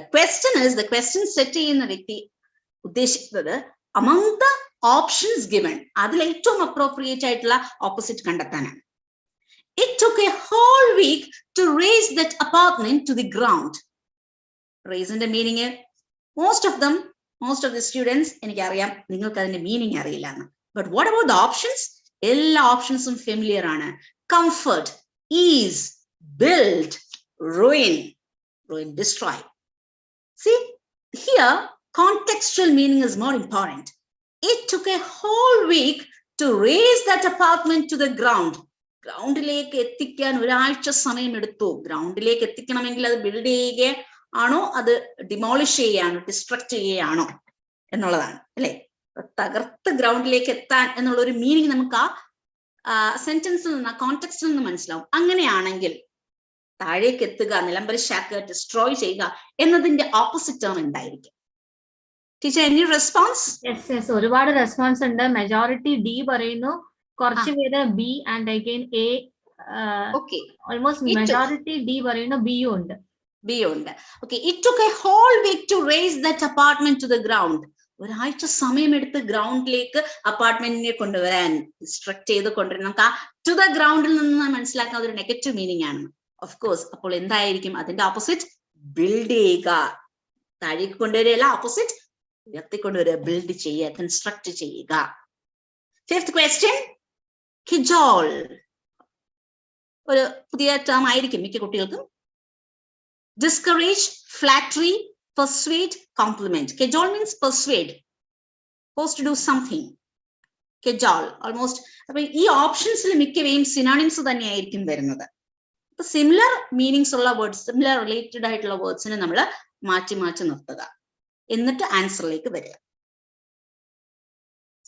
Speaker 6: question set ചെയ്യുന്ന വ്യക്തി ഉദ്ദേശിക്കുന്നത് among the options given അതിൽ ഏറ്റവും appropriate ആയിട്ടുള്ള opposite കണ്ടെത്താനാണ്. It took a whole week to raise that apartment to the ground. Raise in the meaning, most of the students, എനിക്കറിയാം നിങ്ങൾക്ക് അതിന്റെ മീനിങ് അറിയില്ല. But what about the options? എല്ലാ ഓപ്ഷൻസും familiar ആണ്. Comfort, ease, build, ruin, destroy. See, here contextual meaning is more important. It took a whole week to raise that apartment to the ground. ഗ്രൗണ്ടിലേക്ക് എത്തിക്കാൻ ഒരാഴ്ച സമയം എടുത്തു. ഗ്രൗണ്ടിലേക്ക് എത്തിക്കണമെങ്കിൽ അത് build ചെയ്യുകയാണോ അത് demolish ചെയ്യുകയാണോ ഡിസ്ട്രക്ട് ചെയ്യുകയാണോ എന്നുള്ളതാണ് അല്ലെ. തകർത്ത് ഗ്രൗണ്ടിലേക്ക് എത്താൻ എന്നുള്ള ഒരു മീനിങ് നമുക്ക് ആ സെന്റൻസിൽ നിന്ന് ആ കോണ്ടെക്സ്റ്റിൽ നിന്ന് മനസ്സിലാവും. അങ്ങനെയാണെങ്കിൽ താഴേക്ക് എത്തുക, നിലംപരിശാക്കുക, ഡിസ്ട്രോയ് ചെയ്യുക എന്നതിന്റെ ഓപ്പോസിറ്റ് ടേം എന്തായിരിക്കും? Teacher, any response?
Speaker 1: യെസ്, ഒരുപാട് റെസ്പോൺസ് ഉണ്ട്. മെജോറിറ്റി ഡി പറയുന്നു, കുറച്ച് പേര് B and again A. Almost majority D പറയുന്നു, ബിയും ഉണ്ട്.
Speaker 6: Okay, it took a whole week to raise that apartment to the ground. ഒരാഴ്ച സമയമെടുത്ത് ഗ്രൗണ്ടിലേക്ക് അപ്പാർട്ട്മെന്റിനെ കൊണ്ടുവരാൻ, ഡിസ്ട്രക്ട് ചെയ്ത് കൊണ്ടുവരാൻ. നമുക്ക് ആ ടു ദ ഗ്രൗണ്ടിൽ നിന്ന് മനസ്സിലാക്കാൻ ഒരു നെഗറ്റീവ് മീനിങ് ആണ്. ഓഫ് കോഴ്സ് അപ്പോൾ എന്തായിരിക്കും അതിന്റെ ഓപ്പോസിറ്റ്? ബിൽഡ് ചെയ്യുക. താഴേക്ക് കൊണ്ടുവരികയല്ല, ഓപ്പോസിറ്റ് ഉയർത്തിക്കൊണ്ടുവരിക, ബിൽഡ് ചെയ്യുക, കൺസ്ട്രക്ട് ചെയ്യുക. Fifth question, cajole. ഒരു പുതിയ ടേം ആയിരിക്കും മിക്ക കുട്ടികൾക്കും. Discourage, flattery, persuade, compliment. Cajole means persuade, forced to do something. Cajole, almost. അപ്പൊ ഈ ഓപ്ഷൻസിൽ മിക്കവയും സിനോണിംസ് തന്നെയായിരിക്കും വരുന്നത്. അപ്പൊ സിമിലർ മീനിങ്സ് ഉള്ള വേർഡ്സ്, സിമിലർ റിലേറ്റഡ് ആയിട്ടുള്ള വേർഡ്സിനെ നമ്മൾ മാറ്റി നിർത്തുക, എന്നിട്ട് ആൻസറിലേക്ക് വരിക.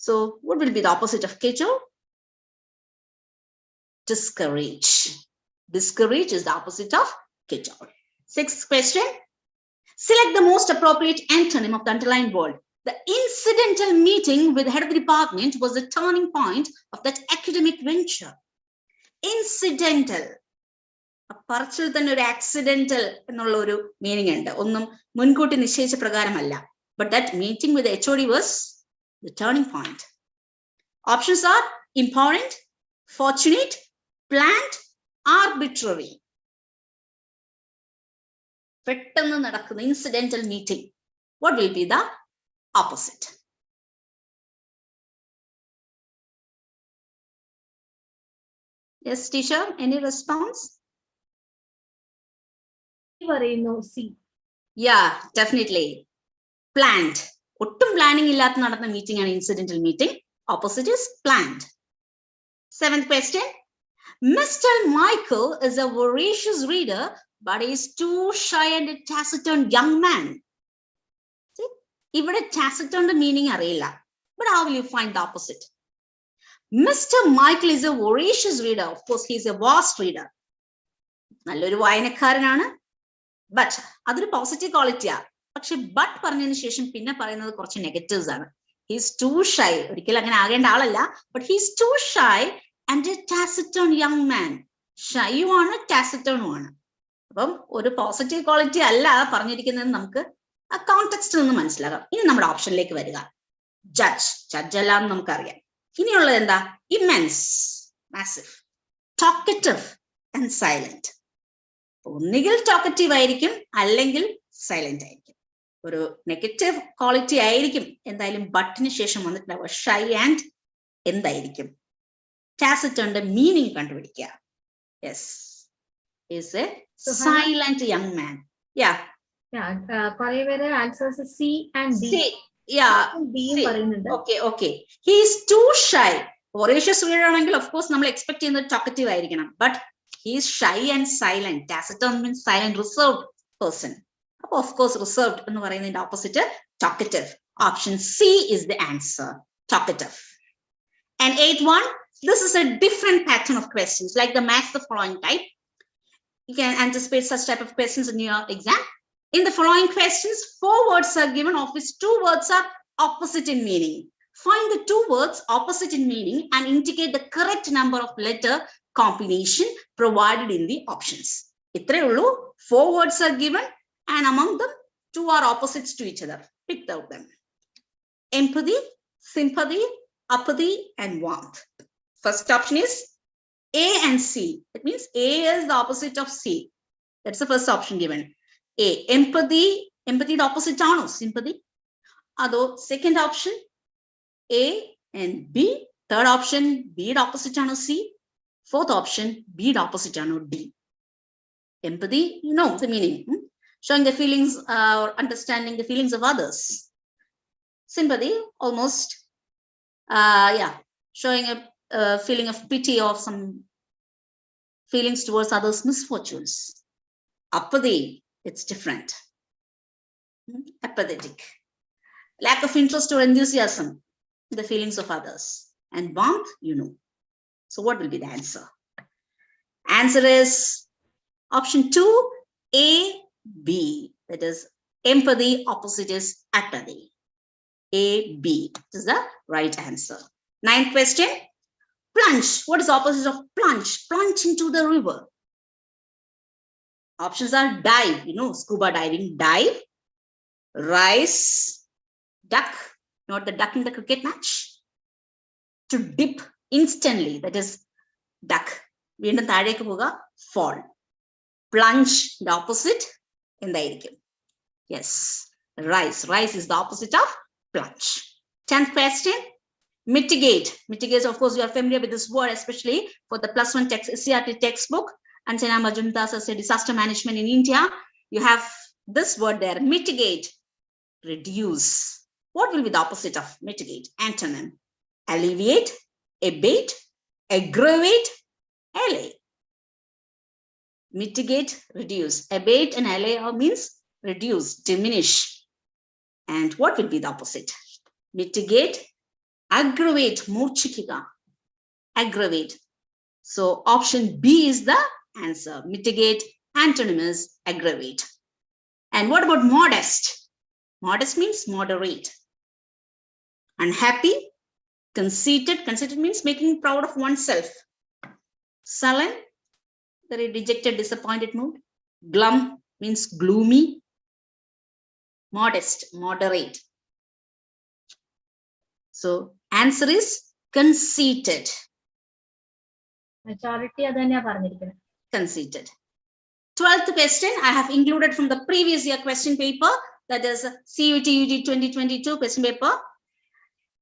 Speaker 6: So what will be the opposite of cajole? Discourage. Discourage is the opposite of cajole. Sixth question. Select the most appropriate antonym of the underlined word. The incidental meeting with the head of the department was the turning point of that academic venture. Incidental. പറച്ചിൽ തന്നെ ഒരു accidental എന്നുള്ള ഒരു meaning ഉണ്ട്. ഒന്നും മുൻകൂട്ടി നിശ്ചയിച്ച പ്രകാരമല്ല. But that meeting with the HOD was the turning point. Options are important, fortunate, planned, arbitrary. പെട്ടെന്ന് നടക്കുന്ന incidental meeting. What will be the opposite? Yes, teacher, any response?
Speaker 1: പറയുന്നു സി.
Speaker 6: Yeah, definitely. Planned. ഒട്ടും planning ഇല്ലാത്ത നടന്ന meeting ആണ് incidental meeting. Opposite is planned. Seventh question. Mr. Michael is a voracious reader, but he is too shy and a taciturn young man. See, ഇവിടെ taciturn meaning അറിയില്ല. But how will you find the opposite? Mr. Michael is a voracious reader. Of course, he is a vast reader. നല്ലൊരു വായനക്കാരനാണ്. But അതൊരു positive ക്വാളിറ്റിയാ. പക്ഷെ but പറഞ്ഞതിന് ശേഷം പിന്നെ പറയുന്നത് കുറച്ച് നെഗറ്റീവ്സ് ആണ്. He is too shy. ഒരിക്കലും അങ്ങനെ ആകേണ്ട ആളല്ല. But he is too shy and a taciturn young man. ഷൈയും ആണ് ടാസിറ്റേണും ആണ്. അപ്പം ഒരു പോസിറ്റീവ് ക്വാളിറ്റി അല്ല പറഞ്ഞിരിക്കുന്നത് നമുക്ക് ആ കോണ്ടെക്സ്റ്റിൽ നിന്ന് മനസ്സിലാകാം. ഇനി നമ്മുടെ ഓപ്ഷനിലേക്ക് വരിക. ജഡ്ജ് അല്ല എന്ന് നമുക്കറിയാം. ഇനിയുള്ളത് എന്താ? Immense, massive, talkative and silent. ഒന്നുകിൽ ടോക്കറ്റീവ് ആയിരിക്കും, അല്ലെങ്കിൽ സൈലന്റ് ആയിരിക്കും. ഒരു നെഗറ്റീവ് ക്വാളിറ്റി ആയിരിക്കും എന്തായാലും ബട്ടിന് ശേഷം വന്നിട്ടുണ്ടാവുക. ഷൈ ആൻഡ് എന്തായിരിക്കും? ടാസിറ്റേണിന്റെ മീനിങ് കണ്ടുപിടിക്കുക. Yes, is a silent young man. Yeah.
Speaker 1: കുറേ പേര് answers C and D.
Speaker 6: Okay. He is too shy. Voracious reader ആണെങ്കിൽ of course നമ്മൾ എക്സ്പെക്ട് ചെയ്യുന്നത് ടോക്കറ്റീവ് ആയിരിക്കണം. But he is shy and silent. Taciturn means silent, reserved person. അപ്പൊ of course reserved എന്ന് പറയുന്നതിന്റെ opposite talkative. Option C is the answer. Talkative. And 8th one, This is a different pattern of questions, like the match the following type. You can anticipate such type of questions in your exam. In the following questions, 4 words are given, of which 2 words are opposite in meaning. Find the 2 words opposite in meaning and indicate the correct number of letter combination provided in the options. Itre ullu, 4 words are given and among them 2 are opposites to each other. Pick out them. Empathy, sympathy, apathy, and warmth. First option is A and C. That means A is the opposite of C. That's the first option given. A, empathy. Empathy the opposite of sympathy. Although second option, A and B. Third option, B the opposite of C. Fourth option, B the opposite of D. Empathy, you know the meaning. Showing the feelings or understanding the feelings of others. Sympathy, almost, showing a feeling of pity or some feelings towards others' misfortunes. Apathy, it's different. Apathetic. Lack of interest or enthusiasm, the feelings of others. And warmth, you know. So what will be the answer? Answer is option 2, A, B. That is empathy, opposite is apathy. A, B is the right answer. 9th question. Plunge. What is the opposite of plunge? Plunge into the river. Options are dive, you know, scuba diving, dive, rise, duck, not the duck in the cricket match. To dip instantly, that is duck. Fall. Plunge, the opposite, in the yes, rise. Rise is the opposite of plunge. 10th question. Mitigate. Mitigate, of course, you are familiar with this word, especially for the +1 text, CRT textbook. Anjana Majumdar said disaster management in India. You have this word there, mitigate, reduce. What will be the opposite of mitigate? Antonym. Alleviate, abate, aggravate, allay. Mitigate, reduce. Abate and allay means reduce, diminish. And what will be the opposite? Mitigate, aggravate, murchikika, aggravate. So option B is the answer. Mitigate, antonym is aggravate. And what about modest? Modest means moderate. Unhappy, conceited. Conceited means making proud of oneself. Sullen, very dejected, disappointed mood. Glum means gloomy. Modest, moderate. So answer is conceited.
Speaker 1: Majority adanya parnirikkunnu.
Speaker 6: Conceited. 12th question I have included from the previous year question paper, that is CUT UT 2022 question paper.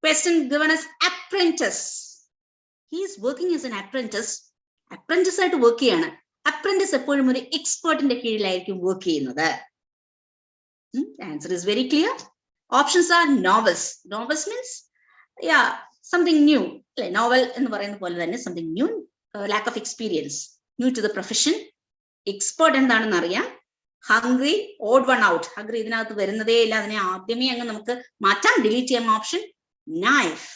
Speaker 6: Question given as apprentice. He is working as an apprentice. Apprentice aayittu work cheyana. Apprentice eppozhum oru expert inde keezhilayirikkum work cheyyunnathu. The answer is very clear. Options are novels. Novels means something new. Novel ennu parayunna pole thanne something new. Lack of experience, new to the profession. Expert എന്താണെന്ന് അറിയാം. Hungry, odd one out. Hungry ഇതിനകത്ത് വരുന്നതേ ഇല്ല. അതിനെ ആദ്യമേ അങ്ങ് നമുക്ക് മാറ്റാം, ഡിലീറ്റ് ചെയ്യാം. Option knife.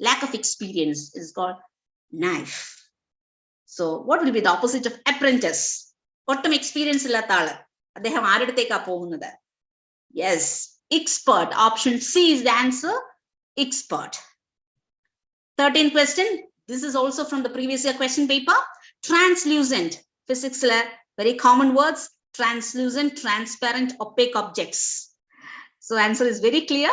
Speaker 6: Lack of experience is called knife. So what will be the opposite of apprentice? ഒട്ടും എക്സ്പീരിയൻസ് ഇല്ലാത്ത ആള്. അദ്ദേഹം ആരുടെത്തേക്കാ പോകുന്നത്? Yes, expert. Option C is the answer. Expert. 13th question. This is also from the previous year question paper. Translucent. Physics very common words. Translucent, transparent, opaque objects. So answer is very clear.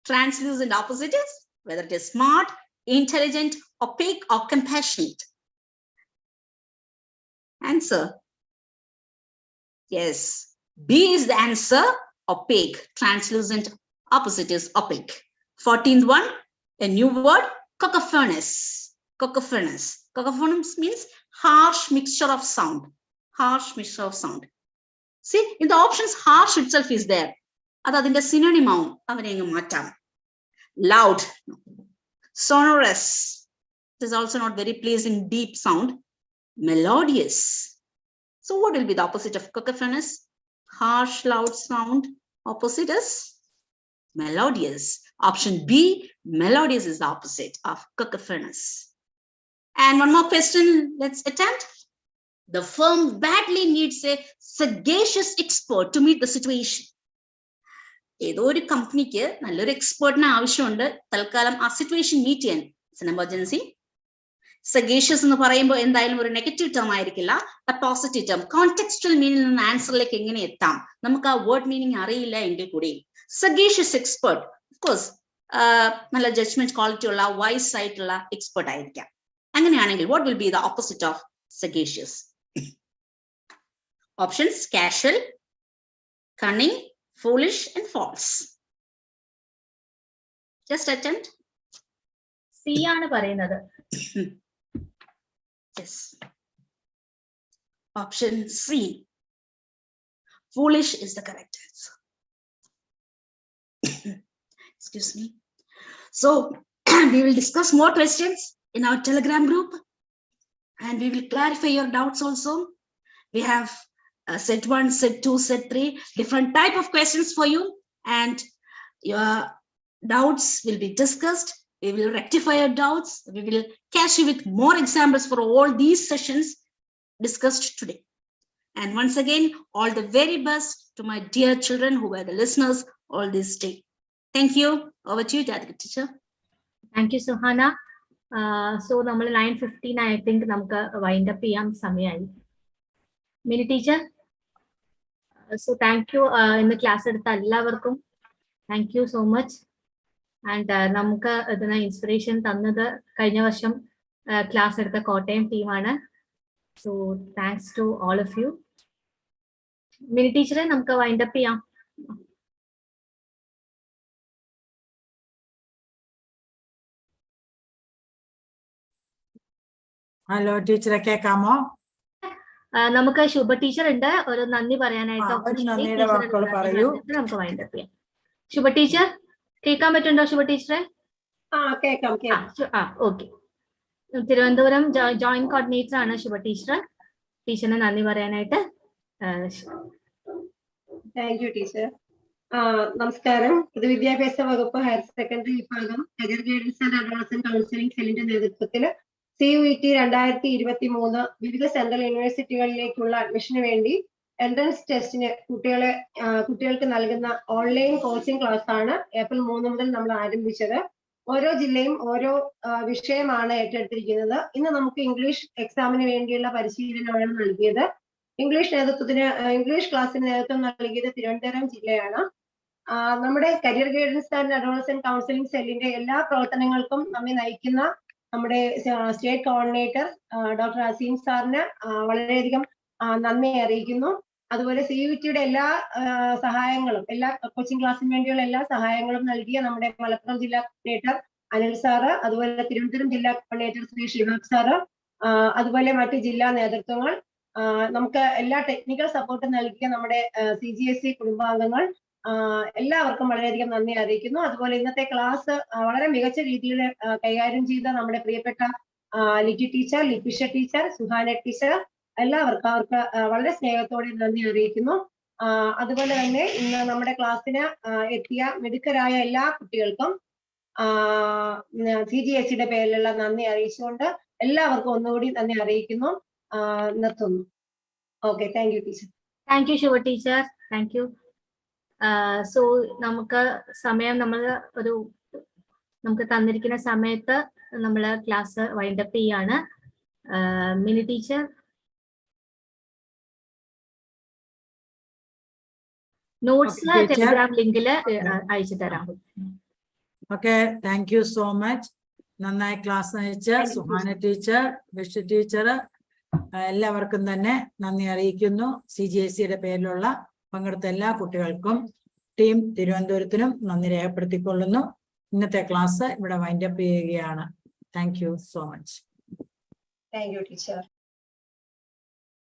Speaker 6: Translucent opposite is whether it is smart, intelligent, opaque, or compassionate. Answer. Yes. B is the answer. Opaque. Translucent opposite is opaque. 14th one, a new word, cacophonous. Cacophonous. Cacophonous means harsh mixture of sound. Harsh mixture of sound. See, in the options, harsh itself is there. That's the synonym. Loud. Sonorous. It is also not very pleasing, deep sound. Melodious. So what will be the opposite of cacophonous? Harsh, loud sound. Opposite is melodious. Option B, melodious is the opposite of cacophonous. And one more question, let's attempt. The firm badly needs a sagacious expert to meet the situation. ഏതോ ഒരു കമ്പനിക്ക് നല്ലൊരു എക്സ്പേർട്ടിനെ ആവശ്യമുണ്ട് തൽക്കാലം ആ situation meet ചെയ്യാൻ. It's an emergency. Sagacious എന്ന് പറയുമ്പോൾ എന്തായാലും ഒരു നെഗറ്റീവ് ടേം ആയിരിക്കില്ല, a positive term. Contextual meaning നിന്ന് ആൻസറിലേക്ക് എങ്ങനെ എത്താം, നമുക്ക് ആ വേർഡ് മീനിങ് അറിയില്ല എങ്കിൽ കൂടി സഗേഷ്യസ് എക്സ്പേർട്ട് ഓഫ്കോഴ്സ് നല്ല ജഡ്ജ്മെന്റ് ക്വാളിറ്റി ഉള്ള വൈസ് ആയിട്ടുള്ള എക്സ്പേർട്ട് ആയിരിക്കാം. അങ്ങനെയാണെങ്കിൽ what will be the opposite of sagacious? Options: casual, cunning, foolish, and false. Just attempt.
Speaker 1: C ആണ് പറയുന്നത്.
Speaker 6: Yes. Option C. Foolish is the correct answer. Excuse me. So we will discuss more questions in our Telegram group, and we will clarify your doubts also. We have set 1, set 2, set 3, different type of questions for you, and your doubts will be discussed. We will rectify your doubts. We will catch you with more examples for all these sessions discussed today. And once again, all the very best to my dear children who were the listeners all this day. Thank you. Over to you, Cgac teacher.
Speaker 1: Thank you, Suhana. So നമ്മൾ 9:15 I think നമുക്ക് wind up ചെയ്യാൻ സമയമായി. Mini teacher, so thank you ഇന്ന് class എടുത്ത എല്ലാവർക്കും. Thank you so much. And നമുക്ക് ഇതിന് inspiration തന്നത് കഴിഞ്ഞ വർഷം ക്ലാസ് എടുത്ത കോട്ടയം ടീമാണ്. So thanks to all of you. Mini ടീച്ചറെ നമുക്ക് വൈൻഡ് അപ്പ് ചെയ്യാം.
Speaker 7: ഹലോ ടീച്ചറെ, കേൾക്കാമോ?
Speaker 1: നമുക്ക് ശുഭ ടീച്ചർ ഉണ്ട്, ഒരു നന്ദി പറയാനായിട്ട്. നമുക്ക് വൈൻഡ് അപ്പ് ചെയ്യാം. ശുഭ ടീച്ചർ കേൾക്കാൻ പറ്റുന്നുണ്ടോ? ശുഭ ടീച്ചറെ? ഓക്കെ. തിരുവനന്തപുരം ജോയിന്റ് കോർഡിനേറ്റർ ആണ് ശുഭ ടീച്ചർ. ടീച്ചറിന് നന്ദി പറയാനായിട്ട്.
Speaker 5: Thank you teacher. നമസ്കാരം. പൊതുവിദ്യാഭ്യാസ വകുപ്പ് ഹയർ സെക്കൻഡറി വിഭാഗം career guidance and advancement counselling സെല്ലിന്റെ നേതൃത്വത്തിൽ CUET 2023 വിവിധ സെൻട്രൽ യൂണിവേഴ്സിറ്റികളിലേക്കുള്ള അഡ്മിഷന് വേണ്ടി എൻട്രൻസ് ടെസ്റ്റിന് കുട്ടികൾക്ക് നൽകുന്ന ഓൺലൈൻ കോച്ചിങ് ക്ലാസ് ആണ് ഏപ്രിൽ 3 മുതൽ നമ്മൾ ആരംഭിച്ചത്. ഓരോ ജില്ലയും ഓരോ വിഷയമാണ് ഏറ്റെടുത്തിരിക്കുന്നത്. ഇന്ന് നമുക്ക് ഇംഗ്ലീഷ് എക്സാമിന് വേണ്ടിയുള്ള പരിശീലനമാണ് നൽകിയത്. ഇംഗ്ലീഷ് ക്ലാസ്സിന് നേതൃത്വം നൽകിയത് തിരുവനന്തപുരം ജില്ലയാണ്. നമ്മുടെ career guidance and advancement counselling സെല്ലിന്റെ എല്ലാ പ്രവർത്തനങ്ങൾക്കും നമ്മെ നയിക്കുന്ന നമ്മുടെ സ്റ്റേറ്റ് കോർഡിനേറ്റർ ഡോക്ടർ അസീം സാറിന് വളരെയധികം നന്ദി അറിയിക്കുന്നു. അതുപോലെ CUETയുടെ എല്ലാ സഹായങ്ങളും, എല്ലാ കോച്ചിങ് ക്ലാസ്സിന് വേണ്ടിയുള്ള എല്ലാ സഹായങ്ങളും നൽകിയ നമ്മുടെ മലപ്പുറം ജില്ലാ കോർഡിനേറ്റർ അനിൽ സാറ്, അതുപോലെ തിരുവനന്തപുരം ജില്ലാ കോർഡിനേറ്റർ ശ്രീ ഷിവാബ് സാറ്, അതുപോലെ മറ്റ് ജില്ലാ നേതൃത്വങ്ങൾ, നമുക്ക് എല്ലാ ടെക്നിക്കൽ സപ്പോർട്ടും നൽകിയ നമ്മുടെ CGSC കുടുംബാംഗങ്ങൾ, എല്ലാവർക്കും വളരെയധികം നന്ദി അറിയിക്കുന്നു. അതുപോലെ ഇന്നത്തെ ക്ലാസ് വളരെ മികച്ച രീതിയിൽ കൈകാര്യം ചെയ്ത നമ്മുടെ പ്രിയപ്പെട്ട ലിറ്റി ടീച്ചർ, ലിപിഷ ടീച്ചർ, സുഹാന ടീച്ചർ, എല്ലാവർക്കും അവർക്ക് വളരെ സ്നേഹത്തോടെ നന്ദി അറിയിക്കുന്നു. അതുപോലെ തന്നെ ഇന്ന് നമ്മുടെ ക്ലാസ്സിന് എത്തിയ മിടുക്കരായ എല്ലാ കുട്ടികൾക്കും CGSCയുടെ പേരിലുള്ള നന്ദി അറിയിച്ചുകൊണ്ട് എല്ലാവർക്കും ഒന്നുകൂടി നന്ദി അറിയിക്കുന്നു. നിർത്തുന്നു. Okay, thank you teacher.
Speaker 1: Thank you Shubha teacher. Thank you. So നമുക്ക് സമയം നമുക്ക് തന്നിരിക്കുന്ന സമയത്ത് നമ്മൾ ക്ലാസ് വൈൻഡ് അപ്പ് ചെയ്യാണ്. മിനി ടീച്ചർ, നോട്ട്സ് ടെലിഗ്രാം ലിങ്കില് അയച്ചു തരാം.
Speaker 7: Okay, thank you so much. നന്നായി ക്ലാസ് നയിച്ച സുഹാന ടീച്ചർ, വിഷു ടീച്ചർ, എല്ലാവർക്കും തന്നെ നന്ദി അറിയിക്കുന്നു. CGSCയുടെ പേരിലുള്ള പങ്കെടുത്ത എല്ലാ കുട്ടികൾക്കും ടീം തിരുവനന്തപുരത്തിനും നന്ദി രേഖപ്പെടുത്തിക്കൊള്ളുന്നു. ഇന്നത്തെ ക്ലാസ് ഇവിടെ വൈൻഡ് അപ്പ് ചെയ്യുകയാണ്. Thank you so much.
Speaker 5: Thank you teacher.